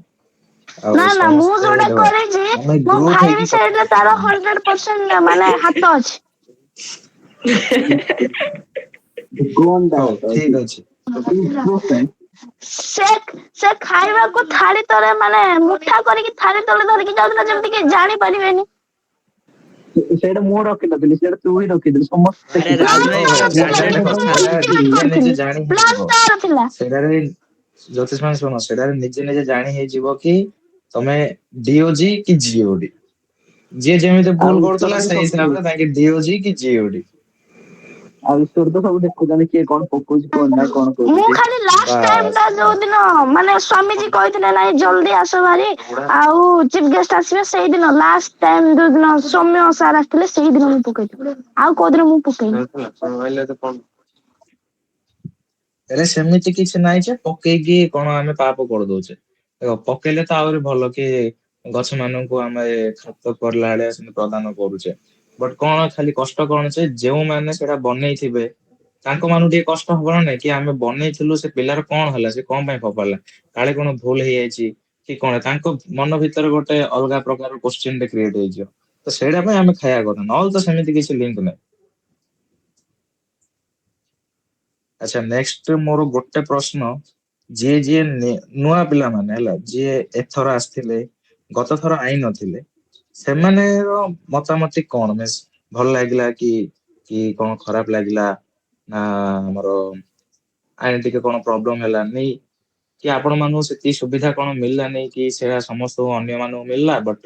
ଆଉ ନା ନା, ମୁଁ ସମସ୍ତେ ଯୋଉଟା ଦେଖ, କରିଛି ଆମେ ମୋ ଗ୍ରୁପ ଭାଇ ହେଇକି ବି କଥା ସେଇଟା ତାର 100% ମାନେ ହାତ ଅଛି। ହଉ ଠିକ ଅଛି। ସେ ସେ ଖାଇବାକୁ ଥାଳି ତଳେ ମାନେ ମୁଠା କରିକି ଥାଳି ତଳେ ଧରିକି ଯାଉଥିଲା, ଯେମିତି କି ଜାଣି ପାରିବେନି। ସେଇଟା ମୁଁ ରଖିନଥିଲି, ସେଇଟା ତୁ ହିଁ ରଖିଥିଲୁ। ସମସ୍ତେ ଆରେ ରାଜ ଭାଇ ପୁରା ସେଇଟା ବ୍ରାଣ୍ଡେଡ କଥା କଥା। ହେଲା ନିଜେ ନିଜେ ଜାଣି ପ୍ଲାନ୍ ହେଇଯିବ। ତାର ଥିଲା। ସେଇଟାରେ ଜ୍ୟୋତିଷ ମାନେ ଶୁଣ, ସେଇଟାରେ ନିଜେ ନିଜେ ଜାଣି ହେଇଯିବ କି ତମେ ଡିଓଜି କି ଜିଓଡି। ଯିଏ ଯେମିତି ଭୁଲ ଆଉ କରୁଥିଲା ସେଇ ହିସାବରେ ତାଙ୍କେ ଡିଓଜି କି ଜିଓଡି। ଆଉ ଈଶ୍ୱର ତ ସବୁ ଦେଖୁଛନ୍ତି କିଏ କଣ ପକଉଛି କଣ ନା କଣ ମୁଁ କରୁଛି। ଖାଲି ଲାଷ୍ଟ ଟାଇମ ବାସ୍ ଟା ଯୋଉଦିନ ମାନେ ସ୍ୱାମୀଜୀ କହିଥିଲେ ନାଇଁ ଜଲ୍ଦି ଆସ ଭାରି ଆଉ ଚିଫ ଗେଷ୍ଟ ଆସିବେ, ସେଇଦିନ ଲାଷ୍ଟ ଟାଇମ ଯୋଉଦିନ ସୌମ୍ୟ ସାର୍ ଆସିଥିଲେ ସେଇଦିନ ମୁଁ ପକେଇଥିଲି। ଆଉ କୋଉଦିନ ମୁଁ ପକେଇନି। ହେଲେ ସେମିତି କିଛି ନାହିଁ ଯେ ପକେଇକି କଣ ଆମେ ପାପ କରିଦଉଛେ। ଦେଖ ପକେଇଲେ ତ ଆହୁରି ଭଲ କି ଗଛ ମାନଙ୍କୁ ଆମେ ଖାତ କରିଲା ବେଳେ ସେମିତି ପ୍ରଦାନ କରୁଛେ। ବଟ କଣ ଖାଲି କଷ୍ଟ କଣ ଯେ ଯେଉଁମାନେ ସେଇଟା ବନେଇଥିବେ ତାଙ୍କ ମାନଙ୍କୁ ଟିକେ କଷ୍ଟ ହବ ନା ନାଇଁ, କି ଆମେ ବନେଇଥିଲୁ ସେ ପିଲାର କଣ ହେଲା, ସେ କଣ ପାଇଁ ଫୋପାଡିଲା, କାଳେ କଣ ଭୁଲ ହେଇଯାଇଛି କି କଣ, ତାଙ୍କ ମନ ଭିତରେ ଗୋଟେ ଅଲଗା ପ୍ରକାର କୋଶ୍ଚିନ୍ ଟେ କ୍ରିଏଟ ହେଇଯିବ। ତ ସେଇଟା ପାଇଁ ଆମେ ଖାଇବା କଥା, ନହେଲେ ତ ସେମିତି କିଛି ଲିଙ୍କ ନାହିଁ। ଆଚ୍ଛା ନେକ୍ସଟ ମୋର ଗୋଟେ ପ୍ରଶ୍ନ, ଯିଏ ନୂଆ ପିଲାମାନେ ହେଲା, ଯିଏ ଏଥର ଆସିଥିଲେ ଗତ ଥର ଆଇ ନଥିଲେ, ସେମାନର ମତାମତି କଣ, ଭଲ ଲାଗିଲା କି କି କଣ ଖରାପ ଲାଗିଲା, ନା ଆମର ଆଇନ ଟିକେ କଣ ପ୍ରୋବ୍ଲେମ ହେଲାନି, କି ଆପଣ ମାନଙ୍କୁ ସେତିକି ସୁବିଧା କଣ ମିଳିଲାନି, କି ସେଟା ସମସ୍ତଙ୍କୁ ଅନ୍ୟ ମାନଙ୍କୁ ମିଳିଲା ବଟ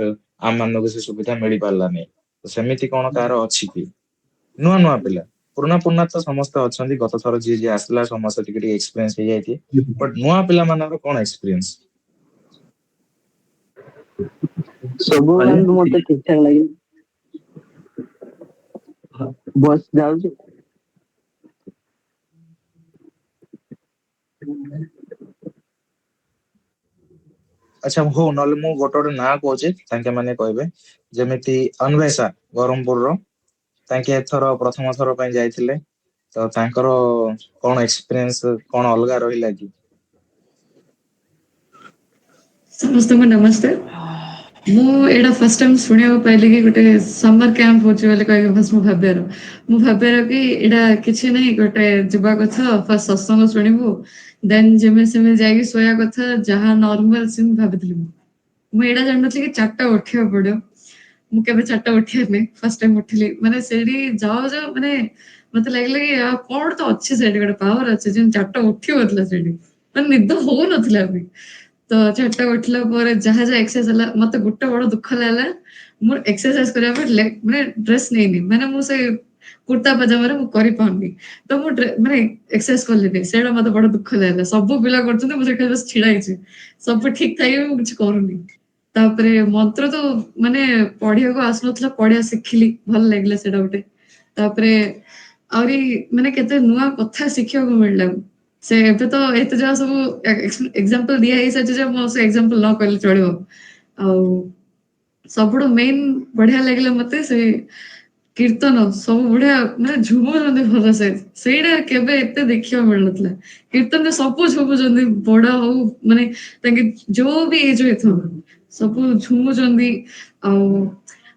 ଆମ ମାନଙ୍କୁ ସେ ସୁବିଧା ମିଳି ପାରିଲାନି। ସେମିତି କଣ କାହାର ଅଛି କି? ନୂଆ ନୂଆ ପିଲା, ପୁରୁଣା ତ ସମସ୍ତେ ଅଛନ୍ତି, ଗତ ଥର ଯିଏ ଯିଏ ଆସିଲା ସମସ୍ତେ ଟିକେ ଟିକେ ଏକ୍ସପିରିଏନ୍ସ ହେଇଯାଇଛି, ବଟ ନୂଆ ପିଲା ମାନଙ୍କର କଣ ଏକ୍ସପିରିଏନ୍ସ? ସବୁ ମତେ ଠିକ ଠାକ ଲାଗେ। ବସ୍ ଯାଉଛି। ଆଚ୍ଛା ହଉ, ନହେଲେ ମୁଁ ଗୋଟେ ଗୋଟେ ନାଁ କହୁଛି, ତାଙ୍କେ ମାନେ କହିବେ। ଯେମିତି ଅନ୍ୱେଷା ବ୍ରହ୍ମପୁରର, ତାଙ୍କେ ଏଥର ପ୍ରଥମ ଥର ପାଇଁ ଯାଇଥିଲେ, ତ ତାଙ୍କର କଣ ଏକ୍ସପିରିଏନ୍ସ କଣ ଅଲଗା ରହିଲା କି? ସମସ୍ତଙ୍କୁ ନମସ୍ତେ। ମୁଁ ଏଇଟା ଫାର୍ଷ୍ଟ ଟାଇମ ଶୁଣିବାକୁ ପାଇଲି କି ଗୋଟେ ସମର କ୍ୟାମ୍ପ ହଉଛି ବୋଲି କହିକି ଫାର୍ଷ୍ଟ ମୁଁ ଭାବିବାର କି ଏଇଟା କିଛି ନାହିଁ, ଗୋଟେ ଯିବା କଥା ଫାର୍ଷ୍ଟ ସତ୍ସଙ୍ଗ ଶୁଣିବୁ, ଦେନ୍ ଯେମିତି ସେମିତି ଯାଇକି ଶୋଇବା କଥା, ଯାହା ନର୍ମାଲ ସେମିତି ଭାବିଥିଲି। ମୁଁ ଏଇଟା ଜାଣିନଥିଲି କି 4ଟା ଉଠିବାକୁ ପଡିବ। ମୁଁ କେବେ 4ଟା ଉଠିବାର ନାହିଁ, ଫାର୍ଷ୍ଟ ଟାଇମ ଉଠିଲି। ମାନେ ସେଇଠି ଯାଉ ଯାଉ ମାନେ ମତେ ଲାଗିଲା କି ଆଉ କଣ ତ ଅଛି ସେଇଠି, ଗୋଟେ ପାୱାର ଅଛି ଯେମିତି 4ଟା ଉଠି ହଉଥିଲା ସେଇଠି, ମାନେ ନିଦ ହଉନଥିଲା ବି। ତ 4ଟା ଉଠିଲା ପରେ ଯାହା ଯାହା ଏକ୍ସରସାଇଜ ହେଲା, ମତେ ଗୋଟେ ବଡ ଦୁଃଖ ଲାଗିଲା, ମୁଁ ଏକ୍ସରସାଇଜ କରିବା ପାଇଁ ମାନେ ଡ୍ରେସ ନେଇନି, ମାନେ ମୁଁ ସେ କୁର୍ତ୍ତା ପାଜାମାରେ ମୁଁ କରିପାରୁନି, ତ ମୁଁ ମାନେ ଏକ୍ସରସାଇଜ କଲିନି। ସେଇଟା ମତେ ବଡ ଦୁଃଖ ଲାଗିଲା। ସବୁ ପିଲା କରୁଛନ୍ତି, ମୁଁ ସେଠି ବସ ଛିଡା ହେଇଛି, ସବୁ ଠିକ ଥାଇକି ମୁଁ କିଛି କରୁନି। ତାପରେ ମନ୍ତ୍ର ତ ମାନେ ପଢିବାକୁ ଆସୁନଥିଲା, ପଢିବା ଶିଖିଲି, ଭଲ ଲାଗିଲା ସେଇଟା ଗୋଟେ। ତାପରେ ଆହୁରି ମାନେ କେତେ ନୂଆ କଥା ଶିଖିବାକୁ ମିଳିଲା। ସେ ଏବେ ତ ଏତେ ଯାହା ସବୁ ଏକ୍ସାମ୍ପଲ ଦିଆ ହେଇସାରିଛି ଯେ ମୁଁ ସେ ଏକ୍ସାମ୍ପଲ ନ କହିଲେ ଚଳିବ। ଆଉ ସବୁଠୁ ମେନ୍ ବଢିଆ ଲାଗିଲା ମତେ ସେ କୀର୍ତ୍ତନ, ସବୁ ବଢିଆ ମାନେ ଝୁମୁଛନ୍ତି ଭଲସେ, ସେଇଟା କେବେ ଏତେ ଦେଖିବାକୁ ମିଳୁନଥିଲା। କୀର୍ତ୍ତନରେ ସବୁ ଝୁମୁଛନ୍ତି, ବଡ ହଉ ମାନେ ତାଙ୍କେ ଯୋଉ ବି ଏଜ ହେଇଥାଉ ସବୁ ଝୁମୁଛନ୍ତି। ଆଉ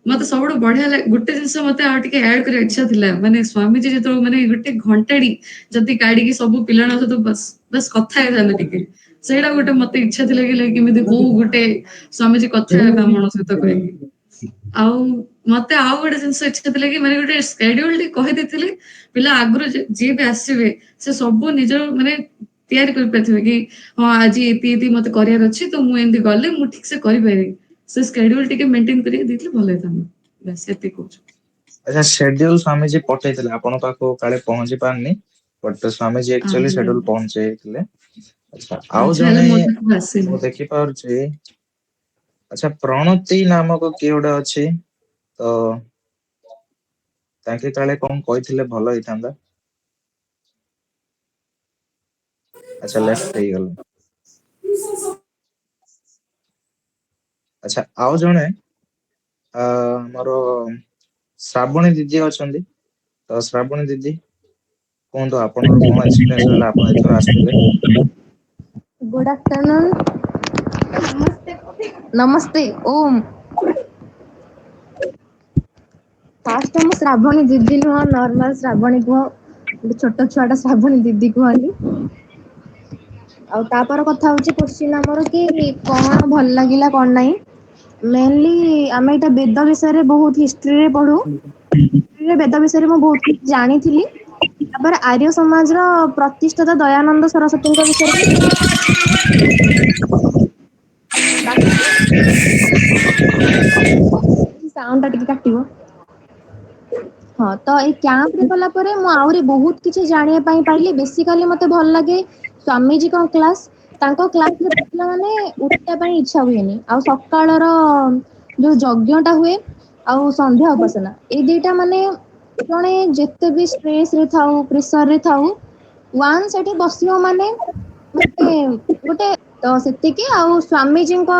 ମତେ ସବୁଠୁ ବଢିଆ ଲାଗେ ଗୋଟେ ଜିନିଷ, ମତେ ଆଉ ଟିକେ ଆଡ କରିବା ଇଚ୍ଛା ଥିଲା, ମାନେ ସ୍ୱାମୀଜୀ ଯେତେବେଳେ ମାନେ ଗୋଟେ ଘଣ୍ଟାଡି ଯଦି କାଢିକି ସବୁ ପିଲାଙ୍କ ସହିତ ବାସ୍ କଥା ହେଇଥାନ୍ତେ ଟିକେ, ସେଇଟା ଗୋଟେ ମତେ ଇଚ୍ଛା ଥିଲା କି କେମିତି କୋଉ ଗୋଟେ ସ୍ୱାମୀଜୀ କଥା ହେବେ ଆମ ସହିତ କହିକି। ଆଉ ମତେ ଆଉ ଗୋଟେ ଜିନିଷ ଇଚ୍ଛା ଥିଲା କି ମାନେ ଗୋଟେ ସ୍କେଡ୍ୟୁଲ ଟି କହିଦେଇଥିଲି ପିଲା ଆଗରୁ ଯିଏ ବି ଆସିବେ ସେ ସବୁ ନିଜର ମାନେ ତିଆରି କରିପାରିଥିବେ କି ହଁ ଆଜି ଏତି ମତେ କରିବାର ଅଛି ତ ମୁଁ ଏମିତି ଗଲେ ମୁଁ ଠିକ ସେ କରିପାରିବି ସେ ସ୍କେଡ୍ୟୁଲ ଟିକେ ମେଣ୍ଟେନ କରିକି ଦେଇଥିଲେ ଭଲ ହେଇଥାନ୍ତା ବାସ୍ ଏତିକି କହୁଛୁ। ଆଚ୍ଛା ସେଡ୍ୟୁଲ ସ୍ୱାମୀଜୀ ପଠେଇଥିଲେ ଆପଣଙ୍କ ପାଖକୁ କାଳେ ପହଞ୍ଚି ପାରିନି ବଟ ସ୍ୱାମୀଜୀ ଆକ୍ଚୁଆଲି ସେଡ୍ୟୁଲ ପହଞ୍ଚେଇଥିଲେ। ଆଚ୍ଛା ଆଉ ଆଚ୍ଛା ହେଲେ ଜଣେ ମୋ ପାଖକୁ ଆସିନି। ମୁଁ ଦେଖିପାରୁଛି ଆଚ୍ଛା ପ୍ରଣତି ନାମକ କିଏ ଗୋଟେ ଅଛି ତ ତାଙ୍କେ କାଳେ କଣ କହିଥିଲେ ଭଲ ହେଇଥାନ୍ତା। ଆଚ୍ଛା ଲେଫ୍ଟ ହେଇଗଲା। ଆଚ୍ଛା ଆଉ ଜଣେ ଆମର ଶ୍ରାବଣୀ ଦିଦି ଅଛନ୍ତି ତ ଶ୍ରାବଣୀ ଦିଦି କୁହନ୍ତୁ ଆପଣଙ୍କର କଣ ଏକ୍ସପିରିଏନ୍ସ ରହିଲା ଆପଣ ଏଥର ଆସିଥିଲେ। गुड आफ्टरनून नमस्ते ओम फास्ट हम श्रावणी दीदी नुह नॉर्मल श्रावणी कुह गोटे छोट छुआटा श्रावणी दीदी कहली आउ तापर कथा होची क्वेश्चन हमर कि कौन भल लागिला कौन नहीं मेनली आम एटा वेद विषय रे बहुत हिस्ट्री रे पढ़ू वेद विषय रे मैं बहुत कुछ जानी थी तापर आर्य समाज रो प्रतिष्ठाता दयानंद सरस्वती विषय रे साउंड टा टिके काटिबो हाँ तो ये कैंप रे गला परे मु आउरी बहुत किछि जानिया पाई पाइली बेसिकली मते भल लागे स्वामीजी को क्लास तांको क्लास रे पिला माने उठिया पाई इच्छा हुएनी आ सकाळर जो यज्ञटा हुए आ संध्या उपासना ए दुईटा माने जणे जेते भी स्ट्रेस रे थाउ प्रेशर रे थाउ वन सेठी बसियो माने माने गोटे तो सेतिकी आ स्वामीजी को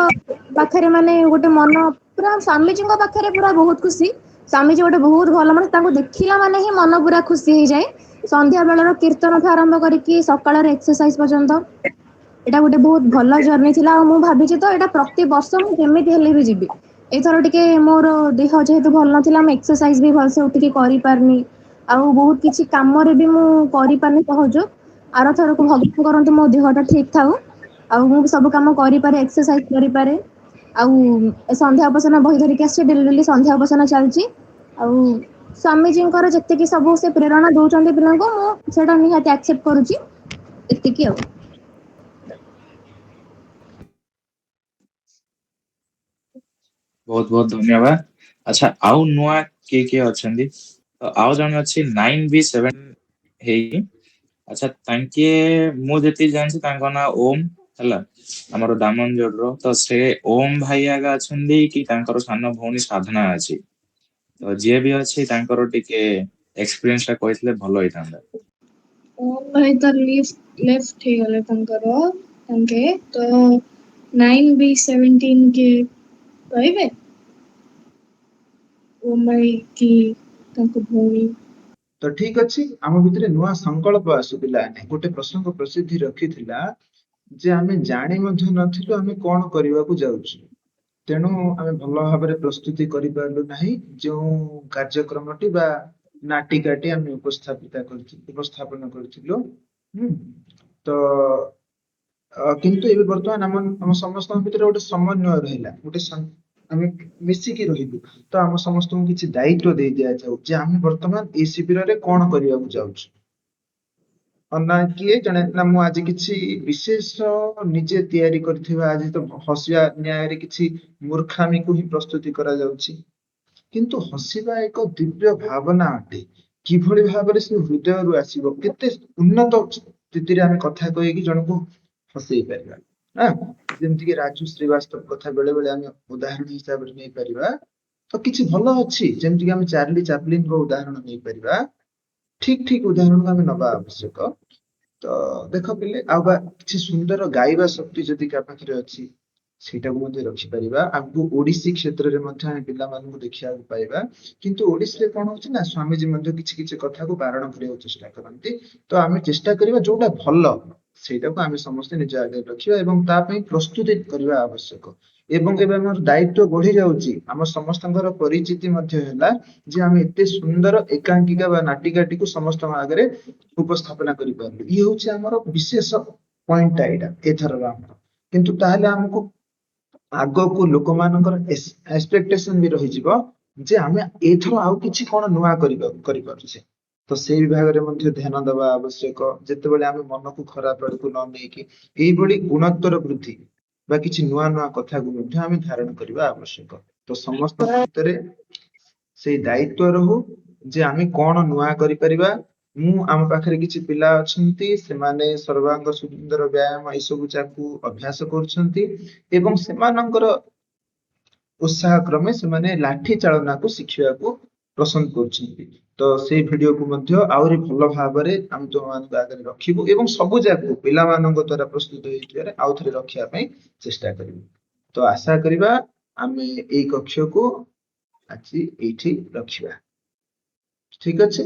पाखरे माने गोटे मन पूरा स्वामीजी को पाखरे पूरा बहुत खुशी स्वामीजी गोटे बहुत भल माने तांको देखिला माने ही मन पूरा खुशी हो जाए संध्या बेलर कीर्तन ठू आरंभ करिकी सकाळर एक्सरसाइज पर्यंत एटा गोटे बहुत भल जर्नी थिला आ मु भाबिछि तो एटा प्रति वर्ष मु केमिति हेले भी जिबि एथर टिके मोर देह जेहेतु भल नथिला हम एक्सरसाइज भी भल से उठिकी करि पारनी आ बहुत किछि काम रे भी मु करि पारनी सहयोग आर थर को भगवान करंतु मो देहटा ठीक थाउ आ मु सब काम करि पारे एक्सरसाइज करि पारे आ संध्या उपासना बही धरिकी आसी डेली डेली संध्या उपासना चलची आ स्वामीजींकर जेतिकी सब से प्रेरणा दउचंदी पिलांको मु सेटा निहाती एक्सेप्ट करूची एतिकी आ बहुत बहुत धन्यवाद। अच्छा आउ नुआ किए अछंदी तो आउ जने अछि 9B7 हेई अच्छा तांके मु जेती जानछि तांको ना ओम हला हमर दामनजोड़ रो तो से ओम भाई आगा अछंदी कि तांकर सानो भौणी साधना अछि तो जे भी अछि तांकर टिके एक्सपीरियंस टा कहितले भलो होइतांदा। ओम भाई तो लेफ्ट हे गले तंकर तंके तो 9B17 के कहबे ओम भाई की तंको भूमि तो ठीक अछि आम भितरे नुआ संकल्प आसु पिलाने गोटे प्रसंग प्रसिद्धि रखिथिला जे आमे जानि ମଧ୍ୟ नथिलु आमे कोन କରିବାକୁ जाउछु तेणु आमे भल भाबरे प्रस्तुति करि पारलु नाही जो कार्यक्रमटी बा नाटिकाटी आमे उपस्थापन करथिलु तो किंतु एबे वर्तमान हम समस्त भितरे गोटे समन्वय रहिला गोटे आमे मिसिकी रहिलु तो हम समस्त को किछि दायित्व दे दिया जाउ जे आमे वर्तमान ए शिविर रे कोन କରିବାକୁ जाउछु अन्ना किए जने ना मु आज किछि विशेष निजे तयारी करथिबा आज तो हसिया न्याय रे किछि मूर्खामी को ही प्रस्तुति करा जाउछि किंतु हसिबा एक दिव्य भावना अटे किभଳି भाबरे से हृदय रु आसीबो केते उन्नत स्थिति रे आमे कथा कहि कि जनको हसई परिबा ना जेमति कि राजू श्रीवास्तव कथा बेले बेले आमे उदाहरण हिसाब रे नै परिबा तो किछि भलो अछि जेमति कि आमे चार्ली चैपलिन को उदाहरण नै परिबा ठीक ठीक उदाहरण को आमे नबा आवश्यक तो देख पिले आबा किछि सुंदर गाइबा शक्ति जदि का पाखरे अछि सेटा को मध्ये रखि परिबा आगु ओडिसी क्षेत्र रे मध्ये आमे पिला मान को देखिया पाइबा किंतु ओडिसी रे कोन होछि ना स्वामी जी मध्ये किछि किछि कथा को बारण करियो चेष्टा करंती तो आमे चेष्टा करिबा जोटा भलो सेटा को आमे समस्त निज आगे रखिबा एवं ता पई प्रस्तुति करिबा आवश्यक एवं एबे हमर दायित्व बढ़ी जाउची हम समस्तंकर परिचिति मध्ये हैला जे आमे एते सुंदर एकांकिका बा नाटिकाटी को समस्त आगे उपस्थापना करि पारलु ई होछि हमर विशेष पॉइंट आइडा एथर हमर किंतु ताहले हमको आगो को लोक मानकर एक्सपेक्टेशन भी रही जीवो ଯେ ଆମେ ଏଇଥର ଆଉ କିଛି କଣ ନୂଆ କରିପାରୁଛେ। ତ ସେଇ ବିଭାଗରେ ମଧ୍ୟ ଧ୍ୟାନ ଦେବା ଆବଶ୍ୟକ। ଯେତେବେଳେ ଆମେ ମନକୁ ଖରାପ ଆଡକୁ ନ ନେଇକି ଏଇଭଳି ଗୁଣୋତ୍ତର ବୃଦ୍ଧି ବା କିଛି ନୂଆ ନୂଆ କଥାକୁ ମଧ୍ୟ ଆମେ ଧାରଣ କରିବା ଆବଶ୍ୟକ। ତ ସମସ୍ତଙ୍କ ଭିତରେ ସେଇ ଦାୟିତ୍ୱ ରହୁ ଯେ ଆମେ କଣ ନୂଆ କରିପାରିବା। ଆମ ପାଖରେ କିଛି ପିଲା ଅଛନ୍ତି, ସେମାନେ ସର୍ବାଙ୍ଗ ସୁନ୍ଦର ବ୍ୟାୟାମ ଏସବୁ ଯାକୁ ଅଭ୍ୟାସ କରୁଛନ୍ତି ଏବଂ ସେମାନଙ୍କର ଉତ୍ସାହ କ୍ରମେ ସେମାନେ ଲାଠି ଚାଳନାକୁ ଶିଖିବାକୁ ପସନ୍ଦ କରୁଛନ୍ତି। ତ ସେଇ ଭିଡିଓକୁ ମଧ୍ୟ ଆହୁରି ଭଲ ଭାବରେ ଆମେ ତୁମମାନଙ୍କ ଆଗରେ ରଖିବୁ ଏବଂ ସବୁ ଯାକୁ ପିଲାମାନଙ୍କ ଦ୍ୱାରା ପ୍ରସ୍ତୁତ ହେଇଥିବାରେ ଆଉ ଥରେ ରଖିବା ପାଇଁ ଚେଷ୍ଟା କରିବୁ। ତ ଆଶା କରିବା ଆମେ ଏଇ କକ୍ଷକୁ ଆଜି ଏଇଠି ରଖିବା। ଠିକ ଅଛି।